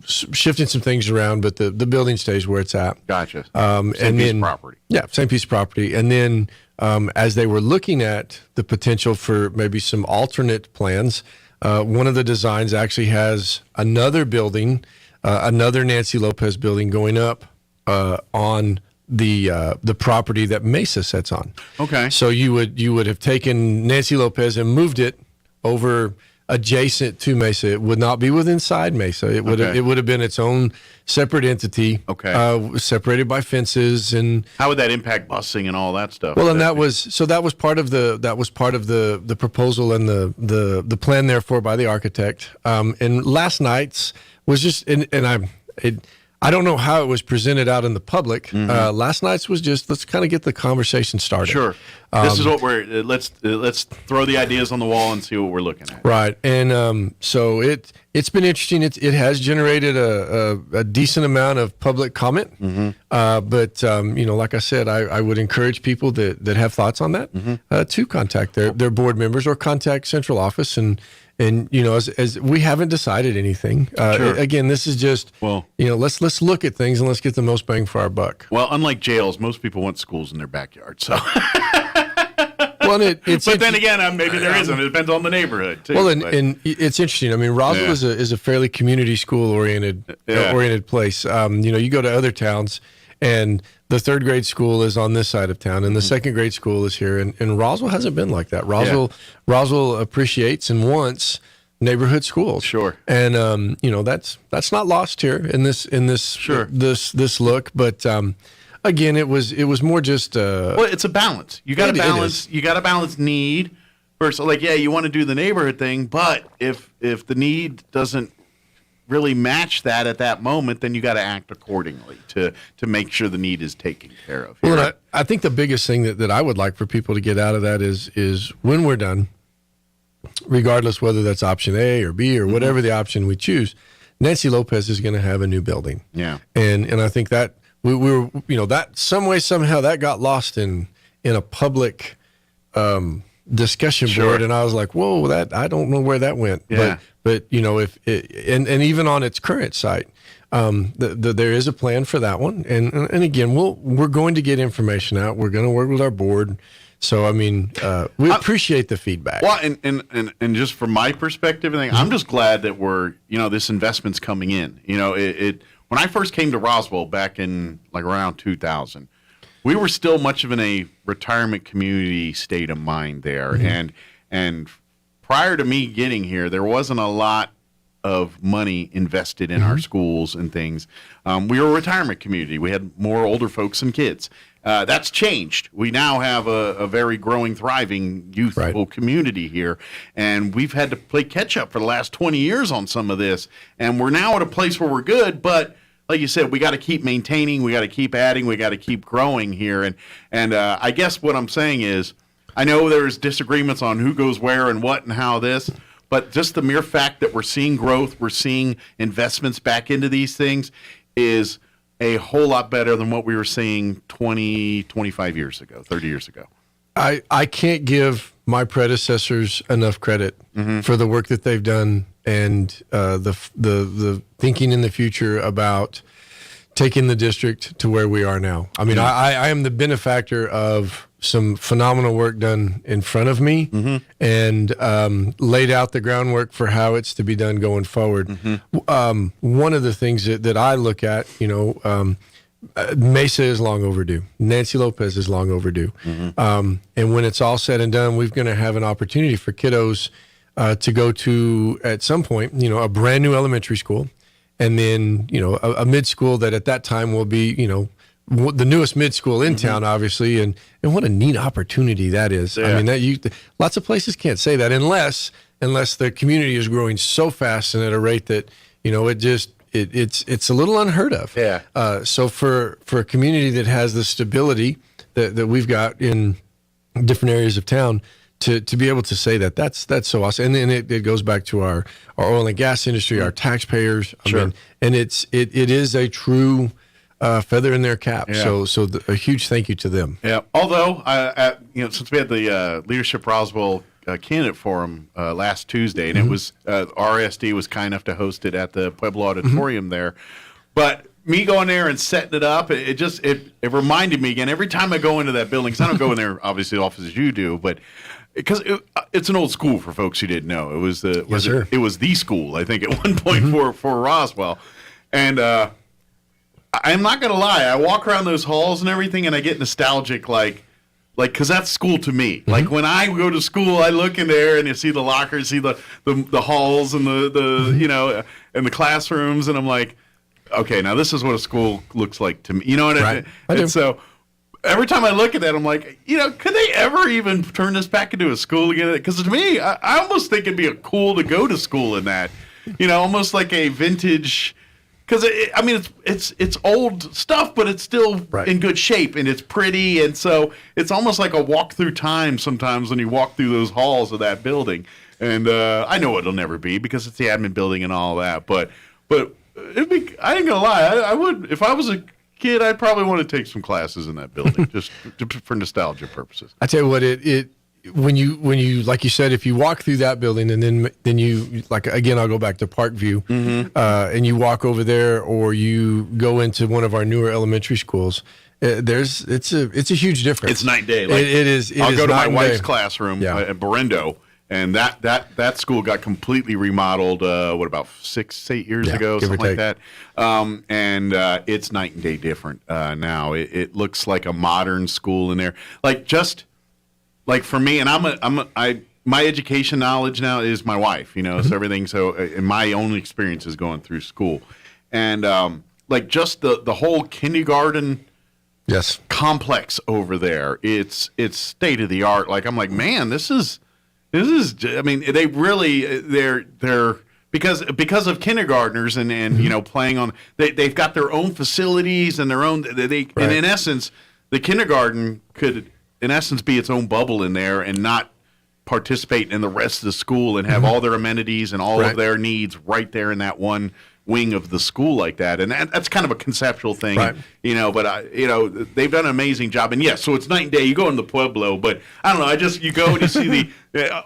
shifting some things around, but the building stays where it's at. Gotcha. Same piece of property. Yeah, same piece of property. And then as they were looking at the potential for maybe some alternate plans, one of the designs actually has another building, another Nancy Lopez building going up on the property that Mesa sits on. Okay. So you would have taken Nancy Lopez and moved it over adjacent to Mesa. It would not be inside Mesa. It would have been its own separate entity, separated by fences. And how would that impact busing and all that stuff? Well, and that was part of the proposal and the plan therefore by the architect. And last night's was just I don't know how it was presented out in the public. Last night's was just, let's kind of get the conversation started. Sure. This is what let's throw the ideas on the wall and see what we're looking at. Right. And so it's been interesting. It has generated a decent amount of public comment. But, like I said, I would encourage people that have thoughts on that to contact their board members or contact central office. And as we haven't decided anything. Again, this is just, let's look at things and let's get the most bang for our buck. Well, unlike jails, most people want schools in their backyard. So, but then again, maybe there isn't. It depends on the neighborhood too. Well, and it's interesting. I mean, Roswell is a fairly community school oriented place. You go to other towns, and the third grade school is on this side of town, and the second grade school is here. And Roswell hasn't been like that. Roswell appreciates and wants neighborhood schools. Sure. And that's not lost here in this this look. But again, it was more just. Well, it's a balance. You got to balance. You got to balance need versus you want to do the neighborhood thing, but if the need doesn't really match that at that moment, then you got to act accordingly to make sure the need is taken care of. Well, I think the biggest thing that I would like for people to get out of that is when we're done, regardless whether that's option A or B or whatever the option we choose, Nancy Lopez is going to have a new building. Yeah. And I think that we were, that some way, somehow that got lost in a public discussion board. And I was like, whoa, I don't know where that went. Yeah. But if and even on its current site, there is a plan for that one. And again, we're going to get information out. We're going to work with our board. So I mean, we appreciate the feedback. Well, and just from my perspective, I'm just glad that we're this investment's coming in. When I first came to Roswell back in around 2000, we were still much of a retirement community state of mind there, and prior to me getting here, there wasn't a lot of money invested in our schools and things. We were a retirement community. We had more older folks and kids. That's changed. We now have a very growing, thriving, youthful community here, and we've had to play catch up for the last 20 years on some of this, and we're now at a place where we're good, but like you said, we got to keep maintaining, we got to keep adding, we got to keep growing here, and I guess what I'm saying is, I know there's disagreements on who goes where and what and how this, but just the mere fact that we're seeing growth, we're seeing investments back into these things is a whole lot better than what we were seeing 20, 25 years ago, 30 years ago. I can't give my predecessors enough credit for the work that they've done and the thinking in the future about taking the district to where we are now. I mean, I am the benefactor of some phenomenal work done in front of me and laid out the groundwork for how it's to be done going forward. One of the things that I look at, Mesa is long overdue. Nancy Lopez is long overdue. And when it's all said and done, we're going to have an opportunity for kiddos to go to, at some point, a brand new elementary school. And then, a mid-school that at that time will be, the newest mid-school in town, obviously. And what a neat opportunity that is. Yeah. I mean, lots of places can't say that unless the community is growing so fast and at a rate that, it's a little unheard of. Yeah. So for a community that has the stability that we've got in different areas of town, to be able to say that's so awesome. And then it goes back to our oil and gas industry, our taxpayers. I mean, and it is a true feather in their cap. Yeah. So a huge thank you to them. Yeah. Although, since we had the Leadership Roswell candidate forum last Tuesday, and it was RSD was kind enough to host it at the Pueblo Auditorium there, but me going there and setting it up, it reminded me again every time I go into that building, because I don't go in there obviously the office as you do, but because it's an old school for folks who didn't know. It was it was the school, I think, at one point for Roswell. And I'm not going to lie, I walk around those halls and everything, and I get nostalgic, like like, because that's school to me. Like, when I go to school, I look in there and you see the lockers, see the halls and the you know, and the classrooms, and I'm like, okay, now this is what a school looks like to me. You know what I mean? And so every time I look at that, I'm like, you know, could they ever even turn this back into a school again? Because to me, I almost think it'd be cool to go to school in that, you know, almost like a vintage. Because I mean, it's old stuff, but it's still in good shape and it's pretty, and so it's almost like a walk through time sometimes when you walk through those halls of that building. And I know it'll never be because it's the admin building and all that, but it'd be. I ain't gonna lie, I would, if I was a kid, I'd probably want to take some classes in that building just for nostalgia purposes. I tell you what, when you like you said, if you walk through that building and then you, like, again, I'll go back to Parkview, and you walk over there, or you go into one of our newer elementary schools, it's a huge difference. It's night and day. Like, it is. I'll go to my wife's classroom at Berendo, and that school got completely remodeled. About 6-8 years ago, something like that. And it's night and day different now. It looks like a modern school in there, like for me, and my education knowledge now is my wife, you know, so everything. So, and my only experience is going through school, and like just the whole kindergarten complex over there. It's state of the art. Like, I'm like, man, this is. I mean, they really they're because of kindergartners and you know, playing on. They've got their own facilities and their own. And in essence, the kindergarten could, in essence, be its own bubble in there and not participate in the rest of the school and have all their amenities and all of their needs right there in that one wing of the school like that. And that's kind of a conceptual thing, you know, but you know, they've done an amazing job. And yes, so it's night and day. You go in the Pueblo, but I don't know, you go and you see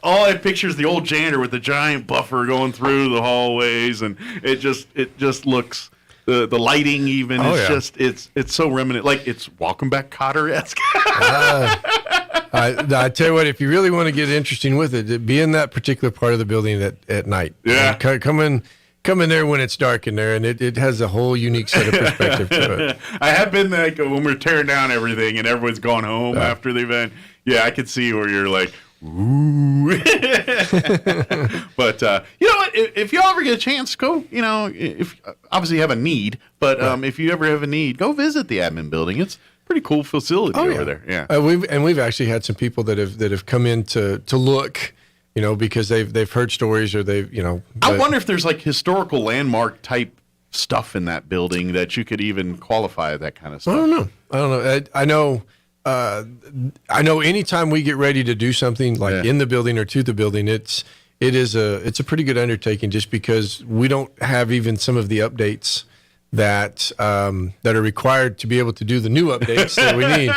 all I picture is the old janitor with the giant buffer going through the hallways, and it just looks, the lighting even, it's so reminiscent, like it's Welcome Back Kotter-esque. I tell you what, if you really want to get interesting with it, be in that particular part of the building at night. Yeah. Come in there when it's dark in there, and it has a whole unique set of perspective to it. I have been like when we're tearing down everything and everyone's gone home after the event. Yeah, I could see where you're like, ooh. But you know what? If you ever get a chance, go. You know, if obviously you have a need, but if you ever have a need, go visit the admin building. It's a pretty cool facility over there. Yeah, we've actually had some people that have come in to look. You know, because they've heard stories, or they've, you know. I wonder if there's like historical landmark type stuff in that building that you could even qualify that kind of stuff. I don't know. I know anytime we get ready to do something like in the building or to the building, it's a pretty good undertaking, just because we don't have even some of the updates that are required to be able to do the new updates that we need.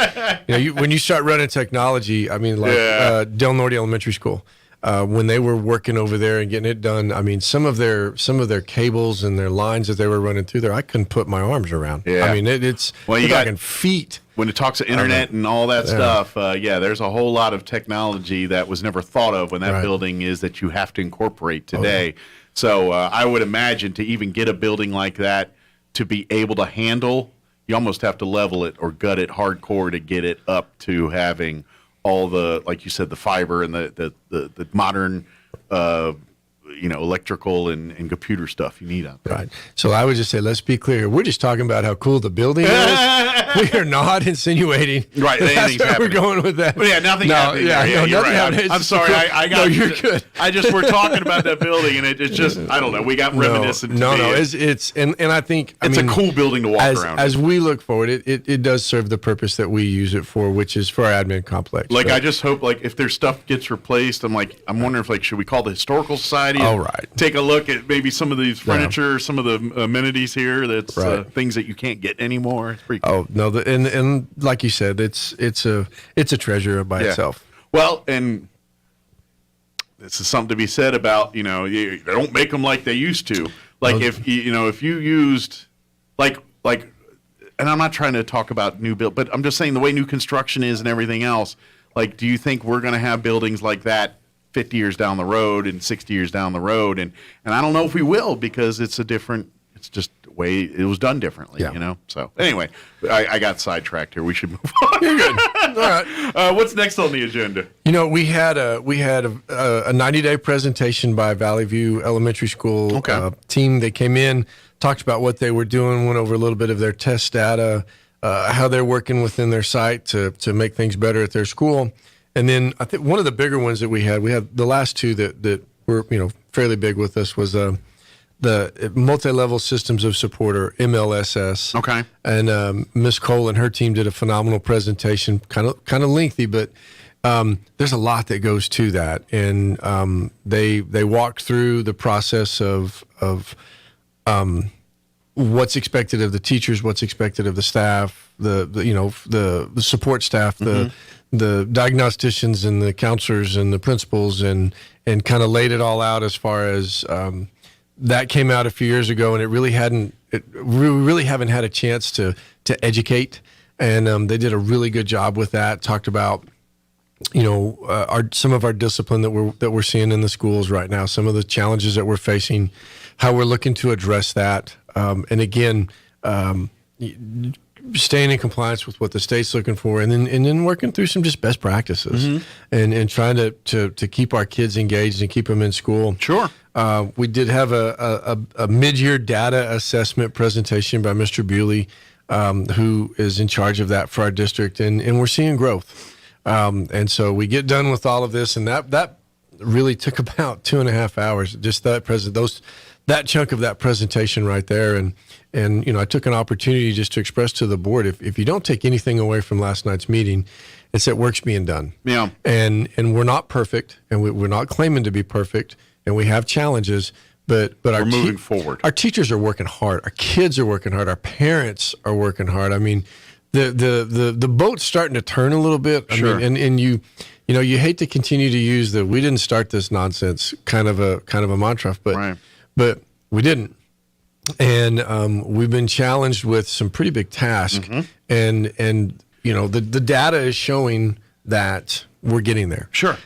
You know, when you start running technology, I mean, like Del Norte Elementary School. When they were working over there and getting it done, I mean, some of their cables and their lines that they were running through there, I couldn't put my arms around. Yeah. I mean, it's you got feet. When it talks to internet and all that stuff, there's a whole lot of technology that was never thought of when that building is that you have to incorporate today. So I would imagine to even get a building like that to be able to handle, you almost have to level it or gut it hardcore to get it up to having all the, like you said, the fiber and the modern, you know, electrical and computer stuff you need out there. Right. So I would just say, let's be clear. We're just talking about how cool the building is. We are not insinuating. Right. That's where we're going with that. But nothing happening. You're right. I'm sorry. I got. No, you're good. We're talking about that building, and it's just, I don't know. We got reminiscent. No. It's and I think it's a cool building to walk around. As we look forward, it does serve the purpose that we use it for, which is for our admin complex. Like, I just hope, like, if their stuff gets replaced, I'm wondering if, like, should we call the historical society? All right. Take a look at maybe some of these furniture, some of the amenities here. That's things that you can't get anymore. It's pretty cool. Oh no, and like you said, it's a treasure by itself. Well, and this is something to be said about, you know, they don't make them like they used to. Like if you used like, and I'm not trying to talk about new build, but I'm just saying the way new construction is and everything else. Like, do you think we're going to have buildings like that 50 years down the road and 60 years down the road? And I don't know if we will, because it's a different It's just the way it was done differently, Yeah. you know? So anyway, I got sidetracked here. We should move on. You're good. All right. What's next on the agenda? You know, we had a 90-day presentation by Valley View Elementary School team. They came in, talked about what they were doing, went over a little bit of their test data, how they're working within their site to make things better at their school. And then I think one of the bigger ones that we had the last two that were, you know, fairly big with us was the multi-level systems of support, or MLSS. Okay. And Miss Cole and her team did a phenomenal presentation, kind of lengthy, but there's a lot that goes to that. And they walked through the process of what's expected of the teachers, what's expected of the staff, the support staff, the diagnosticians and the counselors and the principals, and kind of laid it all out as far as that came out a few years ago, and we really haven't had a chance to educate, and they did a really good job with that. Talked about, you know, some of our discipline that we're seeing in the schools right now, some of the challenges that we're facing, how we're looking to address that, and again, staying in compliance with what the state's looking for, and then working through some just best practices, and trying to keep our kids engaged and keep them in school. Sure. We did have a mid-year data assessment presentation by Mr. Bewley, who is in charge of that for our district, and we're seeing growth. And so we get done with all of this, and that really took about 2.5 hours, just that chunk of that presentation right there. And you know, I took an opportunity just to express to the board, if you don't take anything away from last night's meeting, it's that work's being done. Yeah. And we're not perfect, and we're not claiming to be perfect, and we have challenges, but we're moving forward. Our teachers are working hard. Our kids are working hard. Our parents are working hard. I mean, the boat's starting to turn a little bit. I Sure. mean, and you know, you hate to continue to use we didn't start this nonsense kind of a mantra, but we didn't. And we've been challenged with some pretty big tasks, and you know, the data is showing that we're getting there. Sure.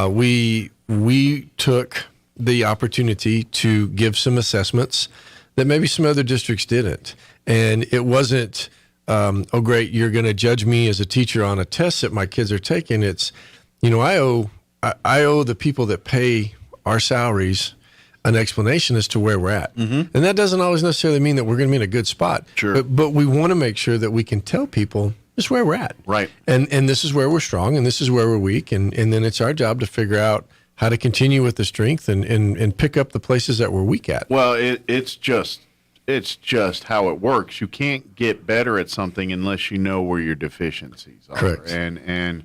We took the opportunity to give some assessments that maybe some other districts didn't, and it wasn't, oh great, you're going to judge me as a teacher on a test that my kids are taking. It's, you know, I owe the people that pay our salaries an explanation as to where we're at. And that doesn't always necessarily mean that we're going to be in a good spot. Sure. But we want to make sure that we can tell people just where we're at. Right. And this is where we're strong, and this is where we're weak, and then it's our job to figure out how to continue with the strength and pick up the places that we're weak at. Well, it's just how it works. You can't get better at something unless you know where your deficiencies are. Correct. And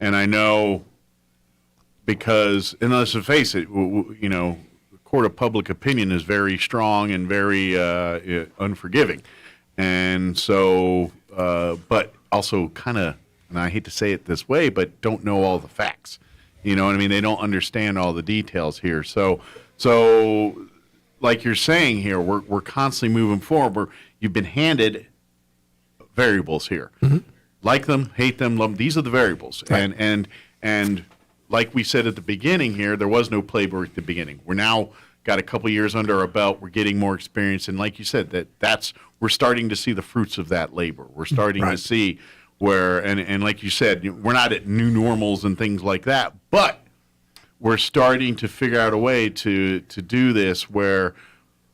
I know, because, and let's face it, you know, court of public opinion is very strong and very unforgiving, and so but also kind of, and I hate to say it this way, but don't know all the facts. You know what I mean? They don't understand all the details here. So like you're saying here, we're constantly moving forward. You've been handed variables here. Like them, hate them, love them. These are the variables. Right. And like we said at the beginning here, there was no playbook at the beginning. We're now got a couple years under our belt. We're getting more experience, and like you said, we're starting to see the fruits of that labor. We're starting to see where, and like you said, we're not at new normals and things like that, but we're starting to figure out a way to do this where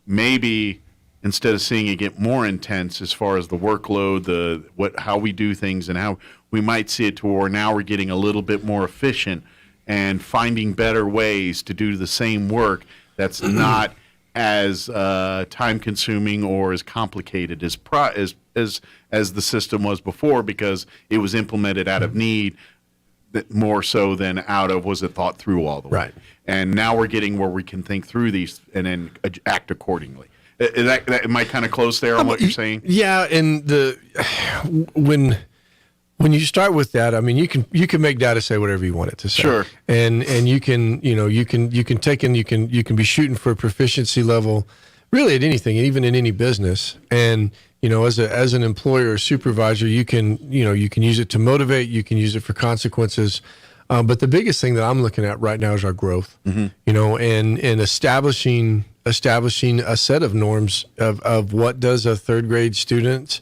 maybe instead of seeing it get more intense as far as the workload, how we do things, and how we might see it to where now we're getting a little bit more efficient and finding better ways to do the same work that's not as time-consuming or as complicated as the system was before, because it was implemented out of need more so than out of was it thought through all the way. Right. And now we're getting where we can think through these and then act accordingly. Am I kind of close there on what you're saying? Yeah, and when you start with that, I mean, you can make data say whatever you want it to say. Sure. And you can take and you can be shooting for a proficiency level really at anything, even in any business. And you know, as an employer or supervisor, you can use it to motivate, you can use it for consequences. But the biggest thing that I'm looking at right now is our growth. You know, and establishing establishing a set of norms of what does a third grade student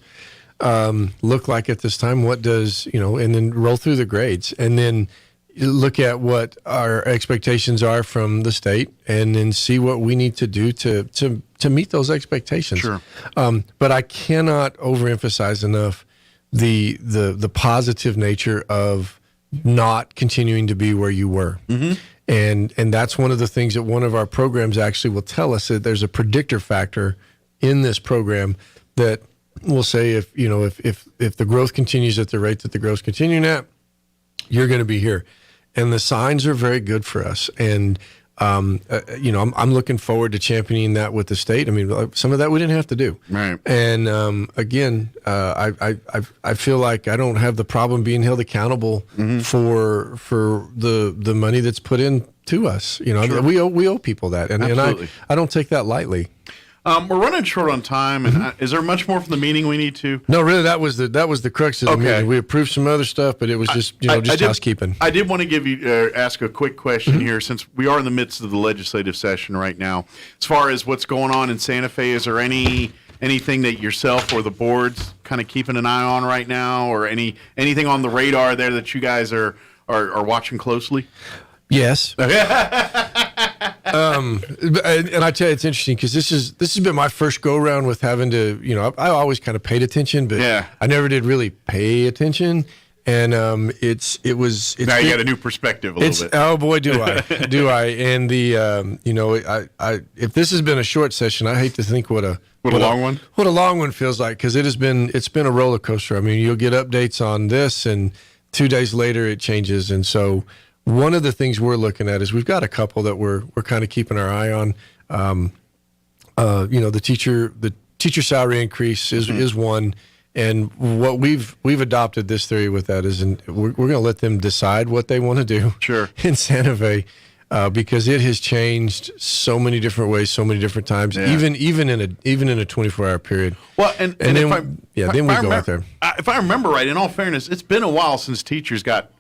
look like at this time, what does, and then roll through the grades, and then look at what our expectations are from the state, and then see what we need to do to meet those expectations. Sure. But I cannot overemphasize enough the positive nature of not continuing to be where you were. Mm-hmm. And that's one of the things that one of our programs actually will tell us, that there's a predictor factor in this program that will say if the growth continues at the rate that the growth's continuing at, you're going to be here. And the signs are very good for us. And I'm looking forward to championing that with the state. I mean, some of that we didn't have to do. Right. And again, I feel like I don't have the problem being held accountable for the money that's put in to us. Sure. we owe people that, and I don't take that lightly. We're running short on time, and is there much more from the meeting we need to? No, really, that was the crux of the meeting. We approved some other stuff, but it was just housekeeping. I did want to give you ask a quick question here, since we are in the midst of the legislative session right now. As far as what's going on in Santa Fe, is there anything that yourself or the board's kind of keeping an eye on right now, or anything on the radar there that you guys are watching closely? Yes. And I tell you, it's interesting because this has been my first go around with having to, I always kind of paid attention, but I never did really pay attention. And it's now you got a new perspective a little bit. Oh boy, do I? And if this has been a short session, I hate to think what a long one feels like, because it's been a roller coaster. I mean, you'll get updates on this, and 2 days later it changes, and so. One of the things we're looking at is we've got a couple that we're kind of keeping our eye on. The teacher salary increase is one, and what we've adopted this theory with that is, we're going to let them decide what they want to do. Sure. In Santa Fe, because it has changed so many different ways, so many different times, even in a 24-hour period. Well, then we go out there. If I remember right, in all fairness, it's been a while since teachers got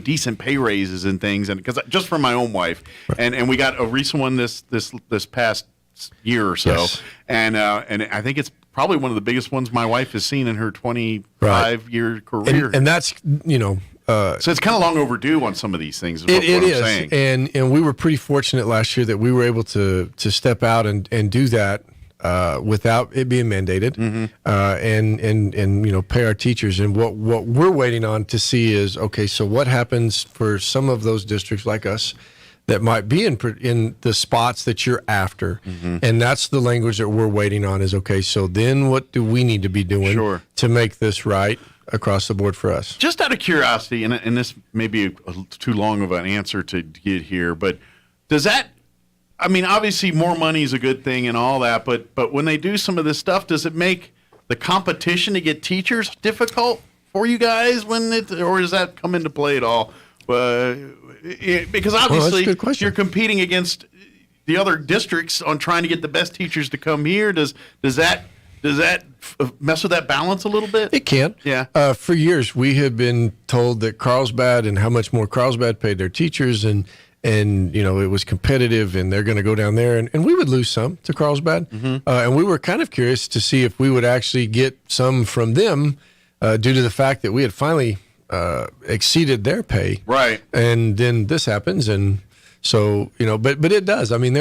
decent pay raises and things, and because just for my own wife, right. and we got a recent one this past year or so, yes. and I think it's probably one of the biggest ones my wife has seen in her 25-year career, and that's so it's kind of long overdue on some of these things. It is, saying. And we were pretty fortunate last year that we were able to step out and do that. Without it being mandated, and pay our teachers. And what we're waiting on to see is, okay, so what happens for some of those districts like us that might be in the spots that you're after, and that's the language that we're waiting on. Is okay, so then what do we need to be doing to make this right across the board for us? Just out of curiosity, and this may be too long of an answer to get here, but does that? I mean, obviously, more money is a good thing and all that, but when they do some of this stuff, does it make the competition to get teachers difficult for you guys or does that come into play at all? Because obviously, you're competing against the other districts on trying to get the best teachers to come here. Does that mess with that balance a little bit? It can. Yeah. For years, we had been told that Carlsbad and how much more Carlsbad paid their teachers, and it was competitive, and they're going to go down there, and we would lose some to Carlsbad, and we were kind of curious to see if we would actually get some from them due to the fact that we had finally exceeded their pay, right? And then this happens, and so but it does. I mean,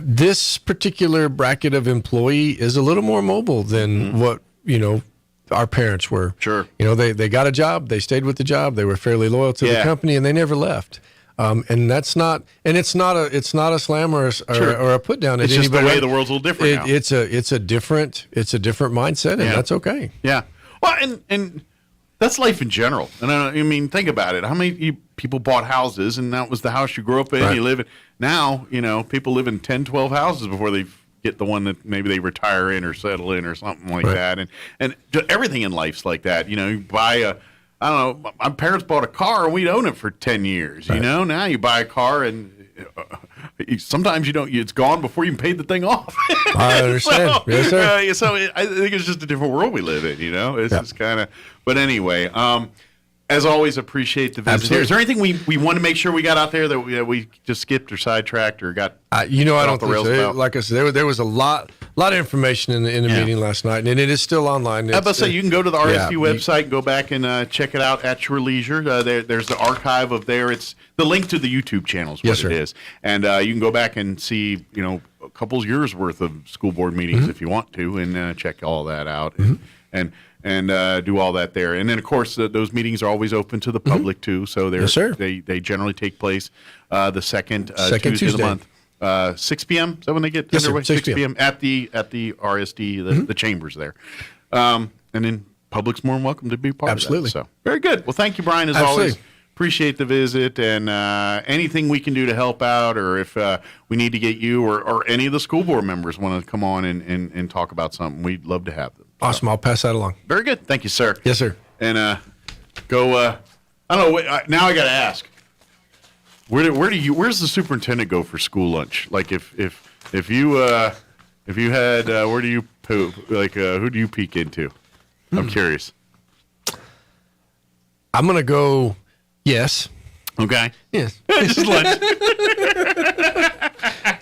this particular bracket of employee is a little more mobile than what our parents were. Sure. They got a job, they stayed with the job, they were fairly loyal to the company, and they never left. And that's not, and it's not a slam or a put down at anybody. It's just the way the world's a little different now. It's a different mindset, and that's okay. Yeah. Well, and that's life in general. And I mean, think about it. How many people bought houses, and that was the house you grew up in, you live in. Now, people live in 10, 12 houses before they get the one that maybe they retire in or settle in or something like that. And everything in life's like that. You buy I don't know, my parents bought a car and we'd own it for 10 years, Now you buy a car and sometimes it's gone before you even paid the thing off. I understand. Yes, sir. So I think it's just a different world we live in, It's just kind of, but anyway, As always, appreciate the visit. Absolutely. Is there anything we want to make sure we got out there that we just skipped or sidetracked or got? I don't off the think rails so. about? Like I said, there was a lot of information in the meeting last night, and it is still online. I was about to say, you can go to the RSU yeah, website and go back and check it out at your leisure. There's the archive of there. It's the link to the YouTube channel is what Yes, sir. it is. And you can go back and see, a couple years worth of school board meetings if you want to, and check all that out and do all that there. And then, of course, those meetings are always open to the public, too. So Yes, sir. they generally take place the second Tuesday of the month. 6 p.m. Is that when they get Yes, sir. underway? 6 p.m. at the RSD, the chambers there. And then public's more than welcome to be part Absolutely. of that. So very good. Well, thank you, Brian, as Absolutely. always. Appreciate the visit, and anything we can do to help out, or if we need to get you or any of the school board members want to come on and talk about something, we'd love to have them. Awesome. I'll pass that along. Very good. Thank you, sir. Yes, sir. And go. I don't know. Now I got to ask. Where's the superintendent go for school lunch? Like if you had where do you poop? Like who do you peek into? I'm curious. I'm gonna go. Yes. Okay. Yes. This is lunch.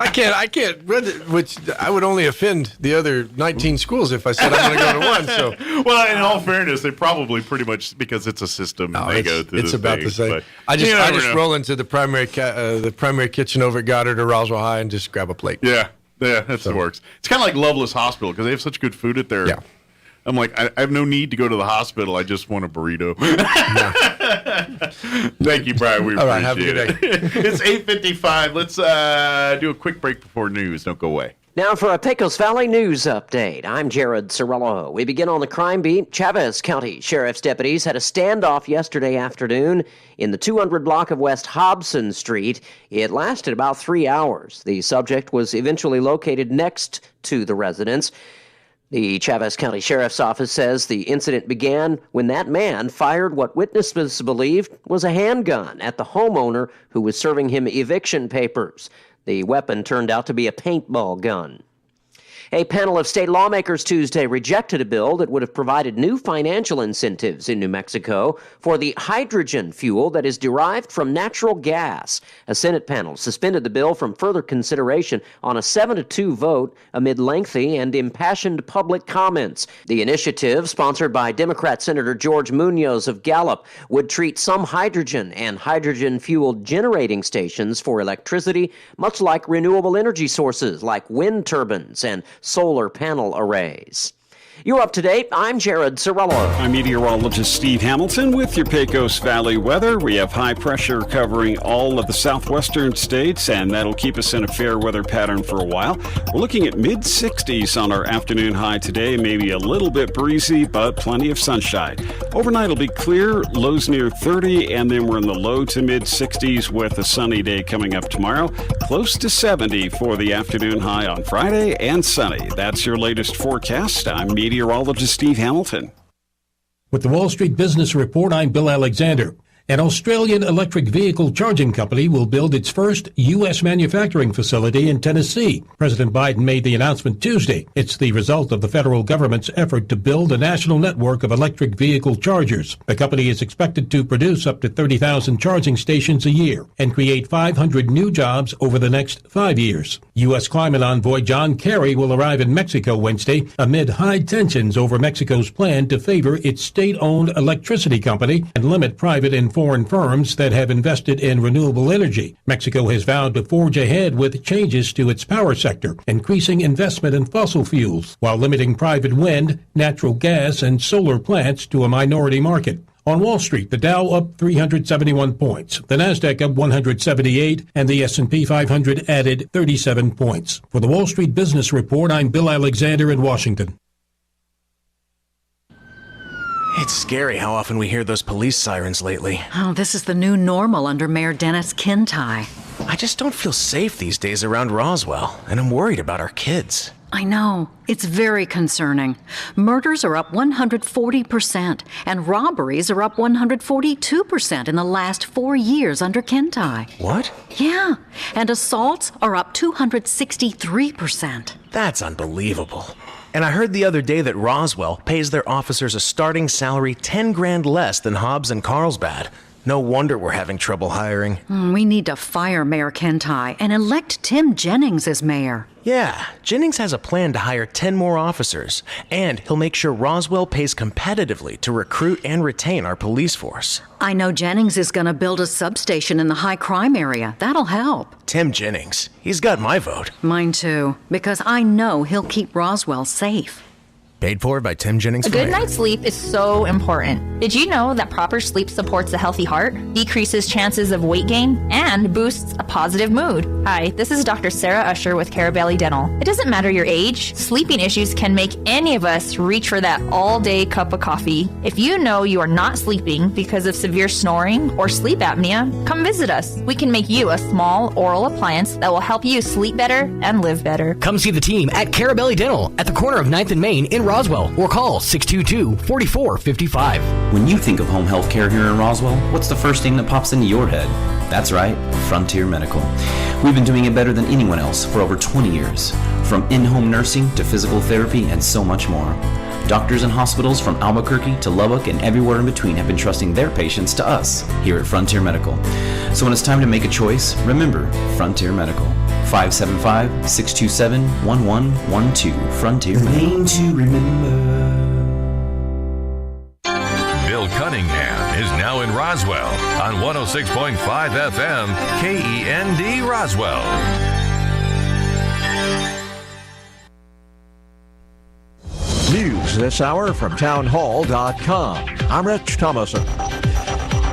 I can't. Which I would only offend the other 19 schools if I said I'm going to go to one. So, well, in all fairness, they probably pretty much because it's a system. And they go through. It's about things, the same. but I you never just know. roll into the primary kitchen over at Goddard or Roswell High and just grab a plate. Yeah, that's the works. It's kind of like Loveless Hospital because they have such good food at their. Yeah. I'm like, I have no need to go to the hospital. I just want a burrito. Thank you, Brian. We All right, appreciate have a good it. It's 8:55. Let's do a quick break before news. Don't go away. Now for a Pecos Valley news update. I'm Jared Cirillo. We begin on the crime beat. Chavez County Sheriff's deputies had a standoff yesterday afternoon in the 200 block of West Hobson Street. It lasted about 3 hours. The subject was eventually located next to the residence. The Chavez County Sheriff's Office says the incident began when that man fired what witnesses believed was a handgun at the homeowner who was serving him eviction papers. The weapon turned out to be a paintball gun. A panel of state lawmakers Tuesday rejected a bill that would have provided new financial incentives in New Mexico for the hydrogen fuel that is derived from natural gas. A Senate panel suspended the bill from further consideration on a 7-2 vote amid lengthy and impassioned public comments. The initiative, sponsored by Democrat Senator George Munoz of Gallup, would treat some hydrogen and hydrogen-fueled generating stations for electricity, much like renewable energy sources like wind turbines and solar panel arrays. You're up to date. I'm Jared Cirillo. I'm meteorologist Steve Hamilton with your Pecos Valley weather. We have high pressure covering all of the southwestern states, and that'll keep us in a fair weather pattern for a while. We're looking at mid-60s on our afternoon high today, maybe a little bit breezy, but plenty of sunshine. Overnight will be clear, lows near 30, and then we're in the low to mid-60s with a sunny day coming up tomorrow. Close to 70 for the afternoon high on Friday, and sunny. That's your latest forecast. I'm meteorologist Steve Hamilton. With the Wall Street Business Report, I'm Bill Alexander. An Australian electric vehicle charging company will build its first U.S. manufacturing facility in Tennessee. President Biden made the announcement Tuesday. It's the result of the federal government's effort to build a national network of electric vehicle chargers. The company is expected to produce up to 30,000 charging stations a year and create 500 new jobs over the next 5 years. U.S. climate envoy John Kerry will arrive in Mexico Wednesday amid high tensions over Mexico's plan to favor its state-owned electricity company and limit private and foreign firms that have invested in renewable energy. Mexico has vowed to forge ahead with changes to its power sector, increasing investment in fossil fuels, while limiting private wind, natural gas, and solar plants to a minority market. On Wall Street, the Dow up 371 points, the Nasdaq up 178, and the S&P 500 added 37 points. For the Wall Street Business Report, I'm Bill Alexander in Washington. It's scary how often we hear those police sirens lately. Oh, this is the new normal under Mayor Dennis Kintai. I just don't feel safe these days around Roswell, and I'm worried about our kids. I know. It's very concerning. Murders are up 140%, and robberies are up 142% in the last 4 years under Kintai. What? Yeah, and assaults are up 263%. That's unbelievable. And I heard the other day that Roswell pays their officers a starting salary 10 grand less than Hobbs and Carlsbad. No wonder we're having trouble hiring. We need to fire Mayor Kentai and elect Tim Jennings as mayor. Yeah, Jennings has a plan to hire 10 more officers, and he'll make sure Roswell pays competitively to recruit and retain our police force. I know Jennings is going to build a substation in the high crime area. That'll help. Tim Jennings, he's got my vote. Mine too, because I know he'll keep Roswell safe. Paid for by Tim Jennings. A good night's sleep is so important. Did you know that proper sleep supports a healthy heart, decreases chances of weight gain, and boosts a positive mood? Hi, this is Dr. Sarah Usher with Carabelli Dental. It doesn't matter your age, sleeping issues can make any of us reach for that all-day cup of coffee. If you know you are not sleeping because of severe snoring or sleep apnea, come visit us. We can make you a small oral appliance that will help you sleep better and live better. Come see the team at Carabelli Dental at the corner of 9th and Main in Roswell, or call 622-4455. When you think of home health care here in Roswell, what's the first thing that pops into your head? That's right, Frontier Medical. We've been doing it better than anyone else for over 20 years. From in-home nursing to physical therapy and so much more. Doctors and hospitals from Albuquerque to Lubbock and everywhere in between have been trusting their patients to us here at Frontier Medical. So when it's time to make a choice, remember Frontier Medical. 575-627-1112. Frontier Medical. To remember. Bill Cunningham is now in Roswell on 106.5 FM KEND Roswell. News this hour from townhall.com. I'm Rich Thomason.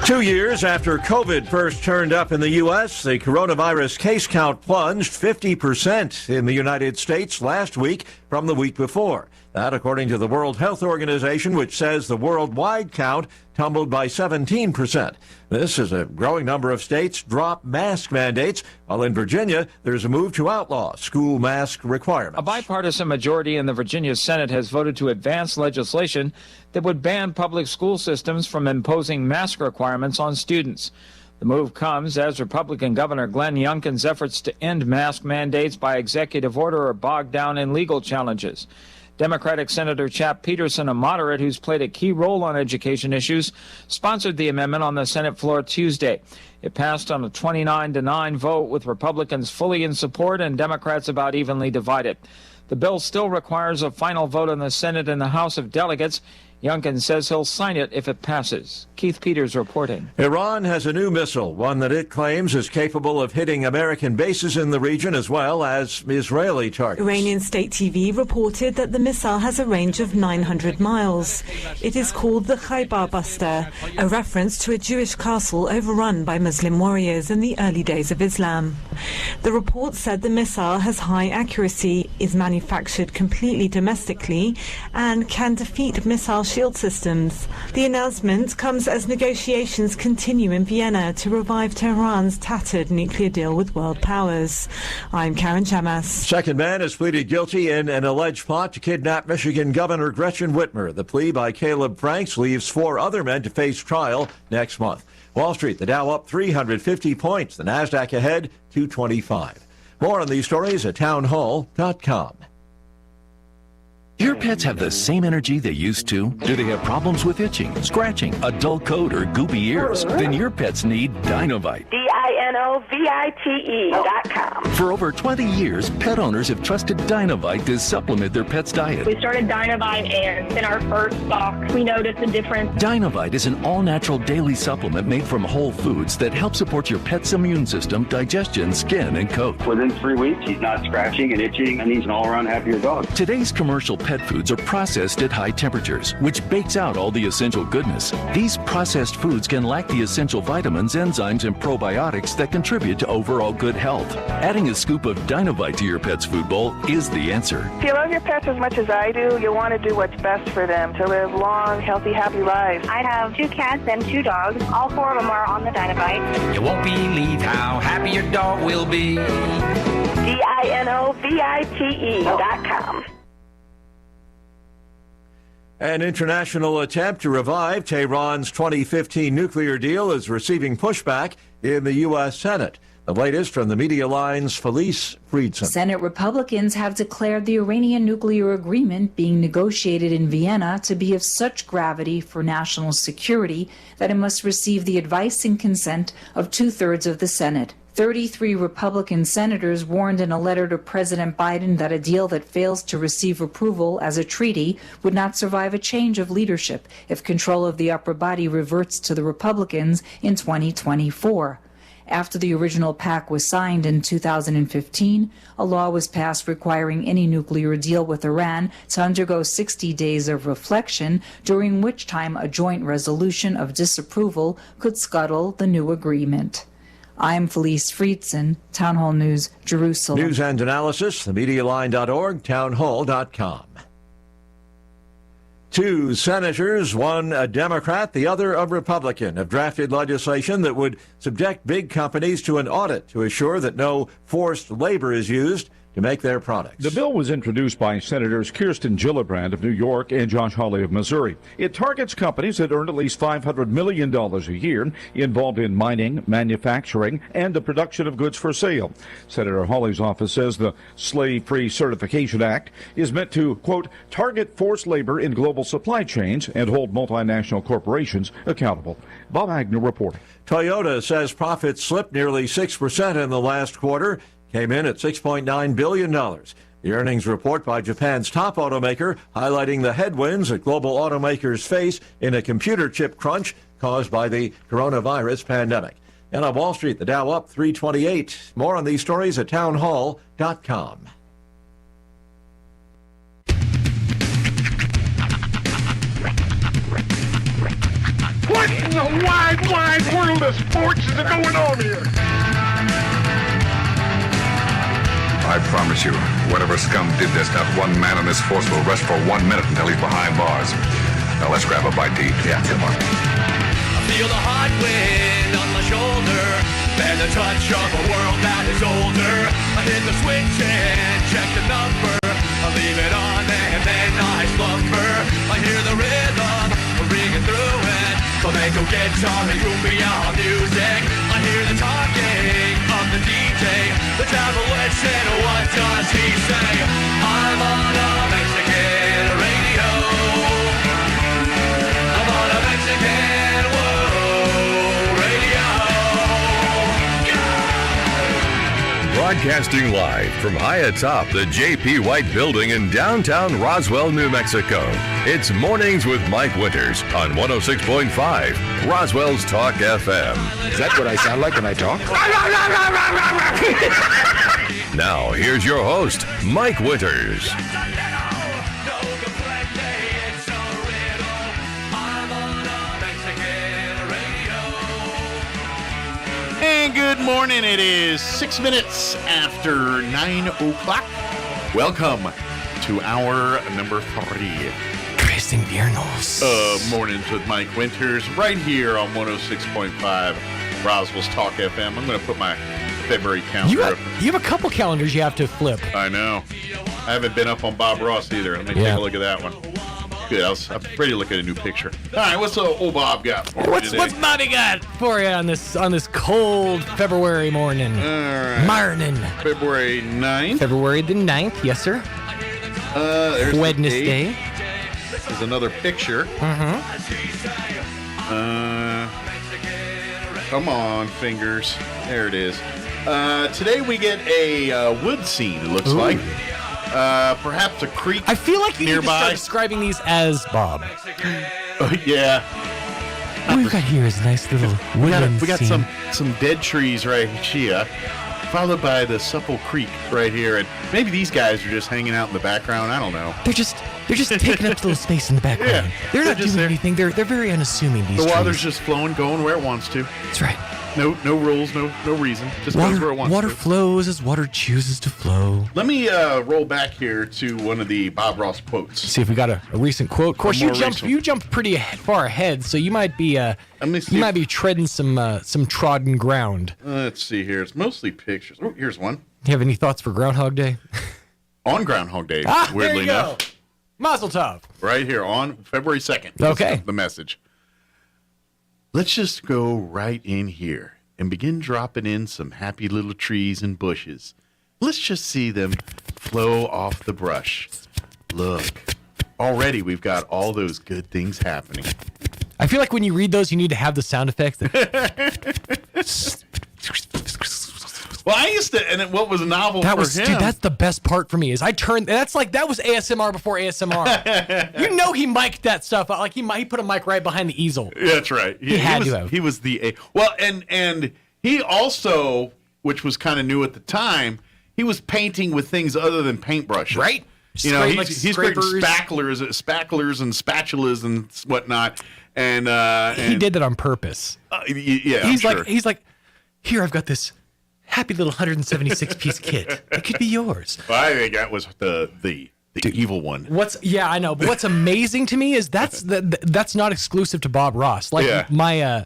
2 years after COVID first turned up in the U.S., the coronavirus case count plunged 50% in the United States last week from the week before. That according to the World Health Organization, which says the worldwide count tumbled by 17%. This is a growing number of states drop mask mandates, while in Virginia, there's a move to outlaw school mask requirements. A bipartisan majority in the Virginia Senate has voted to advance legislation that would ban public school systems from imposing mask requirements on students. The move comes as Republican Governor Glenn Youngkin's efforts to end mask mandates by executive order are bogged down in legal challenges. Democratic Senator Chap Peterson, a moderate who's played a key role on education issues, sponsored the amendment on the Senate floor Tuesday. It passed on a 29-9 vote, with Republicans fully in support and Democrats about evenly divided. The bill still requires a final vote in the Senate and the House of Delegates. Youngkin says he'll sign it if it passes. Keith Peters reporting. Iran has a new missile, one that it claims is capable of hitting American bases in the region as well as Israeli targets. Iranian state TV reported that the missile has a range of 900 miles. It is called the Khaybar Buster, a reference to a Jewish castle overrun by Muslim warriors in the early days of Islam. The report said the missile has high accuracy, is manufactured completely domestically, and can defeat missile shield systems. The announcement comes as negotiations continue in Vienna to revive Tehran's tattered nuclear deal with world powers. I'm Karen Chamas. Second man has pleaded guilty in an alleged plot to kidnap Michigan Governor Gretchen Whitmer. The plea by Caleb Franks leaves 4 other men to face trial next month. Wall Street, the Dow up 350 points. The Nasdaq ahead 225. More on these stories at townhall.com. Your pets have the same energy they used to? Do they have problems with itching, scratching, a dull coat, or goopy ears? Then your pets need Dinovite. DINOVITE.com. For over 20 years, pet owners have trusted Dinovite to supplement their pet's diet. We started Dinovite, and in our first box, we noticed a difference. Dinovite is an all-natural daily supplement made from whole foods that help support your pet's immune system, digestion, skin, and coat. Within 3 weeks, he's not scratching and itching, and he's an all-around happier dog. Today's commercial pet foods are processed at high temperatures, which bakes out all the essential goodness. These processed foods can lack the essential vitamins, enzymes, and probiotics that contribute to overall good health. Adding a scoop of Dinovite to your pet's food bowl is the answer. If you love your pets as much as I do, you'll want to do what's best for them to live long, healthy, happy lives. I have 2 cats and 2 dogs. All 4 of them are on the Dinovite. You won't believe how happy your dog will be. DINOVITE.com. An international attempt to revive Tehran's 2015 nuclear deal is receiving pushback in the U.S. Senate. The latest from the Media Line's Felice Friedson. Senate Republicans have declared the Iranian nuclear agreement being negotiated in Vienna to be of such gravity for national security that it must receive the advice and consent of 2/3 of the Senate. 33 Republican senators warned in a letter to President Biden that a deal that fails to receive approval as a treaty would not survive a change of leadership if control of the upper body reverts to the Republicans in 2024. After the original pact was signed in 2015, a law was passed requiring any nuclear deal with Iran to undergo 60 days of reflection, during which time a joint resolution of disapproval could scuttle the new agreement. I'm Felice Friedson, Town Hall News, Jerusalem. News and analysis, themedialine.org, townhall.com. Two senators, one a Democrat, the other a Republican, have drafted legislation that would subject big companies to an audit to assure that no forced labor is used to make their products. The bill was introduced by Senators Kirsten Gillibrand of New York and Josh Hawley of Missouri. It targets companies that earn at least $500 million a year involved in mining, manufacturing, and the production of goods for sale. Senator Hawley's office says the Slave-Free Certification Act is meant to, quote, target forced labor in global supply chains and hold multinational corporations accountable. Bob Agnew reporting. Toyota says profits slipped nearly 6% in the last quarter, came in at $6.9 billion. The earnings report by Japan's top automaker highlighting the headwinds that global automakers face in a computer chip crunch caused by the coronavirus pandemic. And on Wall Street, the Dow up 328. More on these stories at townhall.com. What in the wide world of sports is going on here? I promise you, whatever scum did this, not one man on this force will rest for 1 minute until he's behind bars. Now let's grab a bite to eat. Yeah, come on. I feel the hot wind on my shoulder and the touch of a world that is older. I hit the switch and check the number. I leave it on and then I slumber. I hear the rhythm ringing through it. Flamenco guitar and cumbia music. I hear the talking of the DJ. The devil witch and what does he say? I'm on a Mexican radio. I'm on a Mexican world radio. Broadcasting live from high atop the J.P. White Building in downtown Roswell, New Mexico. It's Mornings with Mike Winters on 106.5 Roswell's Talk FM. Is that what I sound like when I talk? Now, here's your host, Mike Winters. And good morning. It is 6 minutes after 9 o'clock. Welcome to hour number 3. Tres Inviernos. Mornings with Mike Winters right here on 106.5 Roswell's Talk FM. I'm going to put my February calendar up. You have a couple calendars you have to flip. I know. I haven't been up on Bob Ross either. Let me take a look at that one. Good. I'm ready to look at a new picture. All right, what's old Bob got for me today? What's Bobby got for you on this cold February morning? All right. Morning. February 9th. February the 9th, yes, sir. There's Wednesday. There's another picture. Come on, fingers. There it is. Today we get a wood scene, it looks like. Perhaps a creek. I feel like you nearby. need to start describing these as Bob. Yeah. What we've got here is a nice little woodland We got scene. some dead trees right here, followed by the supple creek right here, and maybe these guys are just hanging out in the background. I don't know. They're just taking up a little space in the background. Yeah, they're not just doing there. anything. They're very unassuming. These The water's trees. just flowing, going where it wants to. That's right. No rules, no reason. Just goes where it wants Water to. flows as water chooses to flow. Let me roll back here to one of the Bob Ross quotes. See if we got a recent quote. Of course, more recent. you jumped pretty far ahead, so you might be might be treading some trodden ground. Let's see here. It's mostly pictures. Oh, here's one. Do you have any thoughts for Groundhog Day? On Groundhog Day, weirdly there you enough. go. Mazel tov. Right here on February 2nd. Okay. The message. Let's just go right in here and begin dropping in some happy little trees and bushes. Let's just see them flow off the brush. Look, already we've got all those good things happening. I feel like when you read those, you need to have the sound effects. Well, I used to, and what was novel for him. Dude, that's the best part for me is I turned. That was ASMR before ASMR. You know he mic'd that stuff out. Like he put a mic right behind the easel. Yeah, that's right. He had to have. He was and he also, which was kind of new at the time, he was painting with things other than paintbrushes. Right. You know, he's creating spacklers and spatulas and whatnot. And he did that on purpose. Yeah, he's like, here I've got this happy little 176-piece kit. It could be yours. Well, I think that was the evil one. I know. But what's amazing to me is that's not exclusive to Bob Ross. Like my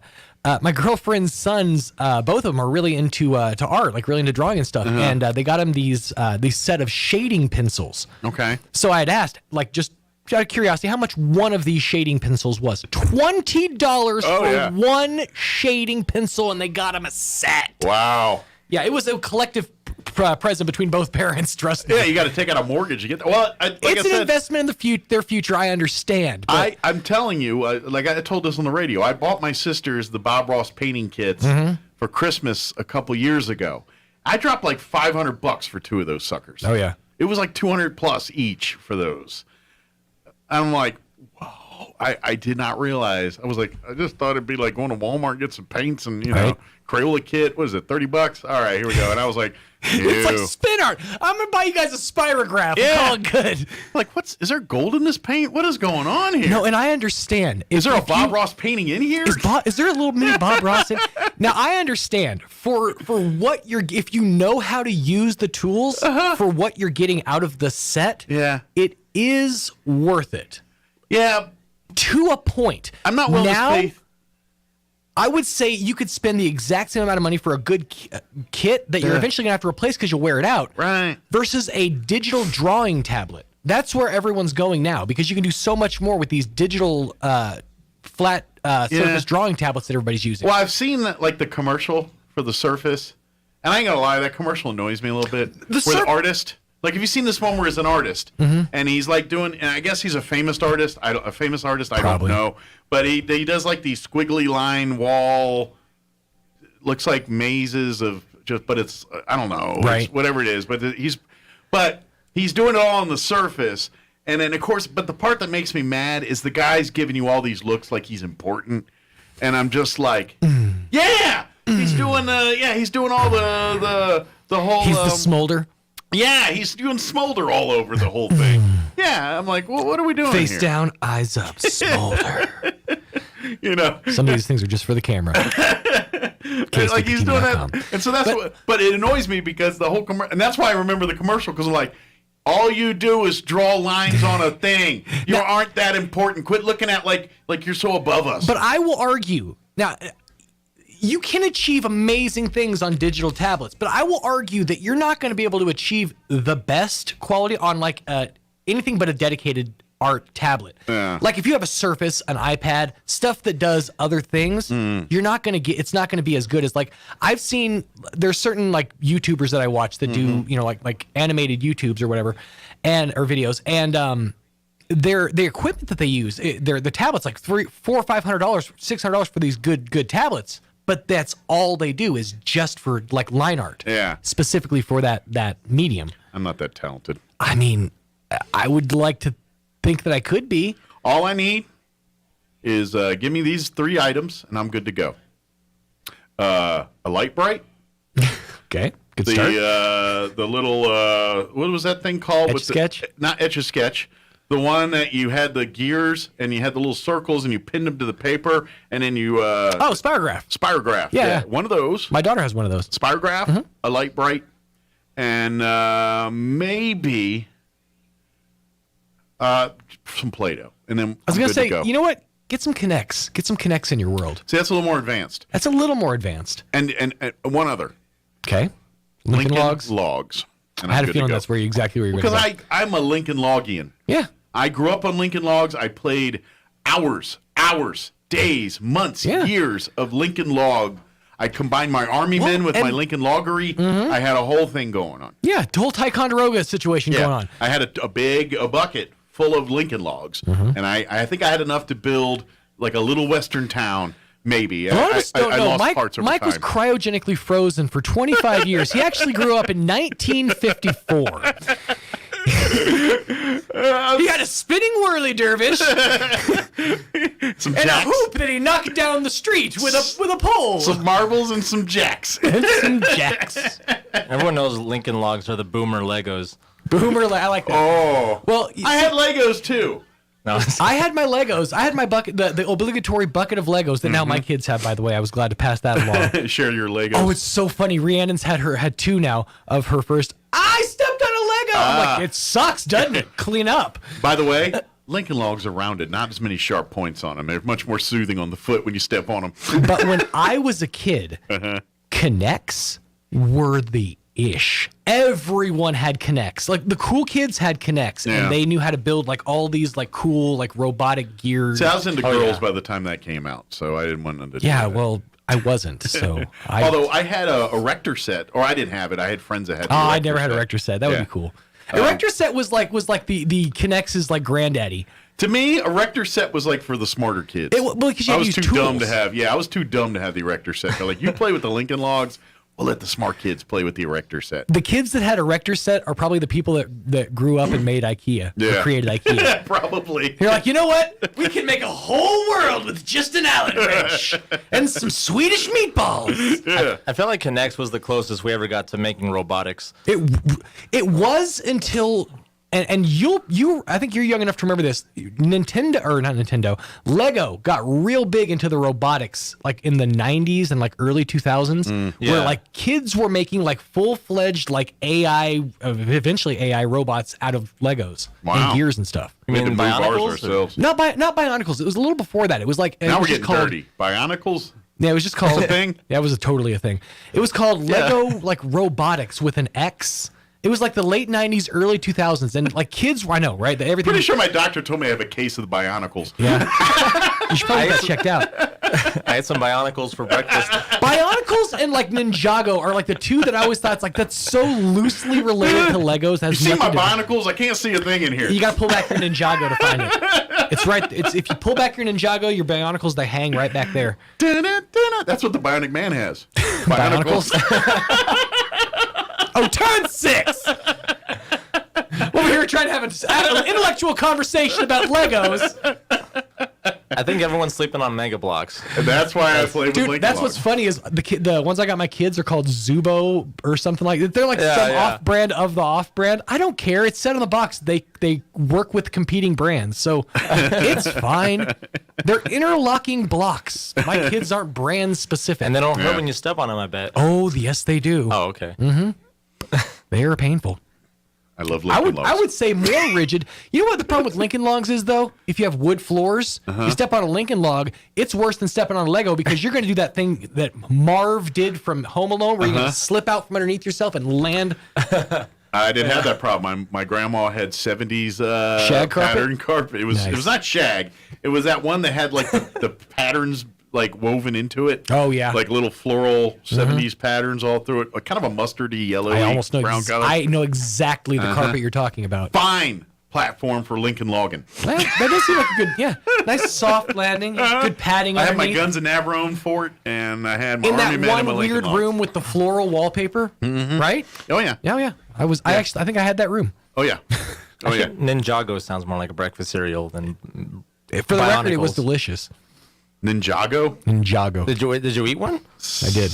girlfriend's sons, both of them are really into to art, like really into drawing and stuff. And they got him these set of shading pencils. Okay. So I had asked, like, just out of curiosity, how much one of these shading pencils was. $20 for one shading pencil, and they got him a set. Wow. Yeah, it was a collective present between both parents. Trust me. Yeah, you got to take out a mortgage to get that. Well, it's an investment in their future. I understand. I'm telling you, like I told this on the radio, I bought my sisters the Bob Ross painting kits for Christmas a couple years ago. I dropped like $500 for two of those suckers. Oh yeah, it was like $200 plus each for those. I'm like, whoa! I did not realize. I was like, I just thought it'd be like going to Walmart and get some paints and know. Crayola kit, what is it, $30? All right, here we go. And I was like, ew. It's like spin art. I'm gonna buy you guys a spirograph. Yeah. Call it good. Like, is there gold in this paint? What is going on here? No, and I understand. Is there a Bob Ross painting in here? Is there a little mini Bob Ross in? Now I understand for what if you know how to use the tools for what you're getting out of the set. Yeah, it is worth it. Yeah, to a point. I'm not willing to pay. I would say you could spend the exact same amount of money for a good kit that you're eventually going to have to replace because you'll wear it out. Right. Versus a digital drawing tablet. That's where everyone's going now because you can do so much more with these digital flat surface drawing tablets that everybody's using. Well, I've seen that, like the commercial for the Surface, and I ain't going to lie, that commercial annoys me a little bit. The artist... Like, have you seen this one where he's an artist and he's like doing, and I guess he's a famous artist. I don't know, but he does like these squiggly line wall, looks like mazes of just, but it's I don't know, right? Whatever it is, but he's doing it all on the Surface, and then of course, but the part that makes me mad is the guy's giving you all these looks like he's important, and I'm just like, he's doing all the whole. He's the smolder. Yeah, he's doing smolder all over the whole thing. Yeah, I'm like, well, what are we doing Face here? down, eyes up, smolder. Some of these things are just for the camera. Like he's doing that, and so but it annoys me because the whole and that's why I remember the commercial because I'm like, all you do is draw lines on a thing. You aren't that important. Quit looking at like you're so above us. But I will argue now. You can achieve amazing things on digital tablets, but I will argue that you're not going to be able to achieve the best quality on like anything but a dedicated art tablet. Yeah. Like if you have a Surface, an iPad, stuff that does other things, you're not going to get. It's not going to be as good as like I've seen. There's certain like YouTubers that I watch that do like animated YouTubes or whatever, or videos, and the equipment that they use, the tablets like $400 or $500, $600 for these good tablets. But that's all they do is just for like line art. Yeah. Specifically for that medium. I'm not that talented. I mean, I would like to think that I could be. All I need is give me these 3 items and I'm good to go. A light bright. Okay. Good start. The little what was that thing called? Etch-a-Sketch? Not Etch-a-Sketch. The one that you had the gears and you had the little circles and you pinned them to the paper and then you... Spirograph. Spirograph. Yeah. One of those. My daughter has one of those. Spirograph, a light bright, and maybe some Play-Doh. And then I was going to say, go. you know what? Get some Connects. Get some Connects in your world. See, that's a little more advanced. That's a little more advanced. And one other. Okay. Lincoln Logs. And I had a feeling that's exactly where you're going to go. Because I'm a Lincoln Logian. Yeah. I grew up on Lincoln Logs. I played hours, days, months, years of Lincoln Log. I combined my Army men with my Lincoln Loggery. I had a whole thing going on. Yeah, the whole Ticonderoga situation going on. I had a bucket full of Lincoln logs, and I think I had enough to build like a little western town. Maybe. A lot of us don't know. Mike Was cryogenically frozen for 25 years. He actually grew up in 1954. He had a spinning whirly dervish, some and jacks. a hoop that he knocked down the street with a pole. Some marbles and some jacks. Everyone knows Lincoln Logs are the boomer Legos. I like that. Oh. Well, I had Legos too. No. I had my Legos. I had my bucket, the obligatory bucket of Legos that now my kids have, by the way. I was glad to pass that along. Share your Legos. Oh, it's so funny. Rhiannon's had two now of her first. I stepped on a Lego. I'm like, it sucks, doesn't it? Clean up. By the way, Lincoln Logs are rounded, not as many sharp points on them. They're much more soothing on the foot when you step on them. But when I was a kid, Connects were the ish. Everyone had Connects. Like the cool kids had Connects, and they knew how to build like all these like cool like robotic gear. See, I was into girls by the time that came out, so I didn't want them to do that. Well, I wasn't. So although I had a Erector set, or I didn't have it. I had friends that had. Oh, I never had a Erector set. That would be cool. Erector set was like the Connects' like granddaddy. To me, Erector set was like for the smarter kids. Because I was too dumb to have. Yeah, I was too dumb to have the Erector set. They're like, you play with the Lincoln Logs. We'll let the smart kids play with the Erector set. The kids that had Erector set are probably the people that grew up and made IKEA. Or created IKEA. Probably. You're like, you know what? We can make a whole world with just an Allen wrench and some Swedish meatballs. Yeah. I felt like Connects was the closest we ever got to making robotics. It was until... And I think you're young enough to remember this. Lego got real big into the robotics like in the 90s and like early 2000s, where like kids were making like full-fledged like eventually AI robots out of Legos and gears and stuff. You mean Bionicles? Not Bionicles. It was a little before that. It was like now we're getting dirty. Bionicles. Yeah, it was just called a thing. Yeah, it was totally a thing. It was called Lego like robotics with an X. It was like the late 90s, early 2000s, and like kids, I know, right? Everything. Pretty sure my doctor told me I have a case of the Bionicles. Yeah. You should probably get that checked out. I had some Bionicles for breakfast. Bionicles and like Ninjago are like the two that I always thought, it's like that's so loosely related to Legos. You see my Bionicles? I can't see a thing in here. You got to pull back your Ninjago to find it. It's right. If you pull back your Ninjago, your Bionicles, they hang right back there. That's what the Bionic Man has. Bionicles. Oh, turn 6! Over here trying to have an intellectual conversation about Legos. I think everyone's sleeping on Mega Blocks. And that's why I play with Lincoln That's what's funny is the ones I got my kids are called Zubo or something like that. They're like some off-brand of the off-brand. I don't care. It's said on the box. They work with competing brands, so it's fine. They're interlocking blocks. My kids aren't brand specific. And they don't hurt when you step on them, I bet. Oh, yes, they do. Oh, okay. Mm-hmm. They are painful. I love Lincoln Logs. I would say more rigid. You know what the problem with Lincoln Logs is, though? If you have wood floors, you step on a Lincoln Log, it's worse than stepping on a Lego because you're going to do that thing that Marv did from Home Alone where you're going to slip out from underneath yourself and land. I didn't have that problem. My grandma had 70s shag pattern carpet. It was not shag. It was that one that had like the patterns like woven into it. Oh yeah, like little floral 70s patterns all through it. Like, kind of a mustardy yellow. I almost know. Brown color. I know exactly the carpet you're talking about. Fine platform for Lincoln logging. Well, that does seem like a good, nice soft landing, good padding. I had underneath. my Guns and Navarone fort, and I had my in Army that men one and my Lincoln weird Logs. room with the floral wallpaper, right? Oh yeah. Yeah. I think I had that room. Oh yeah. Oh yeah. Ninjago sounds more like a breakfast cereal than. For the record, it was delicious. Ninjago. Did you eat one? I did.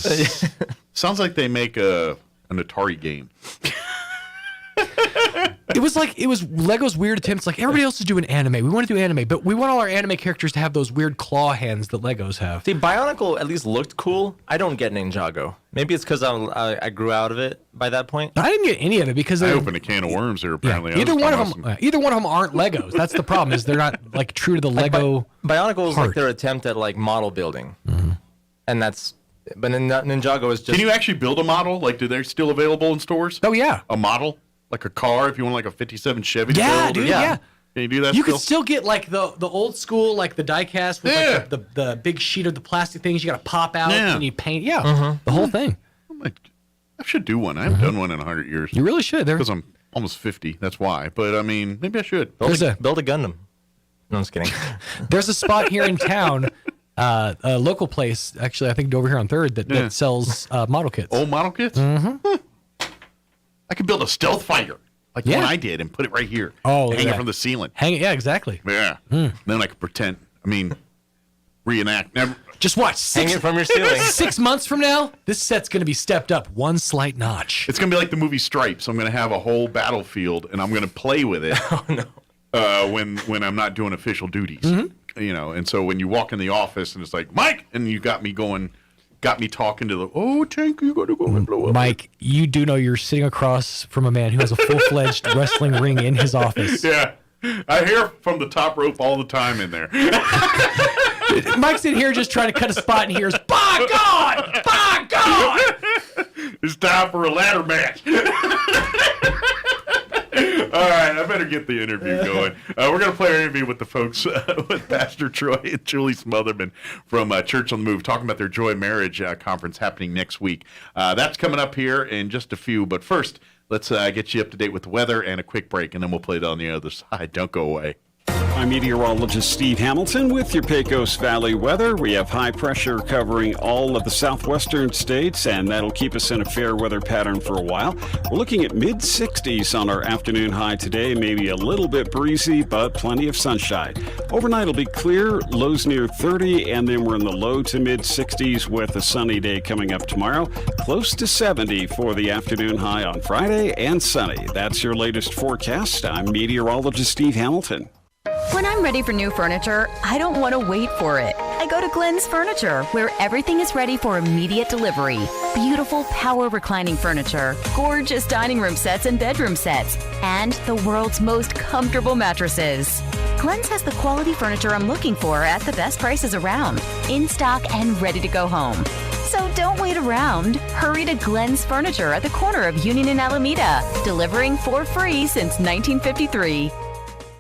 Sounds like they make an Atari game. It was Lego's weird attempts. Like everybody else is doing anime. We want to do anime, but we want all our anime characters to have those weird claw hands that Legos have. See, Bionicle at least looked cool. I don't get Ninjago. Maybe it's because I grew out of it by that point. I didn't get any of it because I opened a can of worms there. Apparently, either one of them aren't Legos. That's the problem. Is they're not like true to the Lego. Bionicle is like their attempt at like model building, and that's. But Ninjago is just. Can you actually build a model? Like, do they still available in stores? Oh yeah, a model. Like a car, if you want like a 57 Chevy. Yeah, dude, yeah. Can you do that You still? could still get like the old school, like the die cast with like the big sheet of the plastic things you got to pop out and you paint. Yeah, the whole thing. I should do one. I haven't done one in 100 years. You really should. Because I'm almost 50. That's why. But, I mean, maybe I should. Build a Gundam. No, I'm just kidding. There's a spot here in town, a local place, actually, I think over here on 3rd, that sells model kits. Old model kits? Mm-hmm. I could build a stealth fighter like the one I did and put it right here. Oh, hang it from the ceiling. Yeah, exactly. Yeah. Then I could pretend. I mean, reenact. Just watch. Hang it from your ceiling. 6 months from now, this set's going to be stepped up one slight notch. It's going to be like the movie Stripes. I'm going to have a whole battlefield, and I'm going to play with it when I'm not doing official duties. You know, and so when you walk in the office and it's like, Mike, and you got me talking to the, Tank, you got to go and blow up. Mike, you do know you're sitting across from a man who has a full-fledged wrestling ring in his office. Yeah. I hear from the top rope all the time in there. Mike's in here just trying to cut a spot and he hears, by God! By God! It's time for a ladder match. All right, I better get the interview going. We're going to play our interview with the folks, with Pastor Troy and Julie Smotherman from Church on the Move, talking about their Joy Marriage conference happening next week. That's coming up here in just a few. But first, let's get you up to date with the weather and a quick break, and then we'll play it on the other side. Don't go away. I'm meteorologist Steve Hamilton with your Pecos Valley weather. We have high pressure covering all of the southwestern states, and that'll keep us in a fair weather pattern for a while. We're looking at mid-60s on our afternoon high today, maybe a little bit breezy, but plenty of sunshine. Overnight will be clear, lows near 30, and then we're in the low to mid-60s with a sunny day coming up tomorrow. Close to 70 for the afternoon high on Friday, and sunny. That's your latest forecast. I'm meteorologist Steve Hamilton. When I'm ready for new furniture, I don't want to wait for it. I go to Glenn's Furniture, where everything is ready for immediate delivery. Beautiful power reclining furniture, gorgeous dining room sets and bedroom sets, and the world's most comfortable mattresses. Glenn's has the quality furniture I'm looking for at the best prices around, in stock and ready to go home. So don't wait around. Hurry to Glenn's Furniture at the corner of Union and Alameda, delivering for free since 1953.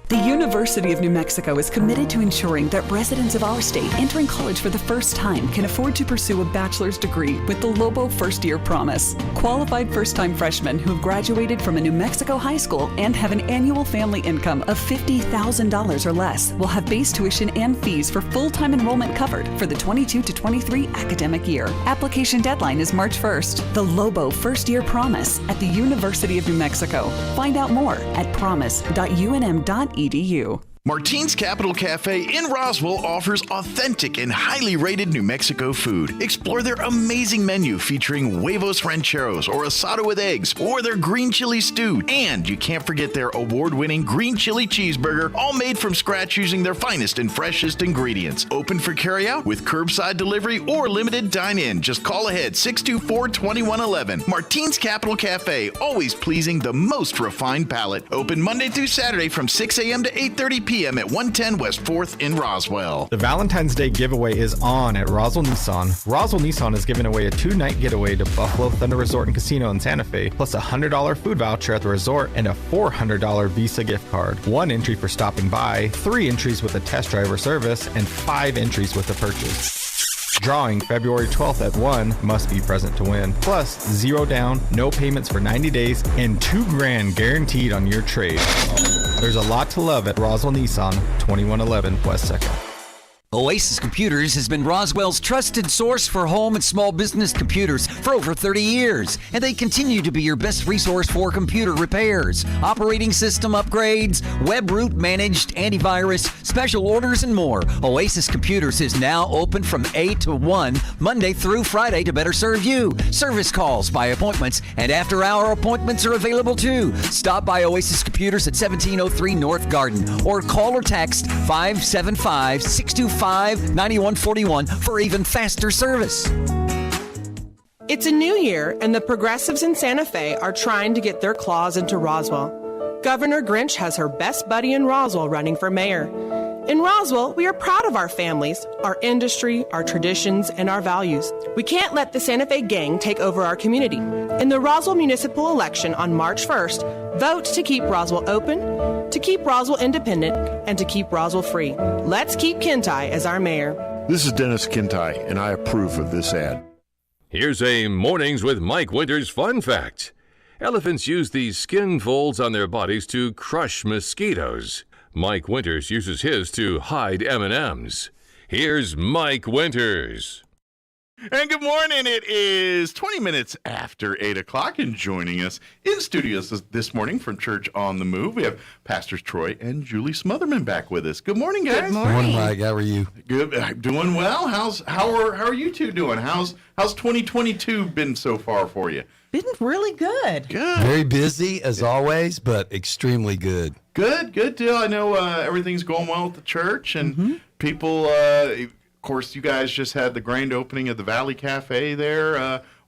The University of New Mexico is committed to ensuring that residents of our state entering college for the first time can afford to pursue a bachelor's degree with the Lobo First Year Promise. Qualified first-time freshmen who have graduated from a New Mexico high school and have an annual family income of $50,000 or less will have base tuition and fees for full-time enrollment covered for the 22 to 23 academic year. Application deadline is March 1st. The Lobo First Year Promise at the University of New Mexico. Find out more at promise.unm.edu. Martine's Capital Cafe in Roswell offers authentic and highly rated New Mexico food. Explore their amazing menu featuring huevos rancheros or asado with eggs or their green chili stew. And you can't forget their award-winning green chili cheeseburger, all made from scratch using their finest and freshest ingredients. Open for carryout with curbside delivery or limited dine-in. Just call ahead 624-2111. Martine's Capital Cafe, always pleasing the most refined palate. Open Monday through Saturday from 6 a.m. to 8:30 p.m. at 110 West 4th in Roswell. The Valentine's Day giveaway is on at Roswell Nissan. Roswell Nissan is giving away a 2-night getaway to Buffalo Thunder Resort and Casino in Santa Fe, plus a $100 food voucher at the resort and a $400 Visa gift card. 1 entry for stopping by, 3 entries with a test drive or service, and 5 entries with a purchase. Drawing February 12th at 1, must be present to win. Plus, 0 down, no payments for 90 days, and $2,000 guaranteed on your trade. There's a lot to love at Roswell Nissan, 2111 West 2nd. Oasis Computers has been Roswell's trusted source for home and small business computers for over 30 years, and they continue to be your best resource for computer repairs, operating system upgrades, web root managed antivirus, special orders, and more. Oasis Computers is now open from 8 to 1, Monday through Friday to better serve you. Service calls by appointments and after-hour appointments are available too. Stop by Oasis Computers at 1703 North Garden or call or text 575-625-9141 for even faster service. It's a new year, and the progressives in Santa Fe are trying to get their claws into Roswell. Governor Grinch has her best buddy in Roswell running for mayor. In Roswell, we are proud of our families, our industry, our traditions, and our values. We can't let the Santa Fe gang take over our community. In the Roswell municipal election on March 1st, vote to keep Roswell open, to keep Roswell independent, and to keep Roswell free. Let's keep Kintai as our mayor. This is Dennis Kintai, and I approve of this ad. Here's a Mornings with Mike Winters fun fact. Elephants use these skin folds on their bodies to crush mosquitoes. Mike Winters uses his to hide M&Ms. Here's Mike Winters. And good morning. It is 20 minutes after 8 o'clock, and joining us in studios this morning from Church on the Move, we have Pastors Troy and Julie Smotherman back with us. Good morning, guys. Good morning, Mike. How are you? Good. I'm doing well. How are you two doing? How's 2022 been so far for you? Been really good. Good. Very busy as always, but extremely good. Good deal. I know everything's going well at the church, and people. Of course, you guys just had the grand opening of the Valley Cafe there,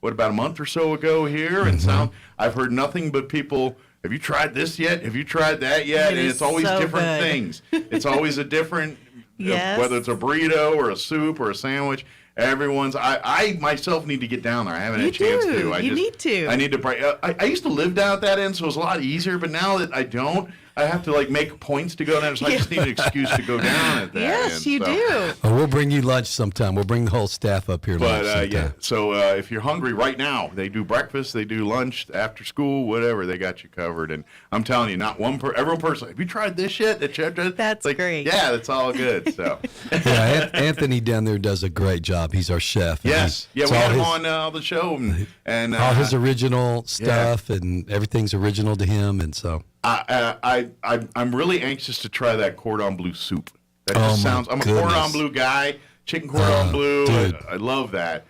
about a month or so ago here, and I've heard nothing but people, have you tried this yet? Have you tried that yet? And it's always so different good. things. It's always a different, Yes. whether it's a burrito or a soup or a sandwich. Everyone's, I myself need to get down there. I haven't had a chance to. You need to. I need to. I used to live down at that end, so it was a lot easier, but now that I don't, I have to make points to go down, so I just need an excuse to go down at that Yes, end. you so. do. Oh, we'll bring you lunch sometime. We'll bring the whole staff up here lunch sometime. So if you're hungry right now, they do breakfast, they do lunch, after school, whatever, they got you covered. And I'm telling you, not every person, have you tried this yet? That's great. Yeah, that's all good. So Yeah, Anthony down there does a great job. He's our chef. Yes. Yeah, we had him on the show. And all his original stuff and everything's original to him. And so I'm really anxious to try that cordon bleu soup. That just sounds. I'm a cordon bleu guy. Chicken cordon bleu. I love that.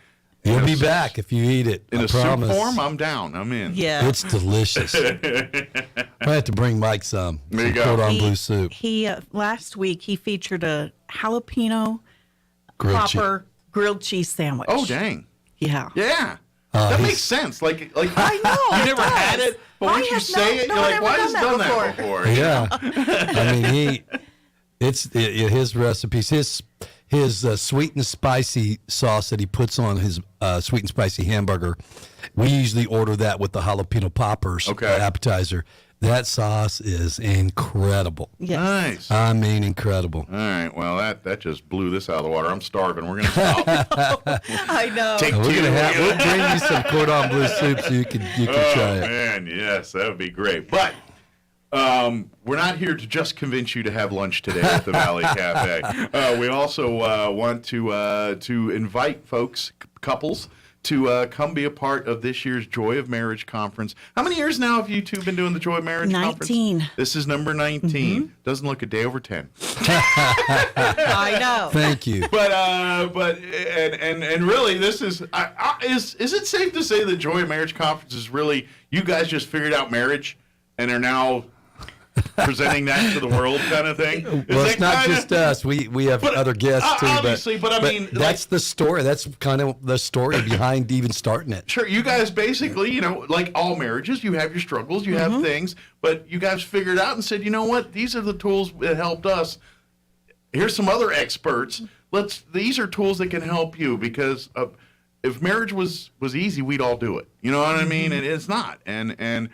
You'll be back if you eat it. In I a promise. soup form, I'm down. I'm in. Yeah. It's delicious. I have to bring Mike some cordon bleu soup. He last week he featured a jalapeno Grilled grilled cheese sandwich. Oh dang. Yeah. Yeah. That makes sense. Like I know. you never had it, but once you say it, you're like, why has done that before? Yeah. I mean, his recipes, his sweet and spicy sauce that he puts on his sweet and spicy hamburger. We usually order that with the jalapeno poppers appetizer. That sauce is incredible. Yes. Nice. I mean, incredible. All right. Well, that just blew this out of the water. I'm starving. We're gonna stop. I know. We'll bring you some cordon bleu soup so you can try it. Oh man, yes, that would be great. But we're not here to just convince you to have lunch today at the Valley Cafe. We also want to invite couples, to come be a part of this year's Joy of Marriage Conference. How many years now have you two been doing the Joy of Marriage Conference? 19. This is number 19. Doesn't look a day over 10. I know. Thank you. But really, this is it safe to say the Joy of Marriage Conference is really, you guys just figured out marriage and are now presenting that to the world kind of thing? Well, it's not just us. We have other guests too. Obviously, but I mean, that's the story. That's kind of the story behind even starting it. Sure, you guys basically, like all marriages, you have your struggles, you have things, but you guys figured out and said, you know what? These are the tools that helped us. Here's some other experts. These are tools that can help you, because if marriage was easy, we'd all do it. You know what I mean? And it's not. And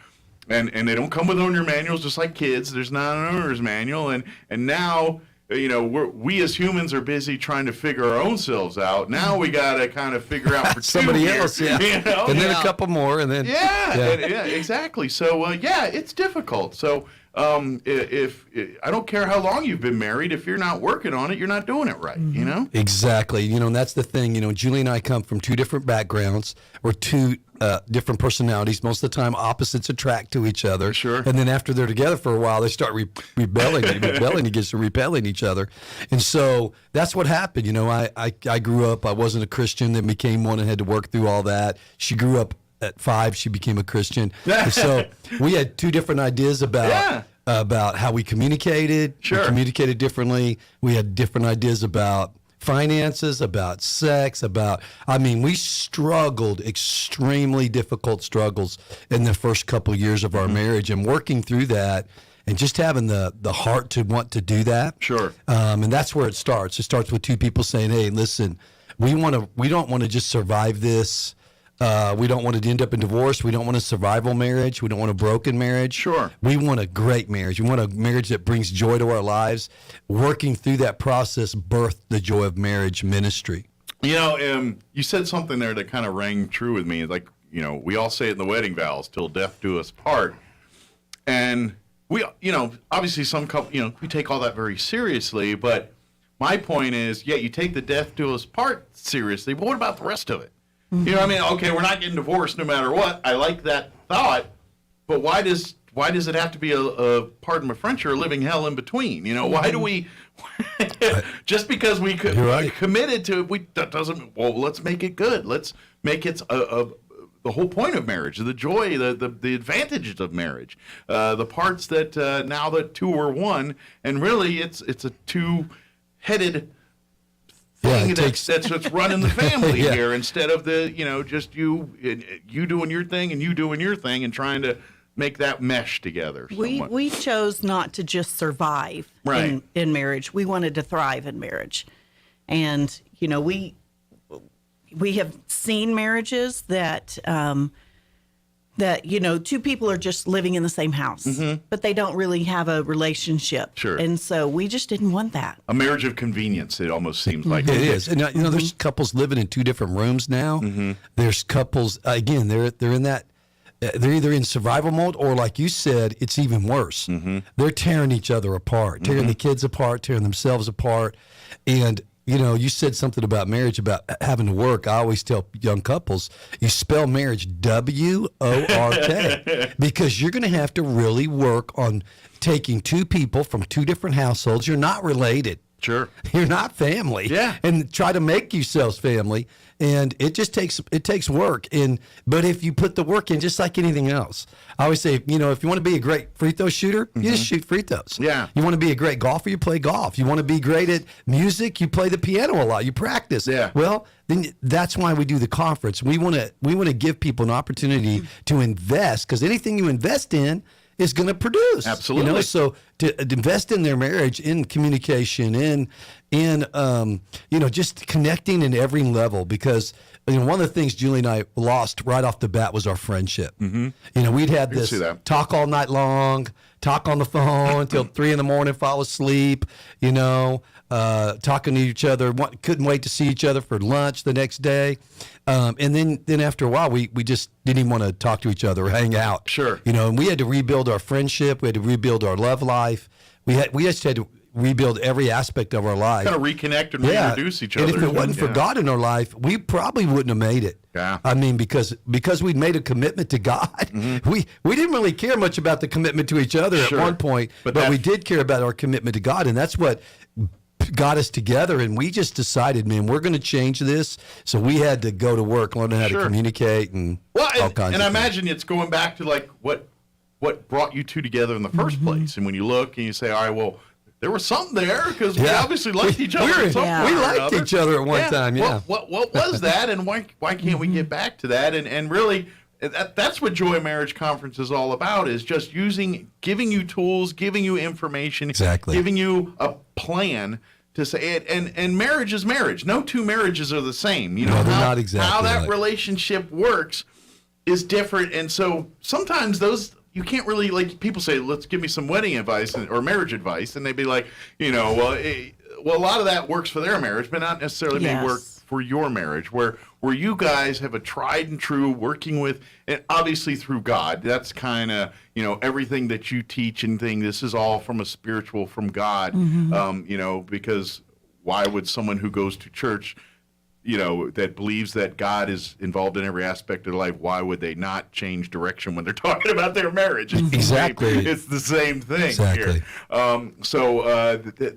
they don't come with owner manuals, just like kids. There's not an owner's manual. And now, we as humans are busy trying to figure our own selves out. Now we got to kind of figure out for somebody else, and then a couple more, and then yeah, exactly. So it's difficult. So if I don't care how long you've been married, if you're not working on it, you're not doing it right. Exactly. And that's the thing. Julie and I come from two different backgrounds, or two different personalities. Most of the time, opposites attract to each other. Sure. And then after they're together for a while, they start rebelling against repelling each other. And so that's what happened. I grew up, I wasn't a Christian, then became one and had to work through all that. She grew up at 5, she became a Christian. And so we had two different ideas about how we communicated. Sure. We communicated differently. We had different ideas about finances, about sex, we struggled, extremely difficult struggles in the first couple of years of our marriage, and working through that and just having the heart to want to do that. Sure. And that's where it starts. It starts with two people saying, hey, listen, we don't want to just survive this We don't want to end up in divorce. We don't want a survival marriage. We don't want a broken marriage. Sure. We want a great marriage. We want a marriage that brings joy to our lives. Working through that process birthed the Joy of Marriage ministry. You know, you said something there that kind of rang true with me. Like, you know, we all say it in the wedding vows, till death do us part. And we, you know, obviously some couple, you know, we take all that very seriously. But my point is, yeah, you take the death do us part seriously, but what about the rest of it? You know what I mean? Okay, we're not getting divorced no matter what. I like that thought, but why does it have to be a pardon my French, or a living hell in between? You know, why do we just because we committed to it? That doesn't. Well, let's make it good. Let's make it the whole point of marriage, the joy, the advantages of marriage, the parts that now that two are one, and really it's a two-headed thing that's what's running the family here, instead of just you doing your thing and you doing your thing and trying to make that mesh together. We chose not to just survive in marriage. We wanted to thrive in marriage. And, you know, we have seen marriages that, you know, two people are just living in the same house, but they don't really have a relationship. Sure. And so we just didn't want that. A marriage of convenience, it almost seems like. It is. And, you know, there's couples living in two different rooms now. There's couples, again, they're in that, they're either in survival mode, or like you said, it's even worse. They're tearing each other apart, tearing the kids apart, tearing themselves apart. And, you know, you said something about marriage, about having to work. I always tell young couples, you spell marriage W-O-R-K, because you're going to have to really work on taking two people from two different households. You're not related. Sure. You're not family. Yeah. And try to make yourselves family. And it just takes work. But if you put the work in, just like anything else, I always say, you know, if you want to be a great free throw shooter, you just shoot free throws. Yeah. You want to be a great golfer, you play golf. You want to be great at music, you play the piano a lot. You practice. Yeah. Well, then that's why we do the conference. We want to give people an opportunity to invest, because anything you invest in is going to produce. Absolutely. You know, so to invest in their marriage, in communication, in you know, just connecting in every level, because you know, one of the things Julie and I lost right off the bat was our friendship. You know, we'd had this talk all night long, talk on the phone until 3 a.m, fall asleep, you know, talking to each other, couldn't wait to see each other for lunch the next day. And then after a while, we just didn't even want to talk to each other or hang out. Sure. You know, and we had to rebuild our friendship. We had to rebuild our love life. We just had to rebuild every aspect of our life. Kind of reconnect and reintroduce each other. And if it wasn't for God in our life, we probably wouldn't have made it. Yeah. I mean, because we'd made a commitment to God. We didn't really care much about the commitment to each other at one point, but we did care about our commitment to God, and that's what got us together. And we just decided, man, we're going to change this. So we had to go to work, learn how to communicate, and all kinds of things. And I imagine it's going back to like what brought you two together in the first place. And when you look and you say, all right, well, there was something there, because we obviously liked each other. We liked each other at one time. Yeah. What was that, and why can't we get back to that? And really, that's what Joy Marriage Conference is all about, is just giving you tools, giving you information, giving you a plan to say it. And marriage is marriage. No two marriages are the same. You know, no, they're not exactly how that relationship works is different. And so sometimes those, you can't really, like, people say, let's give me some wedding advice or marriage advice, and they'd be like, you know, well, a lot of that works for their marriage, but not necessarily may work for your marriage, where you guys have a tried and true working with, and obviously through God. That's kind of, you know, everything that you teach and thing. This is all from God. You know, because why would someone who goes to church, you know, that believes that God is involved in every aspect of their life, why would they not change direction when they're talking about their marriage? It's the same thing here.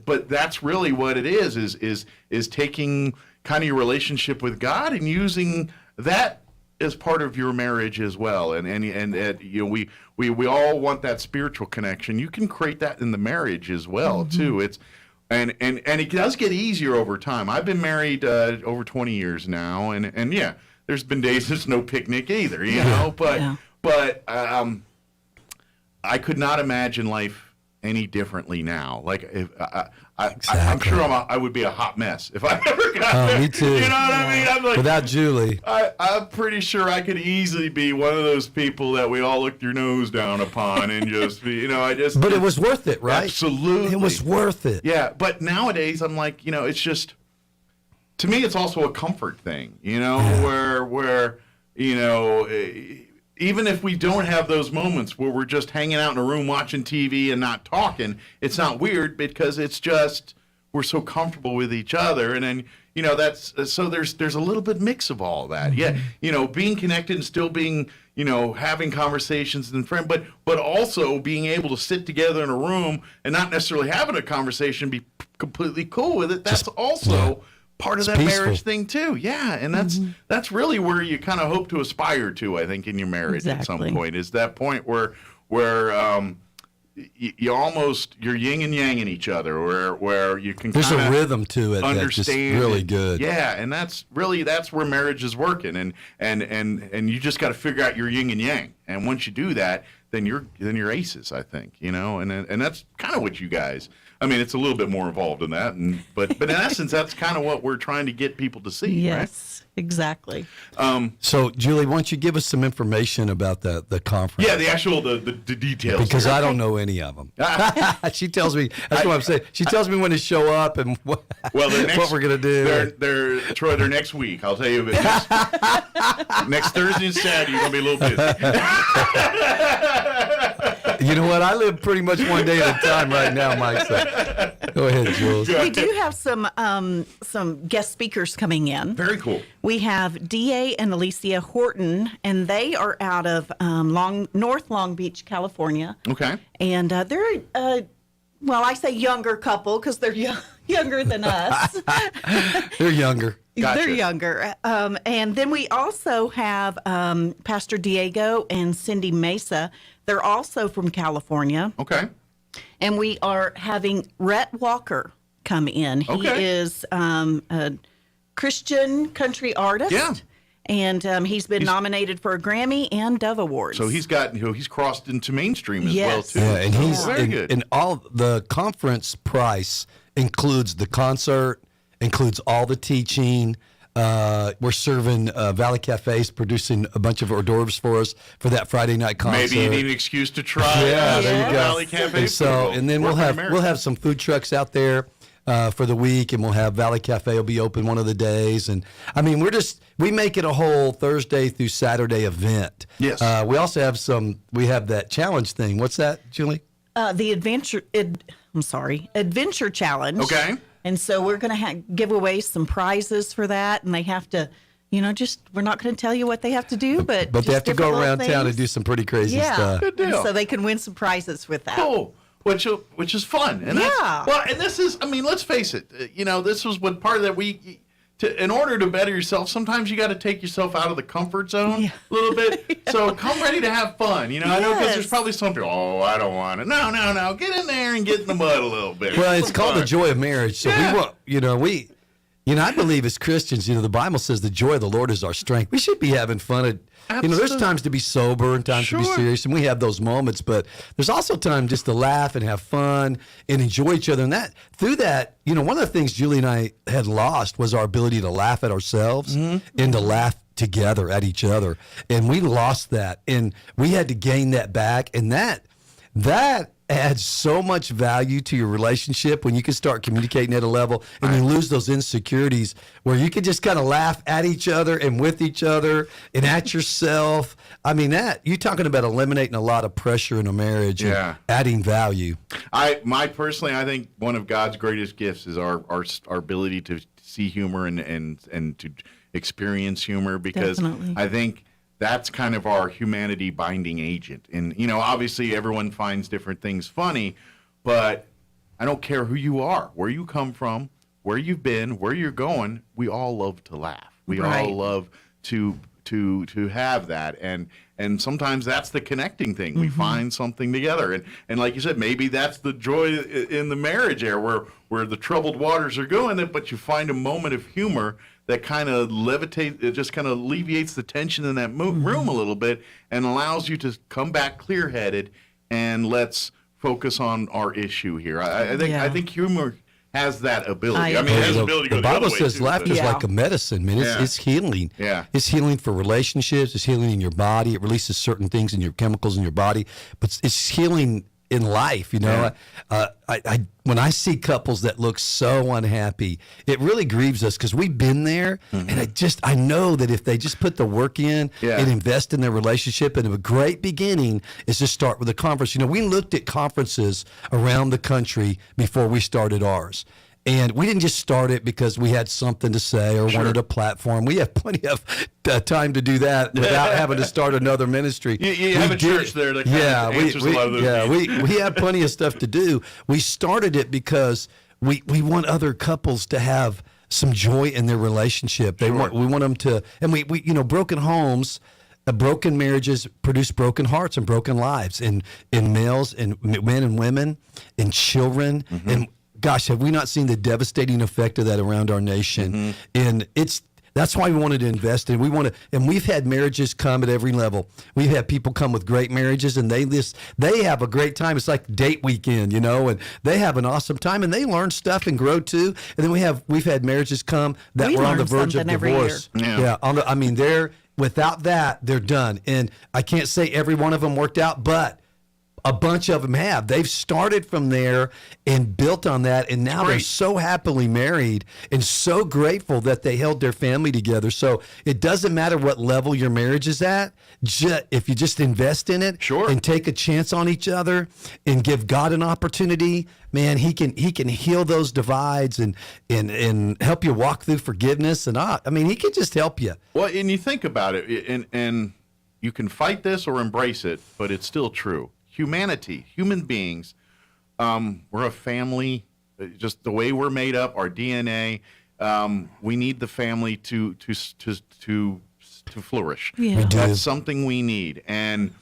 But that's really what it is taking kind of your relationship with God and using that as part of your marriage as well. And you know, we all want that spiritual connection. You can create that in the marriage as well too. And it does get easier over time. I've been married over 20 years now, and yeah, there's been days there's no picnic either, you know. But I could not imagine life any differently now. Like if I'm sure I would be a hot mess if I ever got there. Me too. You know what I mean? I'm like, without Julie. I'm pretty sure I could easily be one of those people that we all look your nose down upon and just be, But it was worth it, right? Absolutely. It was worth it. Yeah, but nowadays I'm like, it's just, to me, it's also a comfort thing, where even if we don't have those moments where we're just hanging out in a room watching TV and not talking, it's not weird because it's just we're so comfortable with each other, and then that's so there's a little bit mix of all that. Yeah, being connected and still being having conversations and friend, but also being able to sit together in a room and not necessarily having a conversation, be completely cool with it. That's also part of that peaceful. Marriage thing too. Yeah, and that's really where you kind of hope to aspire to, I think, in your marriage at some point, is that point where you almost, you're yin and yang in each other, where you can there's a rhythm to it understand, that's just really good. Yeah, and that's where marriage is working, and you just got to figure out your yin and yang, and once you do that, then you're aces, I think, and that's kind of what you guys. I mean, it's a little bit more involved in that, but in essence, that's kind of what we're trying to get people to see. Yes, exactly. So, Julie, why don't you give us some information about the conference? Yeah, the actual the details. Because I don't know any of them. She tells me. That's what I'm saying. She tells me when to show up and what we're gonna do. Troy, they're next week. I'll tell you. Next Thursday and Saturday, you're gonna be a little busy. You know what? I live pretty much one day at a time right now, Mike. So go ahead, Jules. We do have some guest speakers coming in. Very cool. We have D.A. and Alicia Horton, and they are out of North Long Beach, California. Okay. And they're, I say younger couple because they're younger than us. They're younger. Gotcha. They're younger. And then we also have Pastor Diego and Cindy Mesa. They're also from California. Okay. And we are having Rhett Walker come in. He is a Christian country artist. Yeah. And he's been nominated for a Grammy and Dove Awards. So he's crossed into mainstream as well too. Yeah, and he's very good. And all the conference price includes the concert, includes all the teaching. We're serving Valley Cafe's producing a bunch of hors d'oeuvres for us for that Friday night concert. Maybe you need an excuse to try. There you go. Valley Cafe. And then we'll have some food trucks out there for the week, and we'll have Valley Cafe will be open one of the days. And I mean, we make it a whole Thursday through Saturday event. Yes. We also have we have that challenge thing. What's that, Julie? The Adventure Challenge. Okay. And so we're going to give away some prizes for that, and they have to, we're not going to tell you what they have to do, but they have to go around town and do some pretty crazy stuff. Good deal. And so they can win some prizes with that. Cool. Which is fun. And and this is, let's face it, this was what part of that week. In order to better yourself, sometimes you got to take yourself out of the comfort zone a little bit. So come ready to have fun. I know because there's probably some people, I don't want it. No. Get in there and get in the mud a little bit. Well, it's called the joy of marriage. So I believe as Christians, the Bible says the joy of the Lord is our strength. We should be having fun. There's times to be sober and times to be serious, and we have those moments. But there's also time just to laugh and have fun and enjoy each other. And through that, one of the things Julie and I had lost was our ability to laugh at ourselves and to laugh together at each other. And we lost that, and we had to gain that back. And that adds so much value to your relationship when you can start communicating at a level and you lose those insecurities where you can just kind of laugh at each other and with each other and at yourself. I mean, you're talking about eliminating a lot of pressure in a marriage and adding value. I think one of God's greatest gifts is our ability to see humor and to experience humor, because Definitely. I think that's kind of our humanity binding agent. And, obviously everyone finds different things funny, but I don't care who you are, where you come from, where you've been, where you're going. We all love to laugh. We all love to have that. And sometimes that's the connecting thing. We find something together. And like you said, maybe that's the joy in the marriage there where the troubled waters are going, but you find a moment of humor that kind of it just kind of alleviates the tension in that room a little bit and allows you to come back clear-headed, and let's focus on our issue here. I think humor has that ability. I mean, it has the ability to go the the other Bible way, says too, laughter is like a medicine, man. It's healing. Yeah. It's healing for relationships. It's healing in your body. It releases certain things in your chemicals in your body, but it's healing in life. You know, I when I see couples that look so unhappy, it really grieves us because we've been there, and I know that if they just put the work in and invest in their relationship, and a great beginning is to start with a conference. You know, we looked at conferences around the country before we started ours. And we didn't just start it because we had something to say or wanted a platform. We have plenty of time to do that without having to start another ministry. You have a church there that answers a lot of those needs. we have plenty of stuff to do. We started it because we want other couples to have some joy in their relationship. We want them to, and we broken homes, broken marriages produce broken hearts and broken lives in males and men and women, in children, and gosh, have we not seen the devastating effect of that around our nation? And that's why we wanted to invest in. And we've had marriages come at every level. We've had people come with great marriages, and they have a great time. It's like date weekend, and they have an awesome time, and they learn stuff and grow too. And then we've had marriages come that were on the verge of divorce. Without that, they're done. And I can't say every one of them worked out, but a bunch of them have. They've started from there and built on that, and now they're so happily married and so grateful that they held their family together. So it doesn't matter what level your marriage is at. If you just invest in it and take a chance on each other and give God an opportunity, man, he can heal those divides and help you walk through forgiveness. And he can just help you. Well, and you think about it, and you can fight this or embrace it, but it's still true. Humanity, human beings, we're a family. Just the way we're made up, our DNA. We need the family to flourish. Yeah. That's something we need, and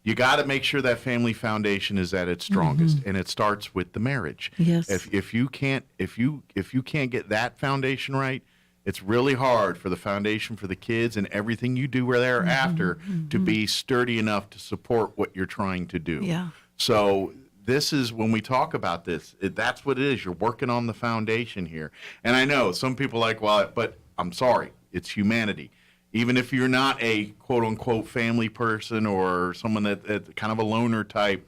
you got to make sure that family foundation is at its strongest, and it starts with the marriage. Yes. If you can't get that foundation right, it's really hard for the foundation for the kids and everything you do thereafter to be sturdy enough to support what you're trying to do. Yeah. So this is when we talk about this, that's what it is. You're working on the foundation here. And I know some people are like, well, but I'm sorry, it's humanity. Even if you're not a quote unquote family person or someone that kind of a loner type,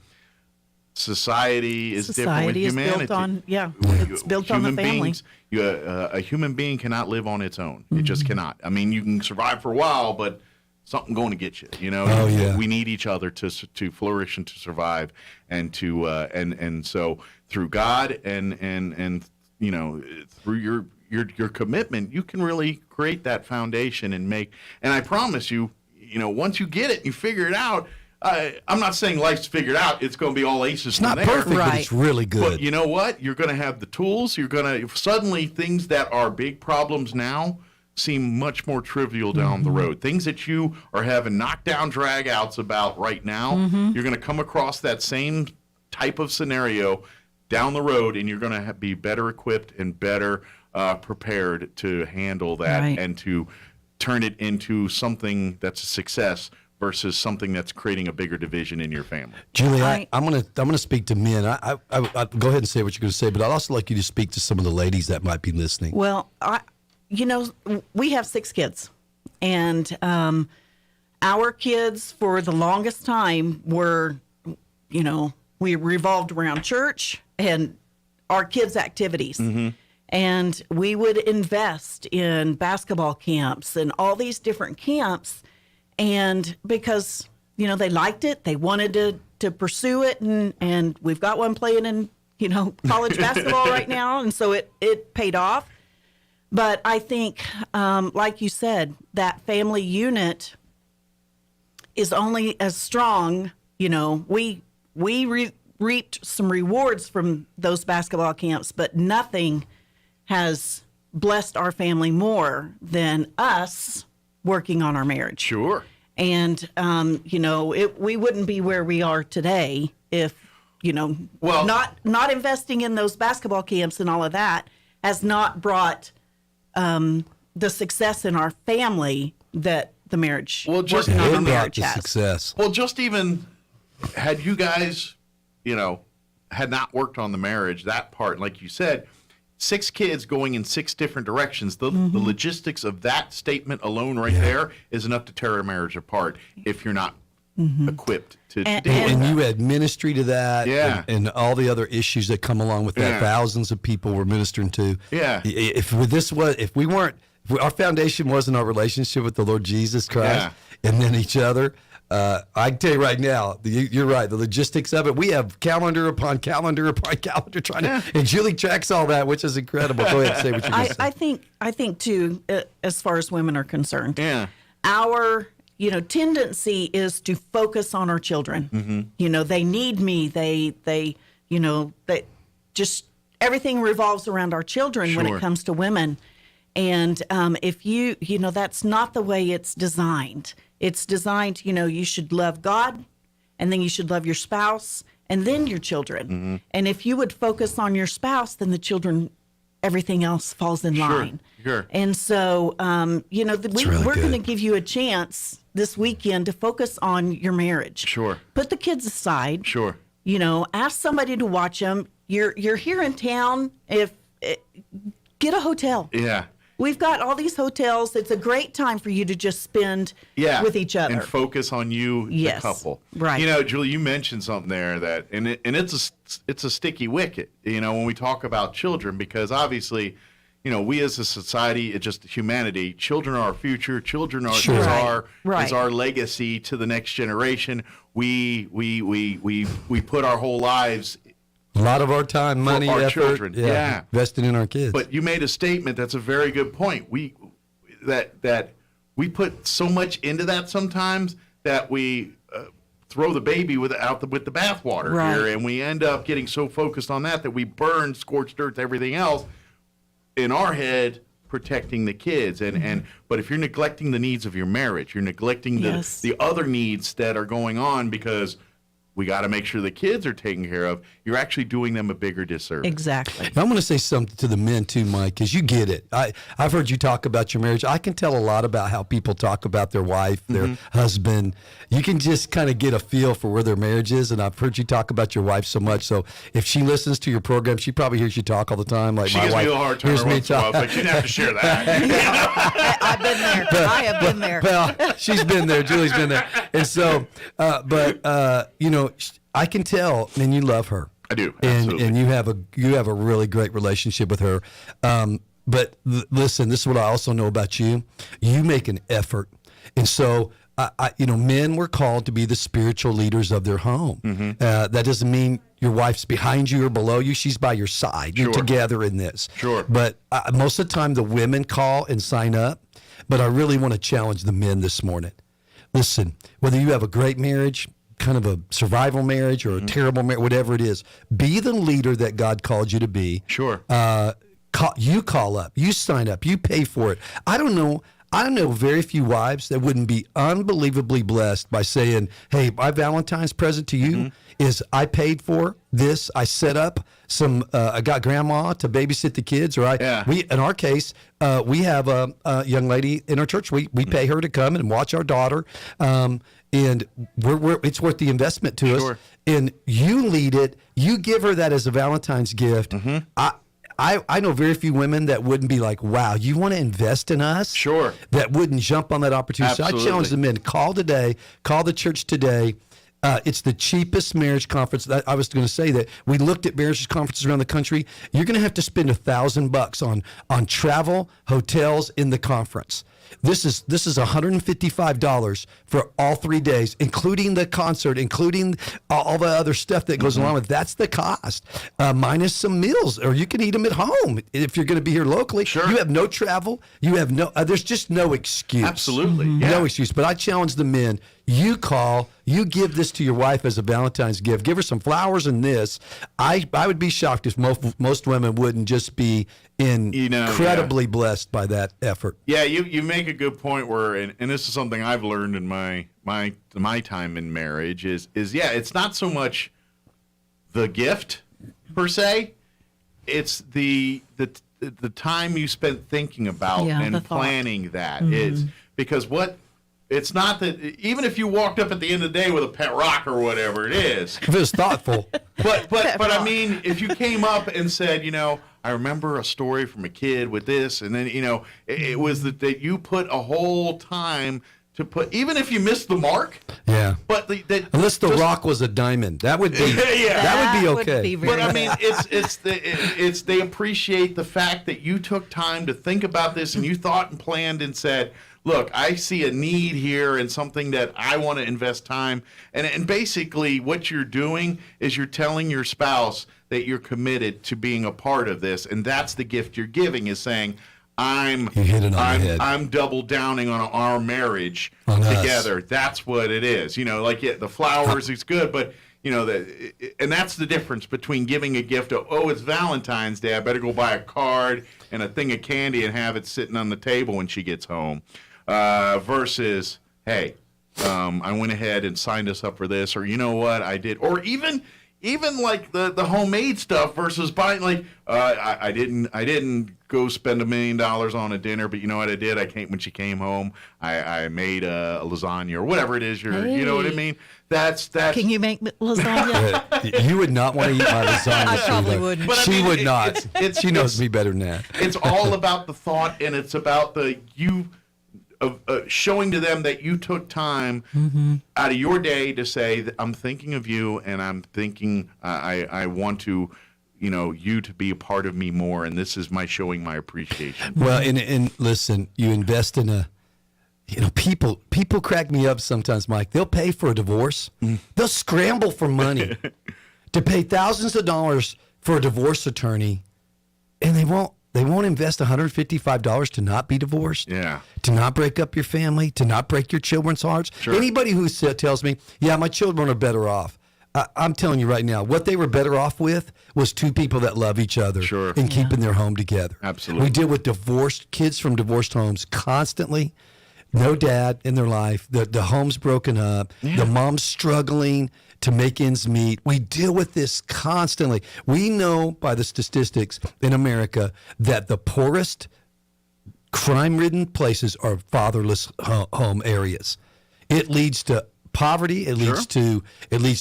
society is different with humanity. It's built on the family. A human being cannot live on its own. It just cannot. I mean, you can survive for a while, but something going to get you. We need each other to flourish and to survive, and to and so through God and through your commitment, you can really create that foundation and make. And I promise you, once you get it, you figure it out. I'm not saying life's figured out. It's going to be all aces. It's not perfect, but it's really good. But you know what? You're going to have the tools. You're going to suddenly things that are big problems now seem much more trivial down the road. Things that you are having knockdown drag-outs about right now, you're going to come across that same type of scenario down the road, and you're going to be better equipped and better prepared to handle that and to turn it into something that's a success versus something that's creating a bigger division in your family. Julie, I'm gonna speak to men. I go ahead and say what you're going to say, but I'd also like you to speak to some of the ladies that might be listening. Well, we have 6 kids, and our kids for the longest time were, we revolved around church and our kids' activities. And we would invest in basketball camps and all these different camps. And because, they liked it, they wanted to pursue it. And we've got one playing in, college basketball right now. And so it paid off. But I think, like you said, that family unit is only as strong. We reaped some rewards from those basketball camps, but nothing has blessed our family more than us working on our marriage. Sure. And, we wouldn't be where we are today if, not investing in those basketball camps and all of that has not brought the success in our family that the marriage, working on our marriage has. Success. Well, just even had you guys, had not worked on the marriage, that part, like you said, 6 kids going in 6 different directions. The logistics of that statement alone there is enough to tear a marriage apart if you're not equipped to deal with And that. you add ministry to that, and all the other issues that come along with that. Yeah. Thousands of people we're ministering to. Yeah. If our foundation wasn't our relationship with the Lord Jesus Christ and then each other, I can tell you right now, you're right. The logistics of it, we have calendar upon calendar upon calendar trying to, and Julie tracks all that, which is incredible. Go ahead and say what you're going to say. I think too, as far as women are concerned, our tendency is to focus on our children. They need me. They just everything revolves around our children when it comes to women. And if that's not the way it's designed. It's designed, you should love God, and then you should love your spouse, and then your children. And if you would focus on your spouse, then the children, everything else falls in line. Sure. And so, we're going to give you a chance this weekend to focus on your marriage. Sure. Put the kids aside. Sure. Ask somebody to watch them. You're here in town. Get a hotel. Yeah. We've got all these hotels. It's a great time for you to just spend with each other. And focus on you, the couple. Right. Julie, you mentioned something there that, and it's a sticky wicket, when we talk about children, because obviously, we as a society, it's just humanity, children are our future. Children are is our legacy to the next generation. We put our whole lives, a lot of our time, money, our effort, children. invested in our kids. But you made a statement that's a very good point. We put so much into that sometimes that we throw the baby with the bathwater here, and we end up getting so focused on that we burn scorched earth to everything else in our head, protecting the kids. But if you're neglecting the needs of your marriage, you're neglecting the other needs that are going on because we got to make sure the kids are taken care of, you're actually doing them a bigger disservice. Exactly. I'm going to say something to the men too, Mike, because you get it. I've heard you talk about your marriage. I can tell a lot about how people talk about their wife, their husband. You can just kind of get a feel for where their marriage is, and I've heard you talk about your wife so much. So if she listens to your program, she probably hears you talk all the time. Like she my gives wife me a hard time hears me once in a while, talk. but you didn't have to share that. I've been there. I have been there. Well, she's been there. Julie's been there. And so, I can tell, and you love her. I do, absolutely. And you have a really great relationship with her. But listen, this is what I also know about you. You make an effort. And so, men were called to be the spiritual leaders of their home. That doesn't mean your wife's behind you or below you. She's by your side. You're together in this. Sure. But most of the time, the women call and sign up. But I really want to challenge the men this morning. Listen, whether you have a great marriage, kind of a survival marriage or a terrible marriage, whatever it is, be the leader that God called you to be. Sure. You call up, you sign up, you pay for it. I don't know very few wives that wouldn't be unbelievably blessed by saying, hey, my Valentine's present to you is I paid for this. I set up I got grandma to babysit the kids, or in our case, we have a young lady in our church. We pay her to come and watch our daughter. And it's worth the investment to us. And you lead it. You give her that as a Valentine's gift. I know very few women that wouldn't be like, wow, you want to invest in us? Sure. That wouldn't jump on that opportunity. Absolutely. So I challenge the men, call today, call the church today. It's the cheapest marriage conference. I was going to say that we looked at marriage conferences around the country. You're going to have to spend $1,000 on travel, hotels in the conference. This is $155 for all 3 days, including the concert, including all the other stuff that goes along with it. That's the cost, minus some meals, or you can eat them at home if you're going to be here locally. Sure. You have no travel. You have no. There's just no excuse. Absolutely, no excuse. But I challenge the men. You call, you give this to your wife as a Valentine's gift. Give her some flowers and this. I would be shocked if most women wouldn't just be incredibly blessed by that effort. Yeah, you make a good point where, and this is something I've learned in my time in marriage is it's not so much the gift per se, it's the time you spent thinking about and planning that. It's because what it's not that even if you walked up at the end of the day with a pet rock or whatever it is. If it was thoughtful. But I mean, if you came up and said, I remember a story from a kid with this, and then, it was that you put a whole time to put, even if you missed the mark. Yeah. But unless the rock was a diamond, that would be that would be okay. But I mean, it's they appreciate the fact that you took time to think about this and you thought and planned and said, look, I see a need here and something that I want to invest time. And basically what you're doing is you're telling your spouse that you're committed to being a part of this. And that's the gift you're giving, is saying, I'm double downing on our marriage together. That's what it is. The flowers is good, but and that's the difference between giving a gift of, it's Valentine's Day, I better go buy a card and a thing of candy and have it sitting on the table when she gets home, versus, hey, I went ahead and signed us up for this, or you know what, I did, or even like the homemade stuff versus buying I didn't go spend $1 million on a dinner, but you know what I did? When she came home, I made a lasagna or whatever it is. You know what I mean? That's. Can you make lasagna? You would not want to eat my lasagna. I probably wouldn't. She would not. She knows me better than that. It's all about the thought, and it's about showing to them that you took time out of your day to say that I'm thinking of you, and I'm thinking I want to, you to be a part of me more, and this is my showing my appreciation. Well, and listen, you invest in a, people crack me up sometimes, Mike. They'll pay for a divorce. They'll scramble for money to pay thousands of dollars for a divorce attorney, and they won't invest $155 to not be divorced, to not break up your family, to not break your children's hearts. Sure. Anybody who tells me, my children are better off, I'm telling you right now, what they were better off with was two people that love each other and keeping their home together. Absolutely. We deal with divorced kids from divorced homes constantly. No dad in their life. The home's broken up. The mom's struggling to make ends meet. We deal with this constantly. We know by the statistics in America that the poorest, crime-ridden places are fatherless home areas. It leads to poverty. It leads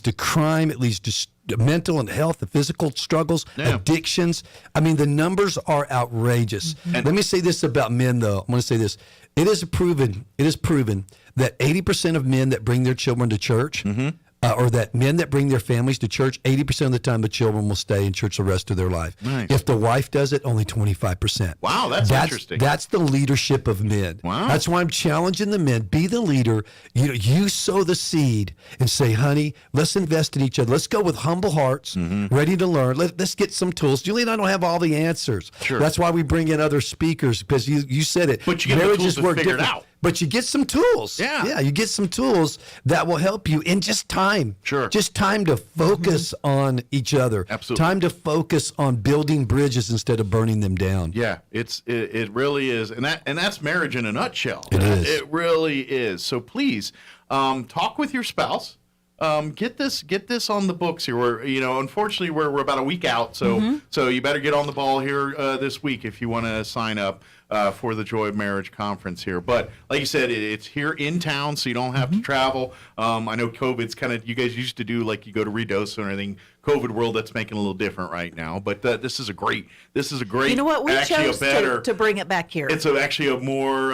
to crime. It leads to mental and health, the physical struggles, addictions. I mean, the numbers are outrageous. Let me say this about men, though. I'm going to say this. It is proven that 80% of men that bring their children to church, or that men that bring their families to church, 80% of the time the children will stay in church the rest of their life. Nice. If the wife does it, only 25%. Wow, that's interesting. That's the leadership of men. Wow. That's why I'm challenging the men. Be the leader. You sow the seed and say, honey, let's invest in each other. Let's go with humble hearts, ready to learn. Let's get some tools. Julie and I don't have all the answers. Sure. That's why we bring in other speakers, because you said it. But you get the tools to figure it out. But you get some tools. Yeah, you get some tools that will help you in just time. Sure. Just time to focus on each other. Absolutely. Time to focus on building bridges instead of burning them down. Yeah, it really is, and that's marriage in a nutshell. It is. It really is. So please, talk with your spouse. Get this on the books here. Unfortunately, we're about a week out, so you better get on the ball here this week if you want to sign up for the Joy of Marriage Conference here. But like you said, it's here in town, so you don't have to travel. I know COVID's kind of, you guys used to do like you go to Redos or anything. COVID world, that's making a little different right now. But this is a great. You know what? We chose to bring it back here. It's actually a more.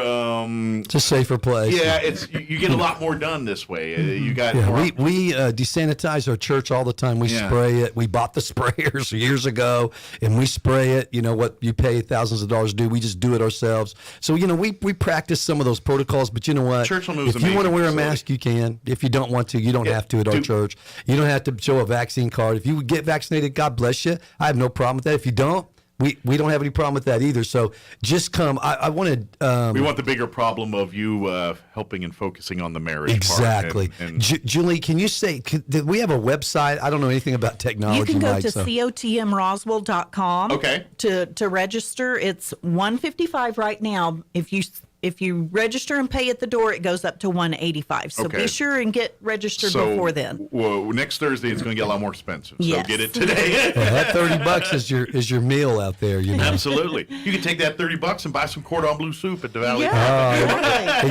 It's a safer place. Yeah, you get a lot more done this way. You got. We desanitize our church all the time. We spray it. We bought the sprayers years ago, and we spray it. You know what you pay thousands of dollars to do. We just do it ourselves. So we practice some of those protocols. But you know what? Church will move. If you want to wear a mask, you can. If you don't want to, you don't have to at our church. You don't have to show a vaccine card. If you get vaccinated, God bless you. I have no problem with that. If you don't, we don't have any problem with that either. So just come. I wanted. We want the bigger problem of you helping and focusing on the marriage. Exactly. Part Julie, can you say? Do we have a website? I don't know anything about technology. You can go to cotmroswell.com. Okay. To register, it's $155 right now. If you if you register and pay at the door, it goes up to $185. So Okay. be sure and get registered before then. Well, next Thursday it's going to get a lot more expensive. So Yes. get it today. Well, that $30 is your meal out there. You know. Absolutely. You can take that $30 and buy some cordon bleu soup at the Valley.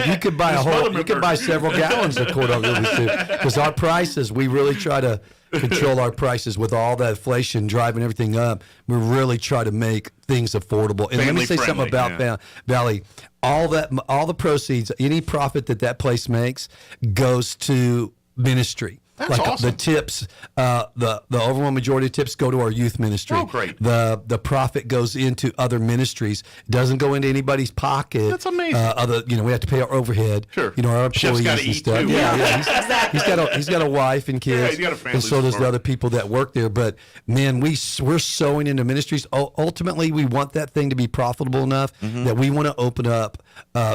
You could buy several gallons of cordon bleu soup because our prices. We really try to control our prices with all that inflation driving everything up. We really try to make things affordable. And let me say something about Valley. All the proceeds, any profit that place makes, goes to ministry. That's awesome. The tips, the overwhelming majority of tips go to our youth ministry. Oh, great. The profit goes into other ministries. It doesn't go into anybody's pocket. That's amazing. We have to pay our overhead. Sure. Our Chef's employees gotta and eat stuff. too. Yeah. He's got a wife and kids. Yeah, he's got a family and so does support. the other people that work there. But man, we're sowing into ministries. Ultimately, we want that thing to be profitable enough that we want to open up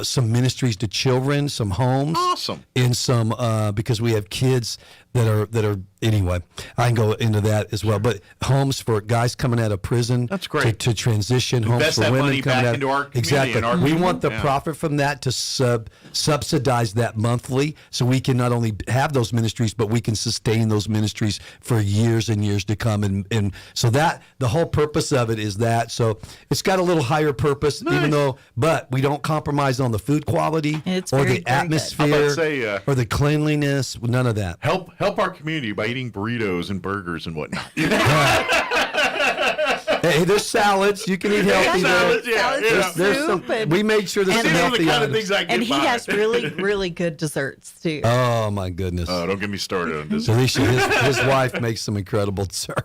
some ministries to children, some homes. Awesome. And some because we have kids that are anyway. I can go into that as well. But homes for guys coming out of prison. That's great. To transition. Invest homes for that women money coming back out. into our community Exactly. and our We people. want the Yeah. profit from that to subsidize that monthly, so we can not only have those ministries, but we can sustain those ministries for years and years to come. And so that the whole purpose of it is that. So it's got a little higher purpose, but we don't compromise on the food quality It's or very, the very good. atmosphere I'm about to say, or the cleanliness. None of that. Help our community by eating burritos and burgers and whatnot. Hey, there's salads. You can eat healthy. Salads, there. yeah. There's some, we made sure there's some healthy items. And he has really, really good desserts too. Oh my goodness! Oh, don't get me started on dessert. Alicia, his wife makes some incredible desserts.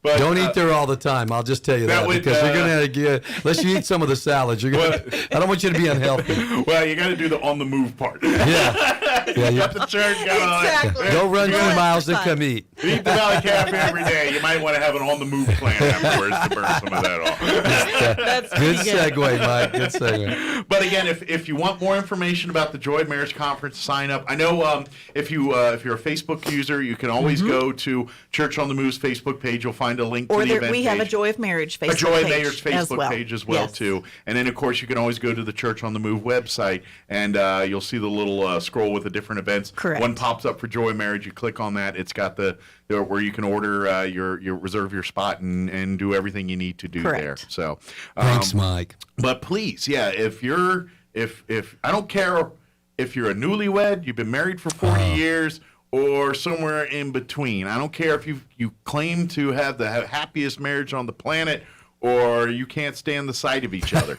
But, don't eat there all the time. I'll just tell you that because you're gonna get unless you eat some of the salads. You're gonna. I don't want you to be unhealthy. Well, you got to do the on the move part. Yeah. Got the church. Exactly. Go run 2 miles and come eat. Eat the Valley Cafe every day. You might want to have an on the move plan afterwards to burn some of that off. That's Good segue, Mike. Good segue. But again, if you want more information about the Joy of Marriage Conference, sign up. I know if you're a Facebook user, you can always go to Church on the Move's Facebook page. You'll find a link to the event we have a page. Joy of Marriage Facebook page. A Joy of Marriage Facebook as well. page as well, Yes. too. And then, of course, you can always go to the Church on the Move website, and you'll see the little scroll with the different events. Correct. One pops up for Joy of Marriage. You click on that. It's got the where you can order your reserve your spot and do everything you need to do Correct. there. So Thanks, Mike. But please, if I don't care if you're a newlywed, you've been married for 40 years, or somewhere in between. I don't care if you claim to have the happiest marriage on the planet, or you can't stand the sight of each other.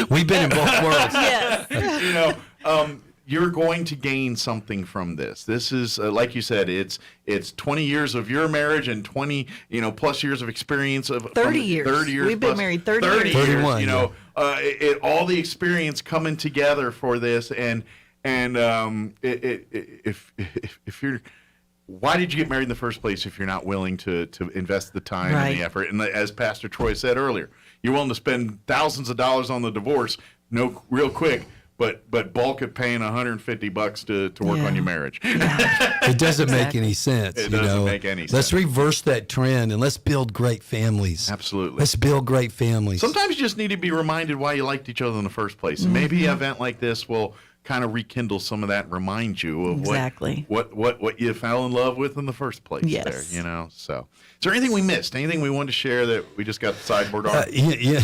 We've been in both worlds. Yes. You're going to gain something from this. This is, like you said, it's 20 years of your marriage and 20 plus years of experience of 30 years. 30 years. We've been plus married 30 years. 31, All the experience coming together for this, and if you're, why did you get married in the first place if you're not willing to invest the time and the effort? And as Pastor Troy said earlier, you're willing to spend thousands of dollars on the divorce, real quick. But bulk at paying $150 to work on your marriage. It doesn't make any sense. It doesn't make any sense. Let's reverse that trend and let's build great families. Absolutely. Let's build great families. Sometimes you just need to be reminded why you liked each other in the first place. And maybe an event like this will kind of rekindle some of that and remind you of what you fell in love with in the first place. Yes. There, So, is there anything we missed? Anything we wanted to share that we just got sideboard on? Yeah.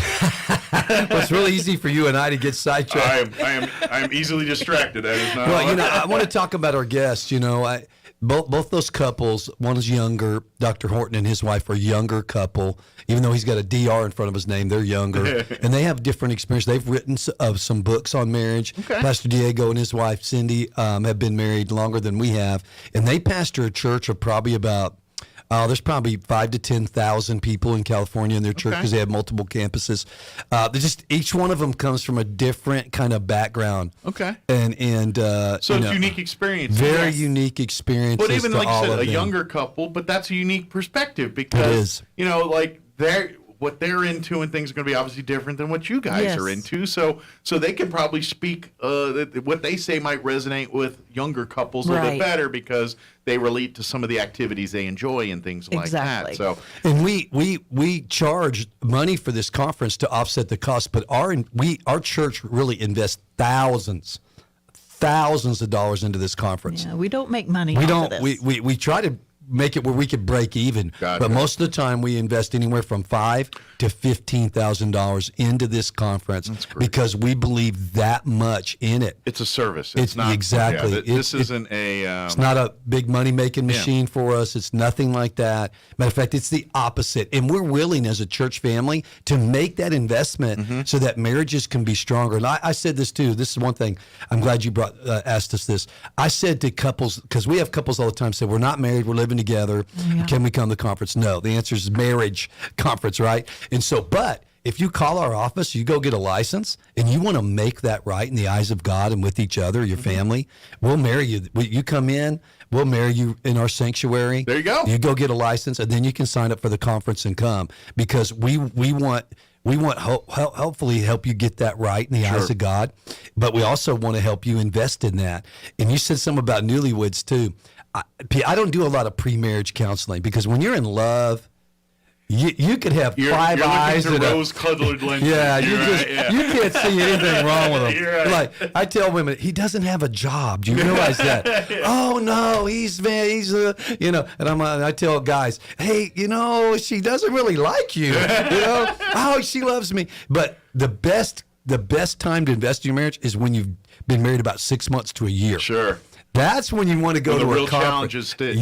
Well, it's really easy for you and I to get sidetracked. I am easily distracted. That is not. Well, I want to talk about our guests. Both those couples, one is younger. Dr. Horton and his wife are a younger couple. Even though he's got a DR in front of his name, they're younger. And they have different experience. They've written some books on marriage. Okay. Pastor Diego and his wife, Cindy, have been married longer than we have. And they pastor a church of probably about, there's probably 5,000 to 10,000 people in California in their church because they have multiple campuses. Each one of them comes from a different kind of background. Okay. And so it's unique experience. Very unique experiences. But even to like you all said, of a them. younger couple, but that's a unique perspective because It is. what they're into and things are going to be obviously different than what you guys Yes. are into. So they can probably speak what they say might resonate with younger couples a little bit Right. better because they relate to some of the activities they enjoy and things like Exactly. that. So And we charge money for this conference to offset the cost, but our church really invests thousands of dollars into this conference. Yeah, we don't make money. We off don't. Of this. We try to make it where we could break even, Gotcha. but most of the time we invest anywhere from $5,000 to $15,000 into this conference because we believe that much in it. it's a service. It's not exactly. Yeah, this isn't a. It's not a big money making machine for us. It's nothing like that. Matter of fact, it's the opposite. And we're willing as a church family to make that investment so that marriages can be stronger. And I said this too. This is one thing. I'm glad you asked us this. I said to couples, because we have couples all the time say, we're not married, we're living together. Yeah. Can we come to the conference? No. The answer is marriage conference, right? And so, but if you call our office, you go get a license, and you want to make that right in the eyes of God and with each other, your family, we'll marry you. You come in, we'll marry you in our sanctuary. There you go. You go get a license, and then you can sign up for the conference and come because we want hopefully help you get that right in the eyes of God, but we also want to help you invest in that. And you said something about newlyweds too. I don't do a lot of pre-marriage counseling because when you're in love, you could have five eyes and and rose-colored lenses. yeah, You're right, yeah. you can't see anything wrong with him. You're right. Like I tell women, he doesn't have a job. Do you realize that? Oh no, he's and I tell guys, hey, she doesn't really like you. Oh, she loves me. But the best time to invest in your marriage is when you've been married about 6 months to a year. Sure. That's when you want to go to the a real conference. challenges start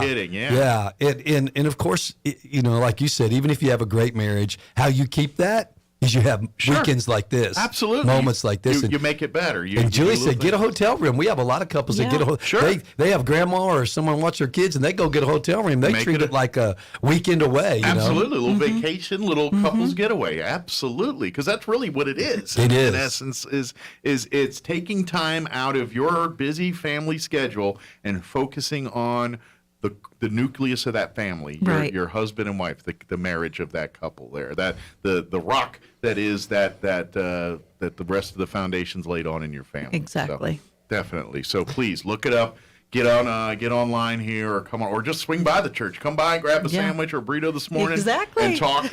hitting. Yeah. And of course, like you said, even if you have a great marriage, how you keep that is you have weekends like this, Absolutely. moments like this, You make it better. and Julie said, get a hotel room. We have a lot of couples that get a hotel. Sure. They have grandma or someone watch their kids, and they go get a hotel room. They treat it like a weekend away. Absolutely. A little vacation, little couples getaway. Absolutely. Because that's really what it is. It is. In essence, is it's taking time out of your busy family schedule and focusing on the nucleus of that family, your husband and wife, the marriage of that couple there, that the rock that is that the rest of the foundation's laid on in your family. Exactly. So, definitely. So please look it up. Get online here, or come on, or just swing by the church. Come by, grab a sandwich or a burrito this morning, Exactly. and talk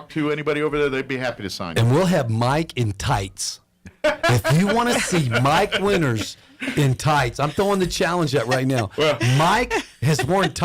to anybody over there. They'd be happy to sign you. And we'll have Mike in tights. If you want to see Mike Winters in tights, I'm throwing the challenge out right now. Mike has worn tights